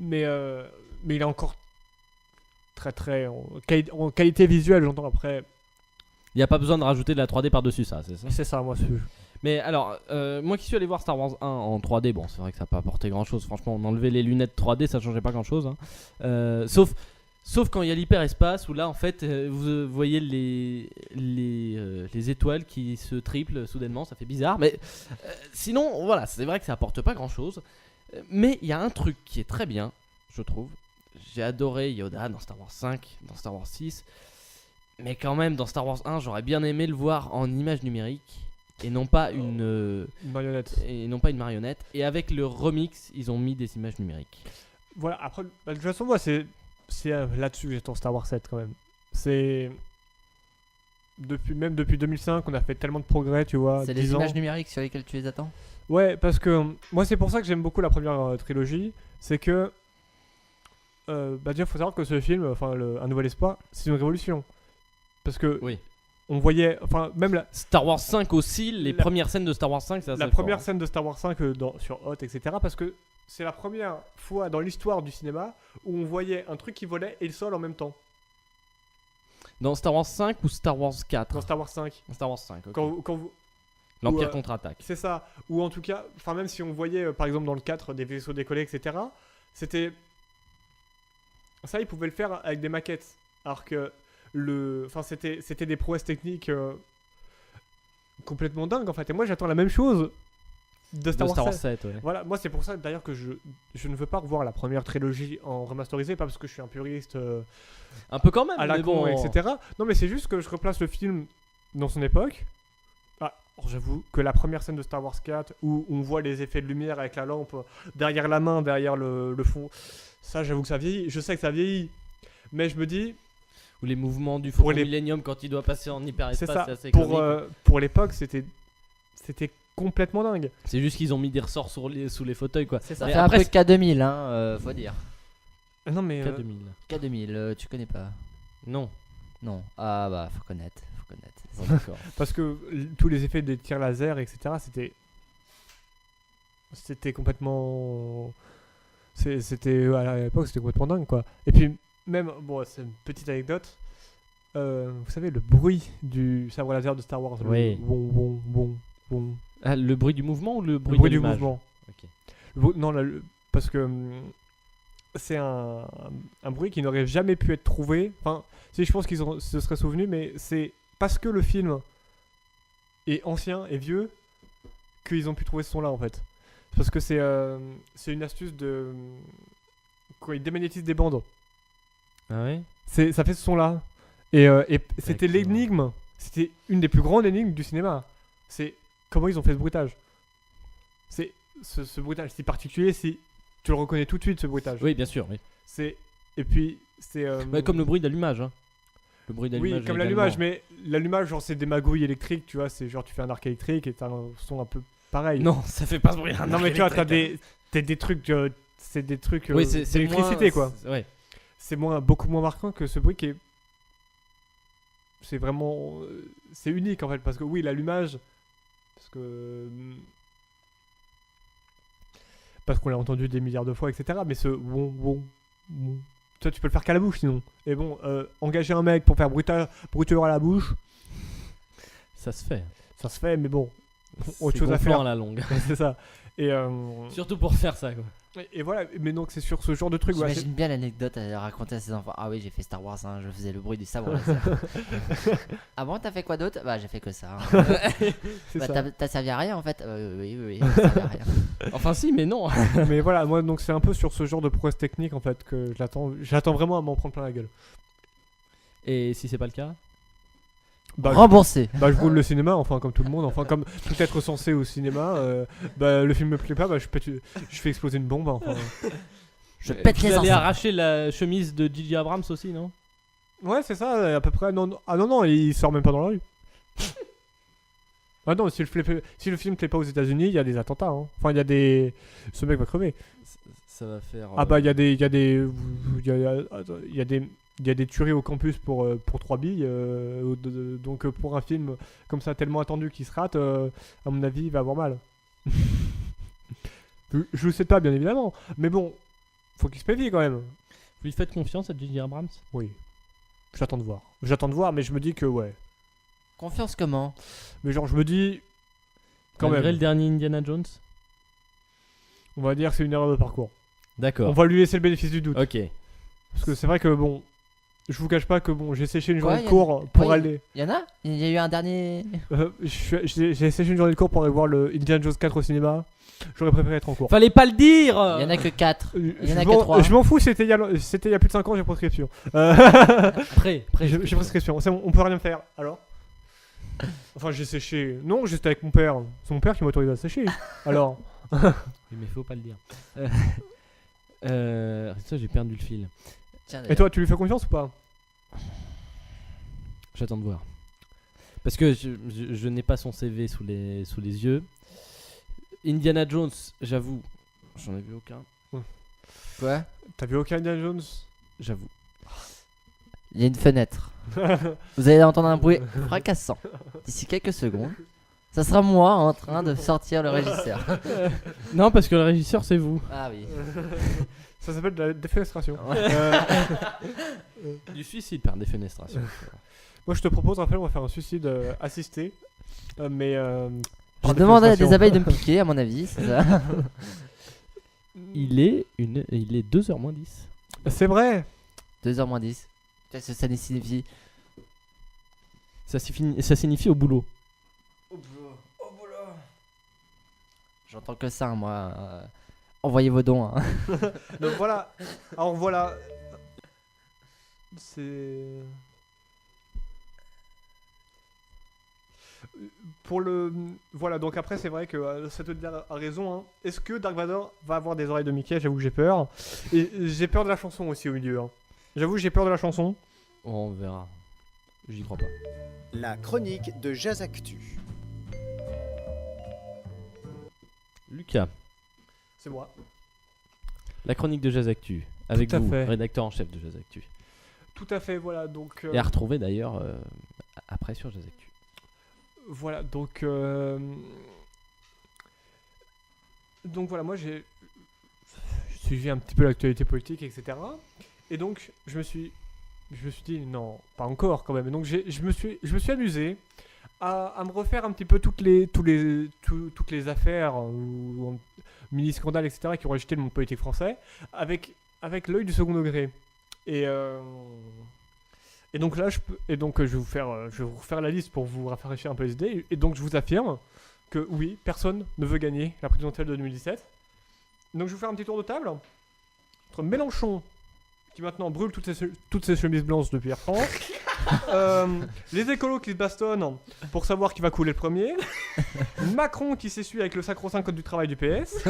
mais il est encore très très en qualité visuelle, j'entends après. il n'y a pas besoin de rajouter de la 3D par-dessus ça, c'est ça? C'est ça, moi. Mais alors, moi qui suis allé voir Star Wars 1 en 3D, bon, c'est vrai que ça n'a pas apporté grand-chose. Franchement, on enlevait les lunettes 3D, ça changeait pas grand-chose. Hein. Sauf quand il y a l'hyperespace, où là, en fait, vous voyez les étoiles qui se triplent soudainement, ça fait bizarre. Mais sinon, voilà, c'est vrai que ça apporte pas grand-chose. Mais il y a un truc qui est très bien, je trouve. J'ai adoré Yoda dans Star Wars 5, dans Star Wars 6. Mais quand même, dans Star Wars 1, j'aurais bien aimé le voir en image numérique. Et non pas une marionnette. Et non pas une marionnette. Et avec le remix, ils ont mis des images numériques. Voilà, après, de toute façon, moi, c'est là-dessus que j'attends Star Wars 7 quand même. C'est. Même depuis 2005, on a fait tellement de progrès, tu vois. C'est 10 les ans. images numériques sur lesquelles tu les attends? Ouais, parce que moi, c'est pour ça que j'aime beaucoup la première trilogie. C'est que. Déjà, faut savoir que ce film, enfin, Un Nouvel Espoir, c'est une révolution. Parce que. Oui. On voyait. Enfin, même la. Star Wars 5 aussi, les premières scènes de Star Wars 5, c'est assez La fort, première hein. scène de Star Wars 5 sur Hot, etc. Parce que c'est la première fois dans l'histoire du cinéma où on voyait un truc qui volait et le sol en même temps. Dans Star Wars 5 ou Star Wars 4? Dans Star Wars 5. Dans Star Wars 5, ok. Quand vous... L'Empire ou, contre-attaque. C'est ça. Ou en tout cas, enfin même si on voyait par exemple dans le 4 des vaisseaux décollés, etc. C'était... Ça, ils pouvaient le faire avec des maquettes. Alors que enfin, c'était des prouesses techniques complètement dingues en fait. Et moi j'attends la même chose de Star Wars 7. Ouais. Voilà, moi c'est pour ça d'ailleurs que je ne veux pas revoir la première trilogie en remasterisé, pas parce que je suis un puriste Un peu quand même, à la mais con, bon. etc. Non mais c'est juste que je replace le film dans son époque. Or, j'avoue que la première scène de Star Wars 4 où on voit les effets de lumière avec la lampe derrière la main, derrière le fond, ça j'avoue que ça vieillit. Je sais que ça vieillit, mais je me dis, Ou les mouvements du Pour Faucon les- Millennium quand il doit passer en c'est hyperespace, ça. c'est assez comique. Pour l'époque, c'était complètement dingue. C'est juste qu'ils ont mis des ressorts sous les fauteuils quoi. Ça Mais fait un après, peu K2000, hein, faut dire. Non mais K2000. K2000, tu connais pas? Non. Non. Ah bah, faut connaître. Bon, d'accord. parce que tous les effets des tirs laser, etc. C'était complètement. C'était à l'époque, c'était complètement dingue quoi. Et puis même, bon, c'est une petite anecdote. Vous savez le bruit du sabre laser de Star Wars. Oui. Bon. Ah, le bruit du mouvement ou le bruit, Le bruit de du l'image? mouvement. Ok. Non, parce que c'est un bruit qui n'aurait jamais pu être trouvé. Enfin, si je pense qu'ils se seraient souvenus, mais c'est parce que le film est ancien et vieux qu'ils ont pu trouver ce son-là en fait. Parce que c'est une astuce de quand ils démagnétisent des bandes. Ah ouais. Ça fait ce son-là. Et c'était D'accord. l'énigme. C'était une des plus grandes énigmes du cinéma. C'est comment ils ont fait ce bruitage. C'est ce bruitage si particulier, si tu le reconnais tout de suite ce bruitage. Oui, bien sûr. Oui. Et puis c'est Bah, comme le bruit d'allumage. Hein. Le bruit oui, d'allumage. comme également. l'allumage, mais l'allumage genre c'est des magouilles électriques, tu vois, c'est genre tu fais un arc électrique et t'as un son un peu pareil. Non, ça fait pas ce bruit. Non mais tu vois, t'as des trucs c'est des trucs Oui, c'est d'électricité moins- quoi. Ouais. C'est beaucoup moins marquant que ce bruit qui est c'est vraiment c'est unique en fait parce que oui, l'allumage parce qu'on l'a entendu des milliards de fois, etc. Mais ce won, toi tu peux le faire qu'à la bouche sinon. Et bon, engager un mec pour faire bruiture à la bouche, Ça se fait. ça se fait, mais bon, autre C'est chose à gonflant faire. à la longue. C'est ça. Et, Surtout pour faire ça quoi. et voilà, mais donc c'est sur ce genre de truc. J'imagine bien l'anecdote à raconter à ses enfants. Ah oui, j'ai fait Star Wars, hein, je faisais le bruit du sabre laser. Ah bon, t'as fait quoi d'autre? Bah, j'ai fait que ça. Hein. c'est Bah, ça. t'as servi à rien en fait? Oui, ça servi à rien. Enfin si, mais non. Mais voilà, moi donc c'est un peu sur ce genre de prouesse technique en fait que j'attends vraiment à m'en prendre plein la gueule. Et si c'est pas le cas? Remboursé. Je roule le cinéma, enfin comme tout le monde, enfin comme tout être censé au cinéma. Le film me plaît pas, je fais exploser une bombe. Enfin. Je pète Vous les allez enceintes. arracher la chemise de J.J. Abrams aussi, non? Ouais, c'est ça, à peu près. Non, il sort même pas dans la rue. Ah non, si le film plaît pas aux États-Unis, il y a des attentats. Hein. Enfin, il y a des. Ce mec va crever. Ça va faire. Ah bah il y a des tueries au campus pour 3 billes. Donc pour un film comme ça tellement attendu qui se rate, à mon avis, il va avoir mal. Je le sais pas bien évidemment, mais bon, faut qu'il se méfie quand même. Vous lui faites confiance à J.J. Abrams? Oui. J'attends de voir, mais je me dis que ouais. Confiance comment? Mais genre je me dis quand Malgré même. le dernier Indiana Jones? On va dire que c'est une erreur de parcours. D'accord. On va lui laisser le bénéfice du doute. Ok. Parce que c'est vrai que bon, je vous cache pas que bon, j'ai séché une Quoi, journée de cours pour ouais, aller. Y'en a? Il y a eu un dernier. J'ai séché une journée de cours pour aller voir le Indiana Jones 4 au cinéma. J'aurais préféré être en cours. Fallait pas le dire. Il y en a que 4. Il y en Je a que m'en- 3. Je m'en fous, c'était il y a plus de 5 ans, j'ai prescription. Prêt. J'ai prescription, c'est bon, on peut rien faire. Alors enfin, j'ai séché. Non, j'étais avec mon père. C'est mon père qui m'a autorisé à sécher. Alors Oui, mais faut pas le dire. Ça, j'ai perdu le fil. Tiens, et toi, tu lui fais confiance ou pas? J'attends de voir. Parce que je n'ai pas son CV sous les yeux. Indiana Jones, j'avoue, j'en ai vu aucun. Quoi? T'as vu aucun Indiana Jones? J'avoue. Il y a une fenêtre. Vous allez entendre un bruit fracassant. D'ici quelques secondes, ça sera moi en train de sortir le régisseur. Non, parce que le régisseur, c'est vous. Ah oui. Ça s'appelle de la défenestration. Du suicide par défenestration. Moi, je te propose, Raphaël, on va faire un suicide assisté. Mais. Je par demande à défenestration. des abeilles de me piquer, à mon avis, c'est ça. Il est 2h moins 10. C'est vrai! 2h moins 10. Qu'est-ce que ça signifie? Ça signifie au boulot. Au boulot. J'entends que ça, moi. Envoyez vos dons. Hein. Donc voilà. Alors voilà. C'est. Pour le. Voilà, donc après, c'est vrai que cette auditeur a raison. Hein. Est-ce que Dark Vador va avoir des oreilles de Mickey? J'avoue que j'ai peur. Et j'ai peur de la chanson aussi au milieu. Hein. J'avoue que j'ai peur de la chanson. On verra. J'y crois pas. La chronique de Jazz Actu. Lucas, C'est moi. la chronique de Jazz Actu. Avec Tout à vous, fait. rédacteur en chef de Jazz Actu. Tout à fait, voilà. Donc, Et à retrouver d'ailleurs après sur Jazz Actu. voilà, donc voilà, moi j'ai suivi un petit peu l'actualité politique, etc. Et donc je me suis dit non, pas encore quand même. Et donc je me suis amusé à me refaire un petit peu toutes les affaires ou mini scandales, etc. qui ont agité le monde politique français avec l'œil du second degré. Et donc là, je vais vous refaire la liste pour vous rafraîchir un peu les idées. Et donc je vous affirme que oui, personne ne veut gagner la présidentielle de 2017. Donc je vais vous faire un petit tour de table entre Mélenchon, qui maintenant brûle toutes ses chemises blanches depuis Air France, les écolos qui se bastonnent pour savoir qui va couler le premier, Macron qui s'essuie avec le sacro-saint code du travail du PS,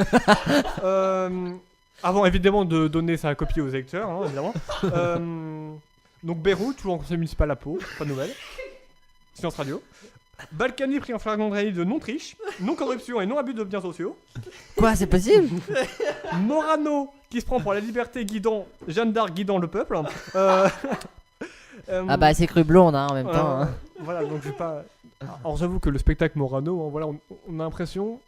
avant évidemment de donner sa copie aux électeurs, hein, évidemment. Donc Beyrouth, toujours en conseil municipal à Pau, pas de nouvelles. Silence radio. Balkany pris en flagrant délit de non-triche, non-corruption et non-abus de biens sociaux. Quoi, c'est possible? Morano qui se prend pour la liberté guidant Jeanne d'Arc guidant le peuple. Ah bah c'est cru blonde hein, en même temps. Hein. Voilà, donc je vais pas. Alors j'avoue que le spectacle Morano, hein, voilà, on a l'impression,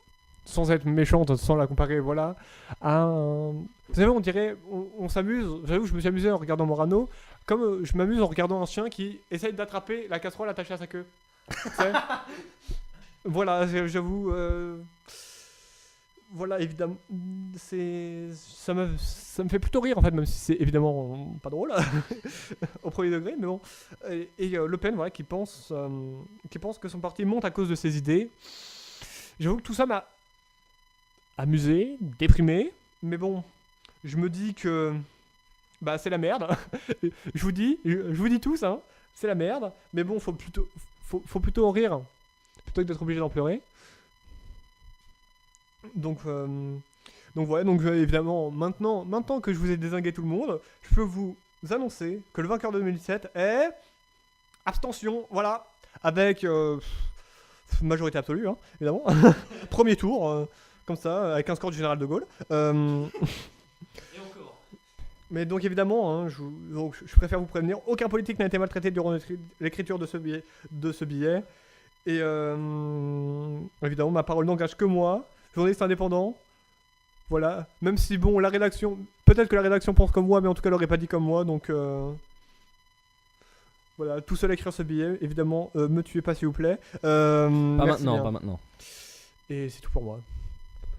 sans être méchante, sans la comparer, voilà, à un... Vous savez, on dirait, on s'amuse. J'avoue, je me suis amusé en regardant Morano, comme je m'amuse en regardant un chien qui essaye d'attraper la casserole attachée à sa queue. Tu sais. Voilà, j'avoue. Voilà, évidemment, ça me fait plutôt rire en fait, même si c'est évidemment pas drôle au premier degré, mais bon. Et Le Pen, voilà, qui pense que son parti monte à cause de ses idées. J'avoue que tout ça m'a amusé, déprimé, mais bon, je me dis que bah c'est la merde. je vous dis tous, hein, c'est la merde. Mais bon, faut plutôt en rire plutôt que d'être obligé d'en pleurer. Donc voilà, donc évidemment, maintenant que je vous ai dézingué tout le monde, je peux vous annoncer que le vainqueur de 2017 est... Abstention, voilà, avec majorité absolue, hein, évidemment. Premier tour, comme ça, avec un score du général de Gaulle. Et encore. Mais donc évidemment, hein, je préfère vous prévenir, aucun politique n'a été maltraité durant l'écriture de ce billet. Et évidemment, ma parole n'engage que moi. Journaliste indépendant, voilà, même si bon, la rédaction, peut-être que la rédaction pense comme moi, mais en tout cas elle aurait pas dit comme moi, donc voilà, tout seul à écrire ce billet, évidemment, me tuez pas s'il vous plaît. Pas maintenant. Et c'est tout pour moi.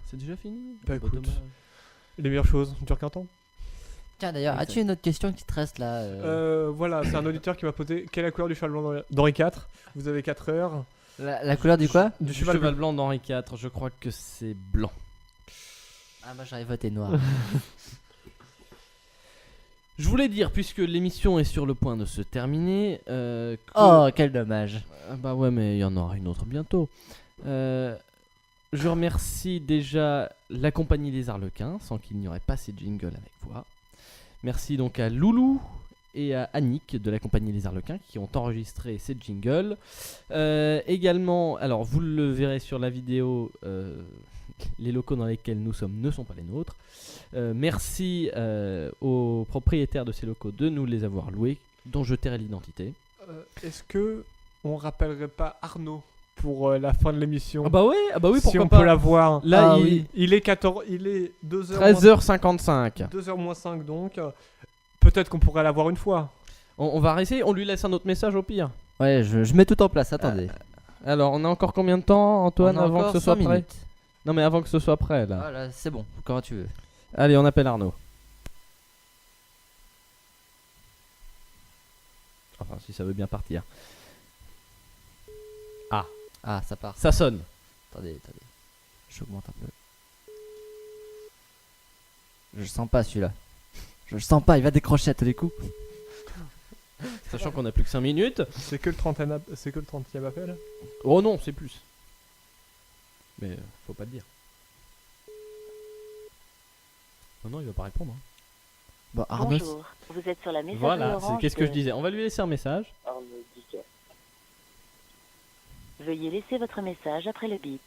C'est déjà fini? Bah écoute, les meilleures choses durent qu'un temps. Tiens d'ailleurs, as-tu une autre question qui te reste là Voilà, c'est un auditeur qui m'a posé quelle est la couleur du cheval blanc d'Henri IV. Vous avez 4 heures. La couleur du quoi? Du cheval blanc d'Henri IV, je crois que c'est blanc. Ah moi j'aurais voté noir. Je voulais dire, puisque l'émission est sur le point de se terminer... Oh, quel dommage. Bah ouais, mais il y en aura une autre bientôt. Je remercie déjà la compagnie Les Arlequins, sans qu'il n'y aurait pas ces jingles avec voix. Merci donc à Loulou et à Annick de la compagnie Les Arlequins qui ont enregistré ces jingles. Également, alors vous le verrez sur la vidéo, les locaux dans lesquels nous sommes ne sont pas les nôtres. Merci aux propriétaires de ces locaux de nous les avoir loués, dont je tairai l'identité. Est-ce que on rappellerait pas Arnaud pour la fin de l'émission? Ah bah oui, si pourquoi on pas. peut l'avoir. Là, il est 2h 13h55. 2h moins 5 donc. Peut-être qu'on pourrait l'avoir une fois. On va essayer, on lui laisse un autre message au pire. Ouais, je mets tout en place, attendez. Alors, on a encore combien de temps, Antoine, On a avant encore que ce soit 5 prêt? minutes. Non, mais avant que ce soit prêt, là. Voilà, c'est bon, comment tu veux. Allez, on appelle Arnaud. Enfin, si ça veut bien partir. Ah, ça part. Ça sonne. Attendez. J'augmente un peu. Je le sens pas celui-là. Je le sens pas, il va décrocher à tous les coups. Sachant qu'on a plus que 5 minutes. C'est que le 30e appel. Oh non, c'est plus. Mais faut pas le dire. Non, il va pas répondre. Hein. Bon, Arnaud, Bonjour, vous êtes sur la messagerie Voilà, orange qu'est-ce que je de- disais. On va lui laisser un message. Veuillez laisser votre message après le bip.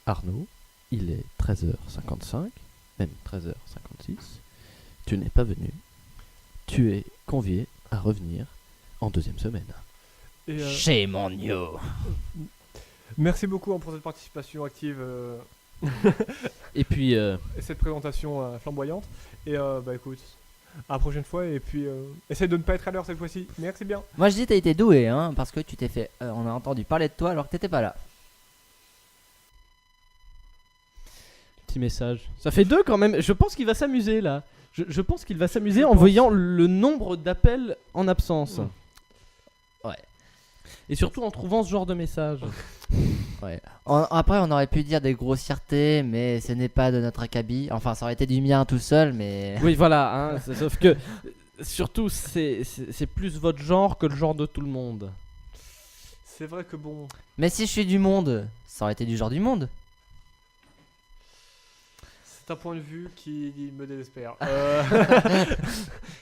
Arnaud, il est 13h55, même 13h56. Tu n'es pas venu. Tu es convié à revenir en 2e semaine. Et, chez mon yo. merci beaucoup pour cette participation active Et puis, et cette présentation flamboyante. Et bah écoute, à la prochaine fois. Et puis, essaye de ne pas être à l'heure cette fois-ci. Merci bien. Moi je dis t'as été doué hein, parce que tu t'es fait. On a entendu parler de toi alors que t'étais pas là. petit message. Ça fait 2 quand même. Je pense qu'il va s'amuser là. Je pense qu'il va s'amuser en voyant le nombre d'appels en absence. Ouais. Et surtout en trouvant ce genre de message. Ouais. Après on aurait pu dire des grossièretés, mais ce n'est pas de notre acabit. Enfin ça aurait été du mien tout seul, mais. Oui, voilà. Hein, sauf que, surtout, c'est plus votre genre que le genre de tout le monde. C'est vrai que bon. Mais si je suis du monde, ça aurait été du genre du monde. C'est un point de vue qui me désespère.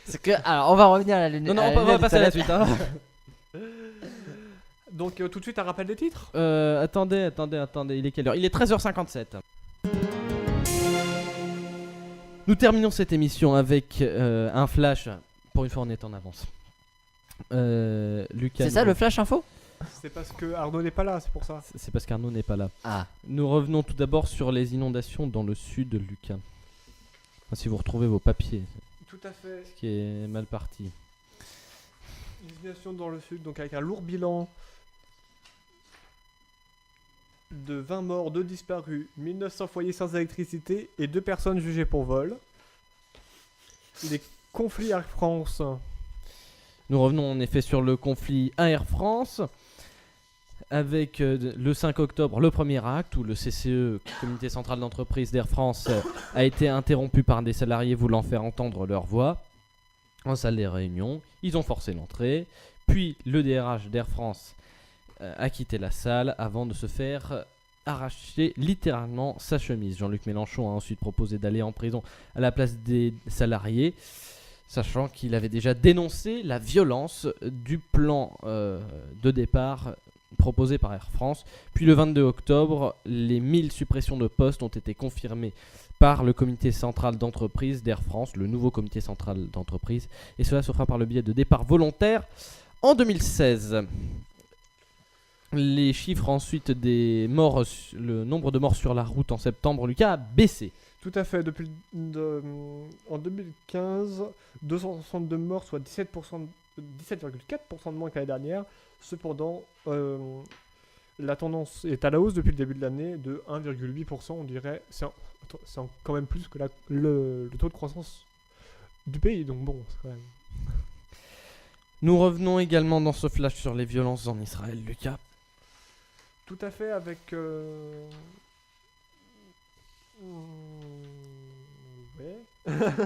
C'est que. Alors on va revenir à la lune. Non, on va passer à la suite. Hein. Donc tout de suite un rappel des titres. Attendez, il est quelle heure? Il est 13h57. Nous terminons cette émission avec un flash. Pour une fois, on est en avance. Lucas. C'est ça le flash info? C'est parce que Arnaud n'est pas là, c'est pour ça. C'est parce qu'Arnaud n'est pas là. Ah. Nous revenons tout d'abord sur les inondations dans le sud, Lucas. Enfin, si vous retrouvez vos papiers, Tout à fait. ce qui est mal parti. Inondation dans le sud, donc avec un lourd bilan de 20 morts, 2 disparus, 1900 foyers sans électricité et 2 personnes jugées pour vol. Les conflits Air France. Nous revenons en effet sur le conflit à Air France, avec le 5 octobre le premier acte où le CCE, Comité Central d'Entreprise d'Air France, a été interrompu par des salariés voulant faire entendre leur voix en salle des réunions. Ils ont forcé l'entrée, puis le DRH d'Air France a quitté la salle avant de se faire arracher littéralement sa chemise. Jean-Luc Mélenchon a ensuite proposé d'aller en prison à la place des salariés, sachant qu'il avait déjà dénoncé la violence du plan de départ proposé par Air France. Puis le 22 octobre, les 1000 suppressions de postes ont été confirmées par le comité central d'entreprise d'Air France, le nouveau comité central d'entreprise, et cela se fera par le biais de départs volontaires en 2016. Les chiffres ensuite des morts, le nombre de morts sur la route en septembre, Lucas, a baissé. Tout à fait, en 2015, 262 morts, soit 17,4% de moins que l'année dernière. Cependant, la tendance est à la hausse depuis le début de l'année de 1,8%, on dirait. C'est quand même plus que le taux de croissance du pays, donc bon, c'est quand même... Nous revenons également dans ce flash sur les violences en Israël, Lucas. Tout à fait, avec... Ouais.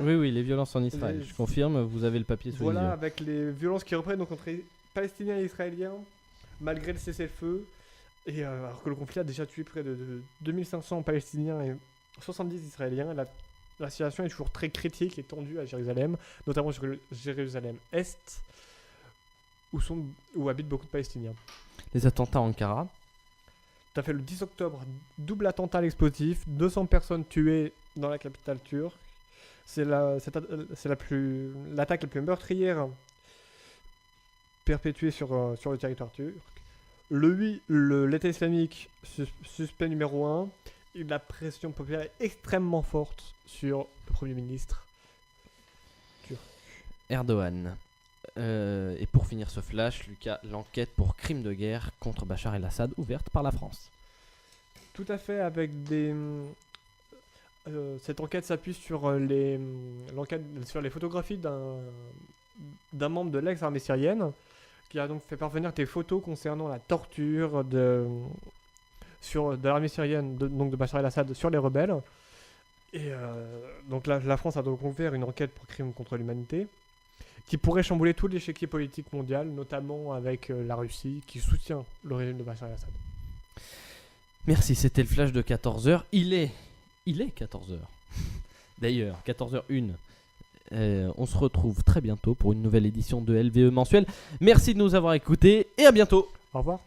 Oui, les violences en Israël, Les- je confirme, vous avez le papier sous les Voilà, yeux. avec les violences qui reprennent donc, entre Palestiniens et Israéliens, malgré le cessez-le-feu, et alors que le conflit a déjà tué près de 2500 Palestiniens et 70 Israéliens, la situation est toujours très critique et tendue à Jérusalem, notamment sur Jérusalem Est, où habitent beaucoup de Palestiniens. Les attentats à Ankara. Tout à fait, le 10 octobre, double attentat à l'explosif, 200 personnes tuées dans la capitale turque. C'est l'attaque la plus meurtrière perpétuée sur le territoire turc. L'État islamique, suspect numéro 1, et la pression populaire est extrêmement forte sur le Premier ministre. Erdogan. Et pour finir ce flash, Lucas, l'enquête pour crime de guerre contre Bachar el-Assad ouverte par la France. Tout à fait, avec cette enquête s'appuie sur les photographies d'un membre de l'ex-armée syrienne qui a donc fait parvenir des photos concernant la torture de l'armée syrienne, donc de Bachar el-Assad, sur les rebelles. Et donc la France a donc ouvert une enquête pour crime contre l'humanité qui pourrait chambouler tout l'échiquier politique mondial, notamment avec la Russie qui soutient le régime de Bachar el-Assad. Merci, c'était le flash de 14h. Il est 14h. D'ailleurs, 14h01. On se retrouve très bientôt pour une nouvelle édition de LVE mensuel. Merci de nous avoir écoutés et à bientôt. Au revoir.